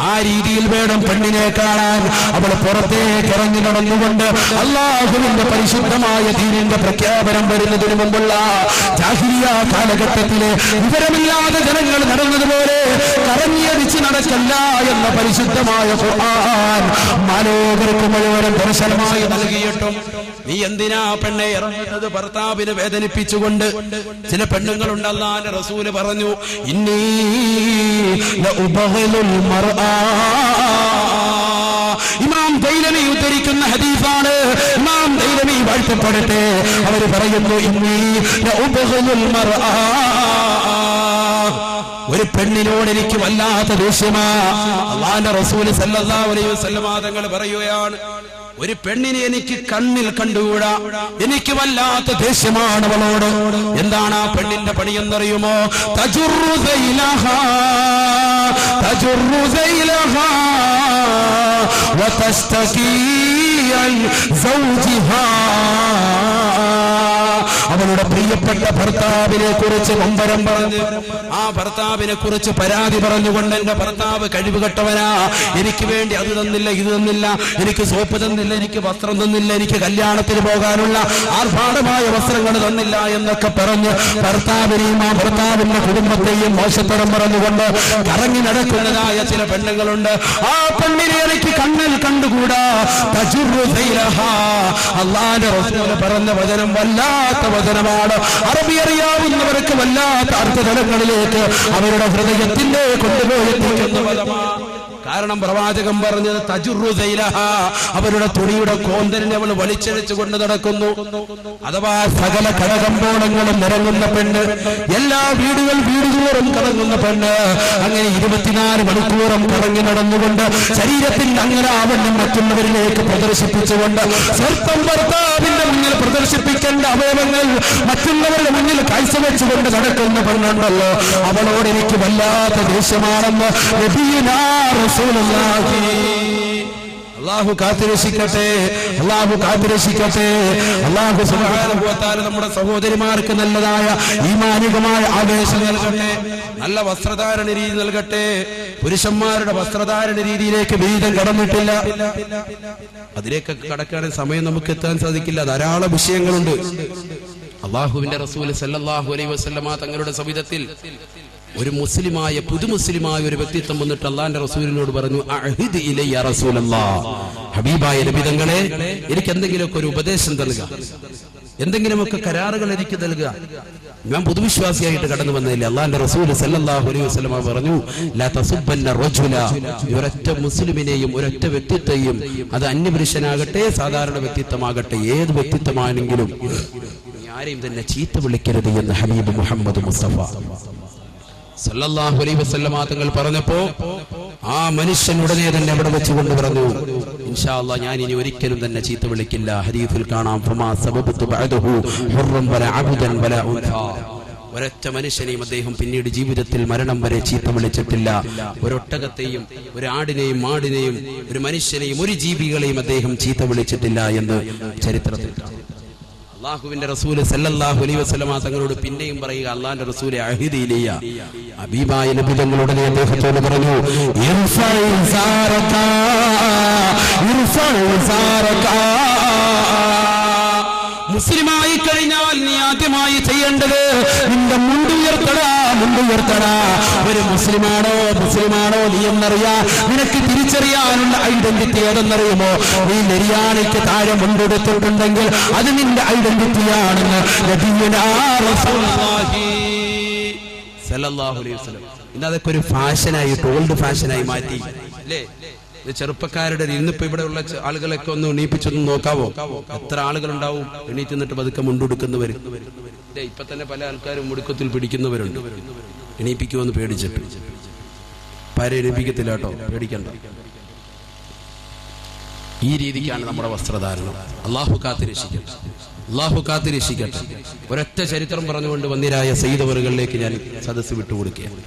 ആ രീതിയിൽ വേണം പെണ്ണിനെ കാണാൻ. അവൾ പുറത്തേക്ക് ഇറങ്ങി നടന്നുകൊണ്ട് അല്ലാഹുവിന്റെ പരിശുദ്ധമായ ദീനിന്റെ പ്രഖ്യാപനം വരുന്നതിന് മുമ്പുള്ള ജാഹിലിയ കാലഘട്ടത്തിലെ വിവരമില്ലാതെ ജനങ്ങൾ നടന്നതുപോലെ കറങ്ങിയടിച്ച് നടക്കല്ല എന്ന പരിശുദ്ധമായ ഖുർആൻ മാനവർക്ക് മുഴുവൻ ദർശനമായി നൽകിയിട്ടും നീ എന്തിനാ പെണ്ണെ ഇറങ്ങുന്നത്? ഭർത്താവിനെ വേദനിപ്പിച്ചുകൊണ്ട്. ചില പെണ്ണുങ്ങളുണ്ട്, അല്ലാഹുവിന്റെ റസൂല് പറഞ്ഞു, ഇന്നീ ലഉബഗിലുൽ മർആ. ഇമാം ദൈലമി ഉദ്ധരിക്കുന്ന ഹദീസാണ്. ഇമാം ദൈലമി വാഴ്ത്തപ്പെടട്ടെ. അവർ പറയുന്നു, ഇന്നീ ലഉബഗിലുൽ മർആ. ഒരു പെണ്ണിനോട് എനിക്ക് വല്ലാത്ത ദേഷ്യമാ. അല്ലാഹുവിന്റെ റസൂൽ സല്ലല്ലാഹു അലൈഹി വസല്ലം തങ്ങൾ പറയുകയാണ്, ഒരു പെണ്ണിനെ എനിക്ക് കണ്ണിൽ കണ്ടുകൂടാ, എനിക്ക് വല്ലാത്ത ദേഷ്യമാണ് അവളോട്. എന്താണ് ആ പെണ്ണിന്റെ പണി എന്നറിയുമോ? തജുറു സൈലഹാ തജുറു സൈലഹാ വതസ്തകീ അൻ സൗജിഹാ. അവരുടെ പ്രിയപ്പെട്ട ഭർത്താവിനെ കുറിച്ച് നൊമ്പരം പറഞ്ഞ് ആ ഭർത്താവിനെ കുറിച്ച് പരാതി പറഞ്ഞുകൊണ്ട് എന്റെ ഭർത്താവ് കഴിവുകെട്ടവനാ, എനിക്ക് വേണ്ടി അത് തന്നില്ല, ഇത് തന്നില്ല, എനിക്ക് സോപ്പ് തന്നില്ല, എനിക്ക് വസ്ത്രം തന്നില്ല, എനിക്ക് കല്യാണത്തിന് പോകാനുള്ള ആർഭാടമായ വസ്ത്രങ്ങൾ തന്നില്ല എന്നൊക്കെ പറഞ്ഞ് ഭർത്താവിനെയും ആ ഭർത്താവിന്റെ കുടുംബത്തെയും മോശത്തരം പറഞ്ഞുകൊണ്ട് കറങ്ങി നടക്കുന്നതായ ചില പെണ്ണുങ്ങളുണ്ട്. ആ പെണ്ണിനെ എനിക്ക് കണ്ണിൽ കണ്ടുകൂടാ. അല്ലാഹുവിന്റെ റസൂൽ പറഞ്ഞ വചനം വല്ലാത്ത വചനമാണ്. അറബി അറിയാവുന്നവർക്ക് വല്ലാത്ത അർത്ഥതലങ്ങളിലേക്ക് അവരുടെ ഹൃദയത്തിന്റെ കൊണ്ടുപോയി എത്തിക്കുന്ന പദമാണ്. കാരണം പ്രവാചകൻ പറഞ്ഞത് തജുറു സൈലഹ, അവരുടെ തുണിയുടെ കോന്തലിനെ അവൾ വലിച്ചഴിച്ചു കൊണ്ട് നടക്കുന്നു. അഥവാ സകല കടകമ്പോളങ്ങളും നിറങ്ങുന്ന പെണ്ണ്, എല്ലാ വീടുതോറും കറങ്ങുന്ന പെണ്ണ്. അങ്ങനെ 24 മണിക്കൂറും കറങ്ങി നടന്നുകൊണ്ട് ശരീരത്തിന്റെ അങ്ങനെ ആവണ്ണം മറ്റുള്ളവരിലേക്ക് പ്രദർശിപ്പിച്ചുകൊണ്ട് സ്വന്തം ഭർത്താവിന്റെ മുന്നിൽ പ്രദർശിപ്പിക്കേണ്ട അവയവങ്ങൾ മറ്റുള്ളവരുടെ മുന്നിൽ കാഴ്ചവെച്ചുകൊണ്ട് നടക്കുന്ന പെണ്ണുണ്ടല്ലോ, അവളോട് എനിക്ക് വല്ലാത്ത ദേഷ്യമാണെന്ന് നബിയുനാ റസൂലുള്ളാഹി. അല്ലാഹു കാത്തുരക്ഷിക്കട്ടെ, അല്ലാഹു കാത്തുരക്ഷിക്കട്ടെ. അല്ലാഹു സുബ്ഹാനഹു വ തആല നമ്മുടെ സഹോദരിമാർക്ക് നല്ലതായ ഈമാനികമായ ആവേശം നൽകട്ടെ, നല്ല വസ്ത്രധാരണ രീതി നൽകട്ടെ. പുരുഷന്മാരുടെ വസ്ത്രധാരണ രീതിയിലേക്ക് ഭേദം കടന്നിട്ടില്ല. അതിലേക്കൊക്കെ കടക്കാൻ സമയം നമുക്ക് എത്താൻ സാധിക്കില്ല, ധാരാളം വിഷയങ്ങളുണ്ട്. അല്ലാഹുവിന്റെ റസൂൽ സല്ലല്ലാഹു അലൈഹി വസല്ലമ തങ്ങളുടെ സവിധത്തിൽ ഒരു മുസ്ലിമായ പുതുമുസ്ലിമായ ഒരു വ്യക്തിത്വം വന്നിട്ട് അല്ലാഹുവിന്റെ റസൂലിനോട് പറഞ്ഞു, അഹ്ദ് ഇലയ്യ റസൂലല്ലാഹ്, ഹബീബായ നബി തങ്ങളെ എനിക്ക് എന്തെങ്കിലുമൊക്കെ ഒരു ഉപദേശം നൽകുക, എന്തെങ്കിലുമൊക്കെ കരാറുകൾ എനിക്ക് നൽകുക. ഞാൻ പൊതുവിശ്വാസിയായിട്ട് കടന്നു വന്നതില്ലേ. അല്ലാഹുവിന്റെ റസൂൽ സല്ലല്ലാഹു അലൈഹി വസല്ലമ പറഞ്ഞു, ലാ തസുബ്ബന്ന റജുല, ഒരൊറ്റ മുസ്ലിമിനെയും ഒരൊറ്റ വ്യക്തിത്വത്തെയും, അത് അന്യപുരുഷനാകട്ടെ സാധാരണ വ്യക്തിത്വമാകട്ടെ ഏത് വ്യക്തിത്വമാണെങ്കിലും ആരെയും തന്നെ ചീത്ത വിളിക്കരുത് എന്ന് ഹബീബ് മുഹമ്മദ് മുസ്തഫ സല്ലല്ലാഹു അലൈഹി വസല്ലമ തങ്ങൾ പറഞ്ഞപ്പോ ആ മനുഷ്യൻ ഉടനെ തന്നെ അവിടെ വെച്ചുകൊണ്ട് പറഞ്ഞു, ഇൻഷാ അല്ലാഹ് ഞാൻ ഇനി ഒരിക്കലും തന്നെ ചീത്ത വിളിക്കില്ല. ഹദീസിൽ കാണാം, ഫമാ സബബതു ബഅദഹു ഹുർറൻ വല അബ്ദൻ വല ഉൻസാ, ഒരൊറ്റ മനുഷ്യനെയും അദ്ദേഹം പിന്നീട് ജീവിതത്തിൽ മരണം വരെ ചീത്ത വിളിച്ചിട്ടില്ല. ഒരൊട്ടകത്തെയും ഒരു ആടിനെയും മാടിനെയും ഒരു മനുഷ്യനെയും ഒരു ജീവികളെയും അദ്ദേഹം ചീത്ത വിളിച്ചിട്ടില്ല എന്ന് ചരിത്രത്തിൽ കാണാം. അല്ലാഹുവിന്റെ റസൂൽ സല്ലല്ലാഹു അലൈഹി വസല്ലമ തങ്ങളോട് പിന്നെയും പറയുക, അല്ലാഹുവിന്റെ റസൂലെ അഹ്ദ് ഇലയ്യ, ഹബീബായ നബി തങ്ങളോട് അദ്ദേഹത്തോട് പറഞ്ഞു, മുസ്ലിമായി കഴിഞ്ഞാൽ നീ ആദ്യമായി ചെയ്യേണ്ടത് നിന്റെ മുണ്ടുയർത്തടാ. ഒരു മുസ്ലിമാണോ നീ എന്നറിയാ, നിനക്ക് തിരിച്ചറിയാനുള്ള ഐഡന്റിറ്റി ഏതെന്നറിയുമോ? നീ നെരിയാണിക്ക് താഴെ മുണ്ടെടുത്തിട്ടുണ്ടെങ്കിൽ അത് നിന്റെ ഐഡന്റിറ്റിയാണെന്ന് നബിയുനാ റസൂലുള്ളാഹി സല്ലല്ലാഹു അലൈഹി വസല്ലം. ഇന്ന് അതൊക്കെ ഒരു ഫാഷനായിട്ട്, ഓൾഡ് ഫാഷനായി മാറ്റി അല്ലേ? ചെറുപ്പക്കാരുടെ ഇന്നിപ്പോ ഇവിടെ ഉള്ള ആളുകളൊക്കെ ഒന്ന് എണീപ്പിച്ചൊന്ന് നോക്കാവോ? എത്ര ആളുകളുണ്ടാവും എണീറ്റ് നിന്നിട്ട് പതുക്കെ മുണ്ടുടുക്കുന്നവര്. ഇപ്പൊ തന്നെ പല ആൾക്കാരും മുടുക്കത്തിൽ പിടിക്കുന്നവരുണ്ട്, എണീപ്പിക്കുമെന്ന് പേടിച്ചിട്ട്. പാരെ എണീപ്പിക്കത്തില്ല കേട്ടോ, പേടിക്കണ്ട. ഈ രീതിക്കാണ് നമ്മുടെ വസ്ത്രധാരണം. അല്ലാഹു കാത്തുരക്ഷിക്കട്ടെ, അല്ലാഹു കാത്തുരക്ഷിക്കട്ടെ. ഒരൊറ്റ ചരിത്രം പറഞ്ഞുകൊണ്ട് വന്നിരായ സയ്യിദവറുകളിലേക്ക് ഞാൻ സദസ്സ് വിട്ടുകൊടുക്കുകയാണ്.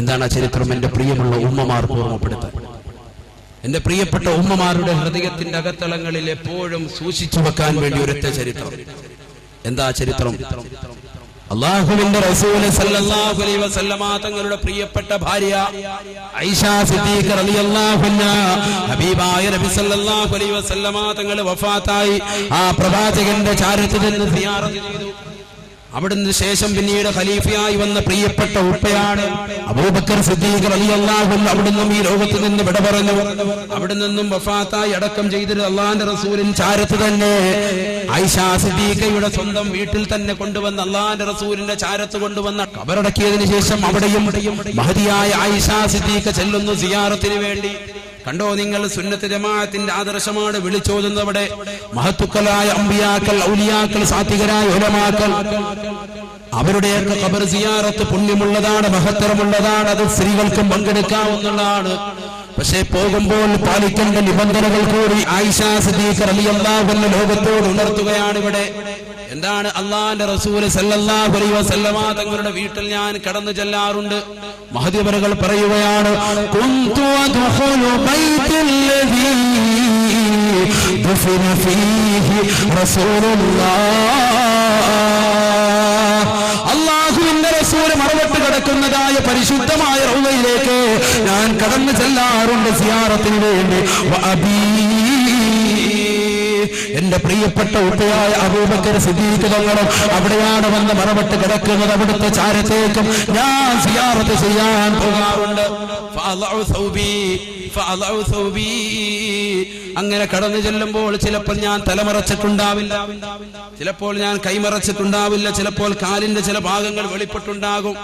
എന്താണ് ആ ചരിത്രം? എന്റെ പ്രിയമുള്ള ഉമ്മമാർക്ക് ഓർമ്മപ്പെടുത്താൻ, എന്റെ പ്രിയപ്പെട്ട ഉമ്മമാരുടെ ഹൃദയത്തിന്റെ അകത്തളങ്ങളിൽ എപ്പോഴും സൂക്ഷിച്ചു വെക്കാൻ വേണ്ടി ഒരൊറ്റ ചരിത്രം. എന്താ ചരിത്രം? അല്ലാഹുവിന്റെ റസൂൽ സല്ലല്ലാഹു അലൈഹി വസല്ലമ തങ്ങളുടെ പ്രിയപ്പെട്ട ഭാര്യ ആയിഷ സിദ്ദീഖ റളിയല്ലാഹു അൻഹ, ഹബീബായ നബി സല്ലല്ലാഹു അലൈഹി വസല്ലമ തങ്ങൾ വഫാത്തായി ആ പ്രവാചകന്റെ ചാരത്തിൽ നിന്ന് സിയാറത്ത് ചെയ്തു. അവിടുന്ന് ശേഷം പിന്നീട് ഖലീഫയായി വന്ന പ്രിയപ്പെട്ട ഉപ്പയാണ് അബൂബക്കർ സിദ്ദീഖ് റളിയല്ലാഹു അൻഹു. അവിടുന്ന് ഈ ലോകത്ത് നിന്ന് വിട പറഞ്ഞു. അവിടെ നിന്നും വഫാത്തായി അടക്കം ചെയ്തിട്ട് അല്ലാഹുവിന്റെ റസൂലിന്റെ ചാരത്ത് തന്നെ ആയിഷ സിദ്ദീഖയുടെ സ്വന്തം വീട്ടിൽ തന്നെ കൊണ്ടുവന്ന് അല്ലാഹുവിന്റെ റസൂലിന്റെ ചാരത്ത് കൊണ്ടുവന്ന് ഖബറടക്കിയതിനു ശേഷം അവിടെയും മഹദിയായ ആയിഷ സിദ്ദീഖ ചെല്ലുന്നു സിയാറത്തിന് വേണ്ടി. കണ്ടോ നിങ്ങൾ, സുന്നത്ത് ജമാഅത്തിന്റെ ആദർശമാണ് വിളിച്ചോതുന്നവിടെ. മഹത്തുക്കളായ അമ്പിയാക്കൾ, ഔലിയാക്കൾ, സാത്വികരായ ഉലമാക്കൾ, അവരുടെയൊക്കെ ഖബർ സിയാറത്ത് പുണ്യമുള്ളതാണ്, മഹത്തരമുള്ളതാണ്. അത് സ്ത്രീകൾക്കും പങ്കെടുക്കാവുന്നതാണ്. പക്ഷേ പോകുമ്പോൾ പാലിക്കേണ്ട നിബന്ധനകൾ കൂടി ആയിഷ സിദ്ദീഖ റളിയല്ലാഹു അൻഹ ലോകത്തോട് ഉണർത്തുകയാണ് ഇവിടെ. എന്താണ്? അല്ലാഹുവിന്റെ റസൂൽ സല്ലല്ലാഹു അലൈഹി വസല്ലമ തങ്ങളുടെ വീട്ടിൽ ഞാൻ കടന്നു ചെല്ലാറുണ്ട്. മഹദി അവറുകൾ പറയുകയാണ്, കുന്തു അദ്ഖുലു ബൈത്തല്ലദീ ദുഫിന ഫീഹി റസൂലുള്ളാഹ്. അല്ലാഹുവിന്റെ റസൂൽ മറവട്ട് കിടക്കുന്നതായ പരിശുദ്ധമായ റൗളയിലേക്ക് ഞാൻ കടന്നു ചെല്ലാറുണ്ട് സിയാറത്തിന് വേണ്ടി. വഅബീ, എന്റെ പ്രിയപ്പെട്ട ഉപ്പയായ അബൂബക്കർ സിദ്ദീഖ് തങ്ങളും അവിടെയാണ് വന്ന് മറവട്ട് കിടക്കുന്നത്. അവിടുത്തെ ചാരത്തേക്കും ഞാൻ സിയാറത്ത് ചെയ്യാൻ പോകാറുണ്ട്. അങ്ങനെ കടന്നു ചെല്ലുമ്പോൾ ചിലപ്പോൾ ഞാൻ തലമറച്ചിട്ടുണ്ടാവില്ല, ചിലപ്പോൾ ഞാൻ കൈമറച്ചിട്ടുണ്ടാവില്ല, ചിലപ്പോൾ കാലിന്റെ ചില ഭാഗങ്ങൾ വെളിപ്പെട്ടുണ്ടാകും.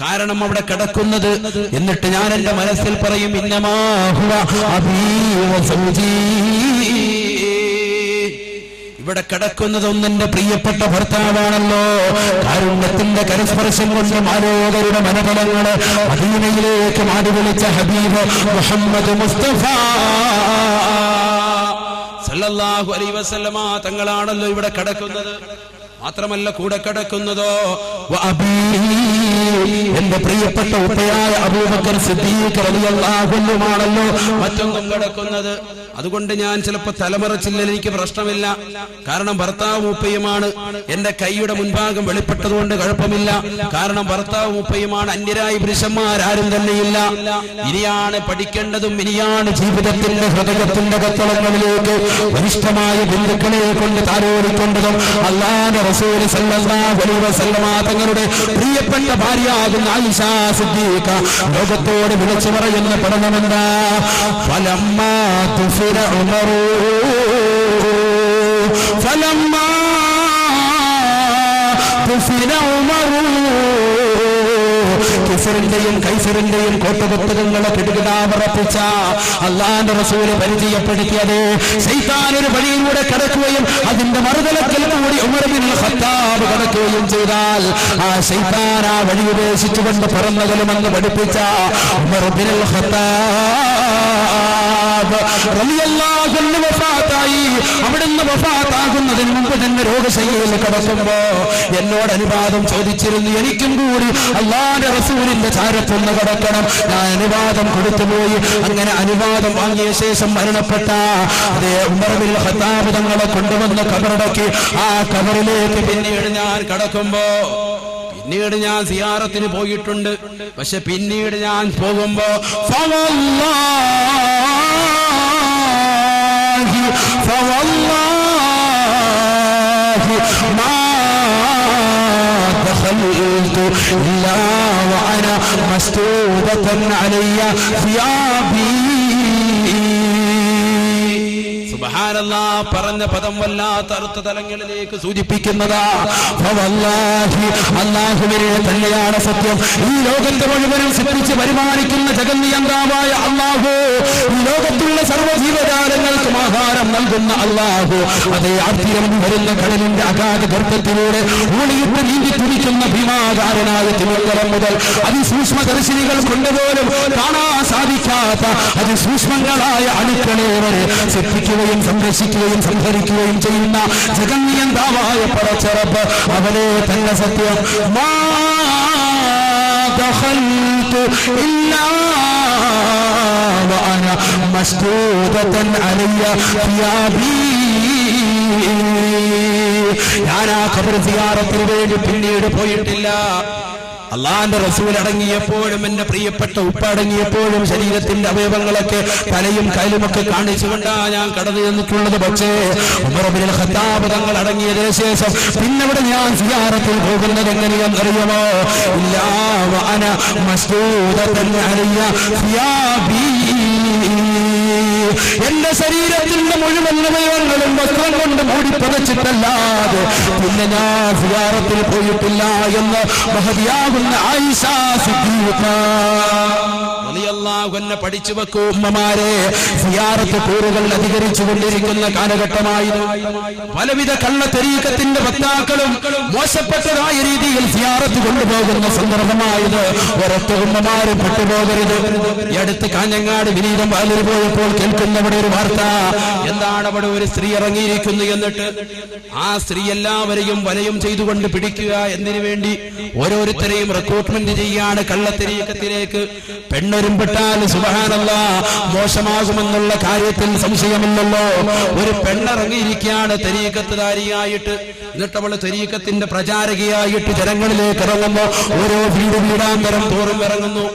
കാരണം അവിടെ കിടക്കുന്നത്. എന്നിട്ട് ഞാൻ എന്റെ മനസ്സിൽ പറയും, ഇന്നമാ ഹുവ അബീ വ സൗജീ, ഇവിടെ കിടക്കുന്നതൊന്നും എന്റെ പ്രിയപ്പെട്ട ഭർത്താവാണല്ലോ. കാരുണ്യത്തിന്റെ കരസ്പർശം കൊണ്ട് മാലോകരുടെ മനതലങ്ങള് മദീനയിലേക്ക് മാടി വിളിച്ച ഹബീബ് മുഹമ്മദ് മുസ്തഫ സല്ലല്ലാഹു അലൈഹി വസല്ലമ തങ്ങളാണല്ലോ ഇവിടെ കിടക്കുന്നത്. മാത്രമല്ല കൂടെ കിടക്കുന്നതോ എന്റെ പ്രിയപ്പെട്ട ഉപ്പയായ അബൂബക്കർ സിദ്ദീഖ് റളിയല്ലാഹു അൻഹുമാണല്ലോ മറ്റൊന്നും കിടക്കുന്നത്. അതുകൊണ്ട് ഞാൻ ചിലപ്പോൾ തലമറച്ചില്ല, എനിക്ക് പ്രശ്നമില്ല. കാരണം ഭർത്താവ് ഉപ്പയുമാണ്. എന്റെ കൈയുടെ മുൻഭാഗം വെളിപ്പെട്ടതുകൊണ്ട് കുഴപ്പമില്ല. കാരണം ഭർത്താവ് ഉപ്പയുമാണ്. അന്യരായ പുരുഷന്മാരാരും തന്നെയില്ല. ഇനിയാണ് പഠിക്കേണ്ടതും, ഇനിയാണ് ജീവിതത്തിന്റെ ഹൃദയത്തിന്റെ കത്തളങ്ങളിലേക്ക് വരിഷ്ഠമായ ബന്ധുക്കളെ കൊണ്ട് താരോടിക്കൊണ്ടതും. അല്ലാഹുവിന്റെ റസൂൽ സല്ലല്ലാഹു അലൈഹി വസല്ലമ തങ്ങളുടെ പ്രിയപ്പെട്ട ഭാര്യയാകുന്ന ആയിഷ സിദ്ദീഖ ലോകത്തോട് വിളിച്ചു പറയുന്ന പഠനമെന്താ? ഫലമ്മാ തുഫിര ഉമറു, ഫലമ്മാ തുഫിര ഉമറു, കിഫറിന്റെയും കൈസറിന്റെയും കോട്ടപുസ്തകങ്ങളെ കിടുകിടാമറപ്പിച്ച അല്ലാഹുവിന്റെ റസൂല് പരിചയപ്പെടുത്തിയത് ശൈത്താൻ ഒരു വഴിയിലൂടെ കടക്കുകയും അതിന്റെ മറുതലത്തിൽ കൂടി ഉമർ ഇബ്നുൽ ഖത്താബ് കടക്കുകയും ചെയ്താൽ ആ ശൈത്താൻ ആ വഴി ഉപേക്ഷിച്ചുകൊണ്ട് പറന്നകലുമെന്ന് പഠിപ്പിച്ച ഉമർ ഇബ്നുൽ ഖത്താബ് റളിയല്ലാഹു അൻഹു വഫാത്തായി. അവിടുന്ന് വഫാത്താകുന്നതിന് മുമ്പ് തന്നെ രോഗശയ്യയിൽ കിടക്കുമ്പോ എന്നോട് അനുവാദം ചോദിച്ചിരുന്നു, എനിക്കും കൂടി അല്ലാഹുവിന്റെ റസൂലിന്റെ ചാരത്തൊന്ന് കിടക്കണം. ഞാൻ അനുവാദം കൊടുത്തുപോയി. അങ്ങനെ അനുവാദം വാങ്ങിയ ശേഷം മരണപ്പെട്ട അതേ ഉമർ ഇബ്നുൽ ഖത്താബ് തങ്ങളെ കൊണ്ടുവന്ന് കബറടക്കി. ആ കബറിലേക്ക് പിന്നീട് ഞാൻ കടക്കുമ്പോ, പിന്നീട് ഞാൻ സിയാറത്തിന് പോയിട്ടുണ്ട്. പക്ഷെ പിന്നീട് ഞാൻ പോകുമ്പോ إلا وأنا مسدودة علي ثيابي. സുബ്ഹാനല്ലാഹ്, പറഞ്ഞ പദം വല്ലാത്ത അർത്ഥ തലങ്ങളിലേക്ക് സൂചിപ്പിക്കുന്നതാ. അല്ലാഹുവിനെ തന്നെയാണ് സത്യം. ഈ ലോകത്തെ മുഴുവനും സൃഷ്ടിച്ച് പരിപാലിക്കുന്ന ജഗന്നിയന്താവായ അല്ലാഹു, ഈ ലോകത്തുള്ള സർവ്വജീവജാലങ്ങൾക്കും ആഹാരം നൽകുന്ന അല്ലാഹു, അതേ ആർത്തിരം വരുന്ന കടലിന്റെ അഗാധ ഗർത്തത്തിലൂടെ ഊളിയിട്ട് നീന്തി തുടിക്കുന്ന ഭീമാകാരനായ തിമിംഗലം മുതൽ അതിസൂക്ഷ്മദർശിനികൾ കൊണ്ടുപോലും കാണാൻ സാധിക്കാത്ത അതിസൂക്ഷ്മങ്ങളായ അണുക്കളെ വരെ സൃഷ്ടിക്കുകയും സംരക്ഷിക്കുകയും സംഹരിക്കുകയും ചെയ്യുന്ന ജഗന്നിയന്താവായ പടച്ചറബ്, അവനെ തന്നെ സത്യം. മാ ദഖൽതു ഇല്ലാ വഅന മസ്ദൂദതൻ അലയ്യ സിയാബി. ഞാൻ ആ ഖബർ സിയാറത്തിന് വേണ്ടി പിന്നീട് പോയിട്ടില്ല. അള്ളാന്റെ റസൂൽ അടങ്ങിയപ്പോഴും എന്റെ പ്രിയപ്പെട്ട ഉപ്പ അടങ്ങിയപ്പോഴും ശരീരത്തിന്റെ അവയവങ്ങളൊക്കെ തലയും കൈലുമൊക്കെ കാണിച്ചുകൊണ്ടാണ് ഞാൻ കടന്നു ചെന്നിട്ടുള്ളത്. പക്ഷേ ഉമർ ഇബ്നുൽ ഖത്താബ് തങ്ങൾ അടങ്ങിയതിനു ശേഷം പിന്നവിടെ ഞാൻ സിയാറത്തിൽ പോകുന്നത് എങ്ങനെയെന്നറിയുമോ? ഇല്ലാ വഅന മസ്ദൂദതൻ അലയ്യ സിയാബി. എന്റെ ശരീരത്തിന്റെ മുഴുവൻ അവയവങ്ങളും വസ്ത്രം കൊണ്ട് മൂടി പതച്ചിട്ടല്ലാതെ പിന്നെ ഞാൻ സിയാറത്തിൽ പോയിട്ടില്ല എന്ന് മഹദിയാകുന്ന ആയിഷ സിദ്ദീഖ റളിയല്ലാഹു അൻഹ പഠിച്ചു വെക്കൂ ഉമ്മമാരെ. സിയാറത്ത് കൂറുകൾ അധികരിച്ചു കൊണ്ടിരിക്കുന്ന കാലഘട്ടമായിരുന്നു. പലവിധ കള്ളത്തരീക്കത്തിന്റെ വക്താക്കളും മോശപ്പെട്ടതായ രീതിയിൽ സിയാറത്ത് കൊണ്ടുപോകുന്ന സന്ദർഭമായത് ഒരൊറ്റ ഉമ്മമാരും പെട്ടുപോകരുത്. ഈ അടുത്ത് കാഞ്ഞങ്ങാട് വിനീതം വാലിൽ പോയപ്പോൾ കേൾക്കുന്നവിടെ ഒരു വാർത്ത. എന്താണ് അവിടെ ഒരു സ്ത്രീ ഇറങ്ങിയിരിക്കുന്നു എന്നിട്ട് ആ സ്ത്രീ എല്ലാവരെയും വലയം ചെയ്തുകൊണ്ട് പിടിക്കുക എന്നതിനു വേണ്ടി ഓരോരുത്തരെയും റിക്രൂട്ട്മെന്റ് ചെയ്യാണ് കള്ളത്തരീക്കത്തിലേക്ക്. പെണ്ണൊരു വരുംപ്പെട്ടാൽ സുബ്ഹാനല്ലാഹ് മോശമാകുമെന്നുള്ള കാര്യത്തിൽ സംശയമില്ലല്ലോ. ഒരു പെണ്ണിറങ്ങിയിരിക്കുകയാണ് തരീഖത്തുകാരിയായിട്ട്, എന്നിട്ട് അവള് തരീഖത്തിന്റെ പ്രചാരകയായിട്ട് ജനങ്ങളിലേക്ക് ഇറങ്ങുമ്പോ ഓരോ വീടാന്തരം തോറും ഇറങ്ങുന്നു.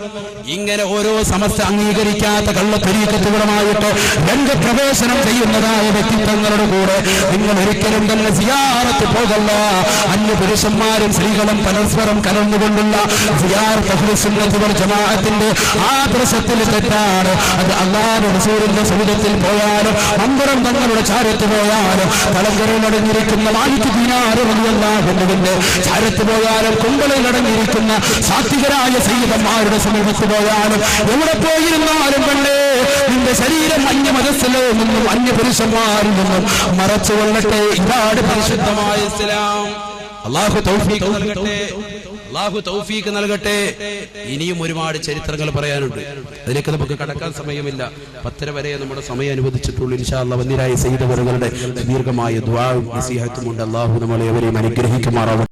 ഇങ്ങനെ ഓരോ സമസ്ത അംഗീകരിക്കാത്ത കള്ള തരീഖത്തുകളുമായിട്ട് രംഗപ്രവേശനം ചെയ്യുന്നതായ വ്യക്തിത്വങ്ങളുടെ കൂടെ നിങ്ങൾ ഒരിക്കലും തന്നെ സിയാറത്ത് പോകല്ല. അന്യ പുരുഷന്മാരും സ്ത്രീകളും പരസ്പരം കലർന്നുകൊണ്ടുള്ള സിയാറത്ത് അഹ്ലു സുന്നത്ത് വൽ ജമാഅത്തിന്റെ ആദർശത്തിൽ തെറ്റാണ്. അത് അല്ലാഹുവിന്റെ റസൂലിന്റെ സുന്നത്തിൽ പോയാലും മമ്പുറം തങ്ങളുടെ ചാരത്ത് പോയാലും കളങ്കരയിൽ അടങ്ങിയിരിക്കുന്ന മാലിക് ദീനാർ റളിയല്ലാഹു അൻഹുവിന്റെ ചാരത്ത് പോയാലും കുമ്പളയിൽ അടങ്ങിയിരിക്കുന്ന സാത്വികരായ സയ്യിദന്മാരുടെ സമീപത്ത് പോയാലും എവിടെ പോയിരുന്നാലും പെണ്ണേ നിന്റെ ശരീരം അന്യ മനസ്സിലോ നിന്നും അന്യ പുരുഷന്മാരിൽ നിന്നും മറച്ചുകൊള്ളട്ടെ. ഇതാണ് പരിശുദ്ധമായ ഇസ്ലാം. അല്ലാഹു തൗഫീഖ് നൽകട്ടെ, അല്ലാഹു തൗഫീഖ് നൽകട്ടെ. ഇനിയും ഒരുപാട് ചരിത്രങ്ങൾ പറയാനുണ്ട്, അതിലേക്ക് നമുക്ക് കടക്കാൻ സമയമില്ല. 10:30 വരെ നമ്മുടെ സമയം അനുവദിച്ചിട്ടുള്ളൂ. ഇൻഷാ അല്ലാഹ് വന്നിരായ സയ്യിദ് അവരുടെ ദീർഘമായ ദുആഉം നസീഹത്തും കൊണ്ട് അല്ലാഹു നമ്മളെ ഏവരെയും അനുഗ്രഹിക്കുമാറാവട്ടെ.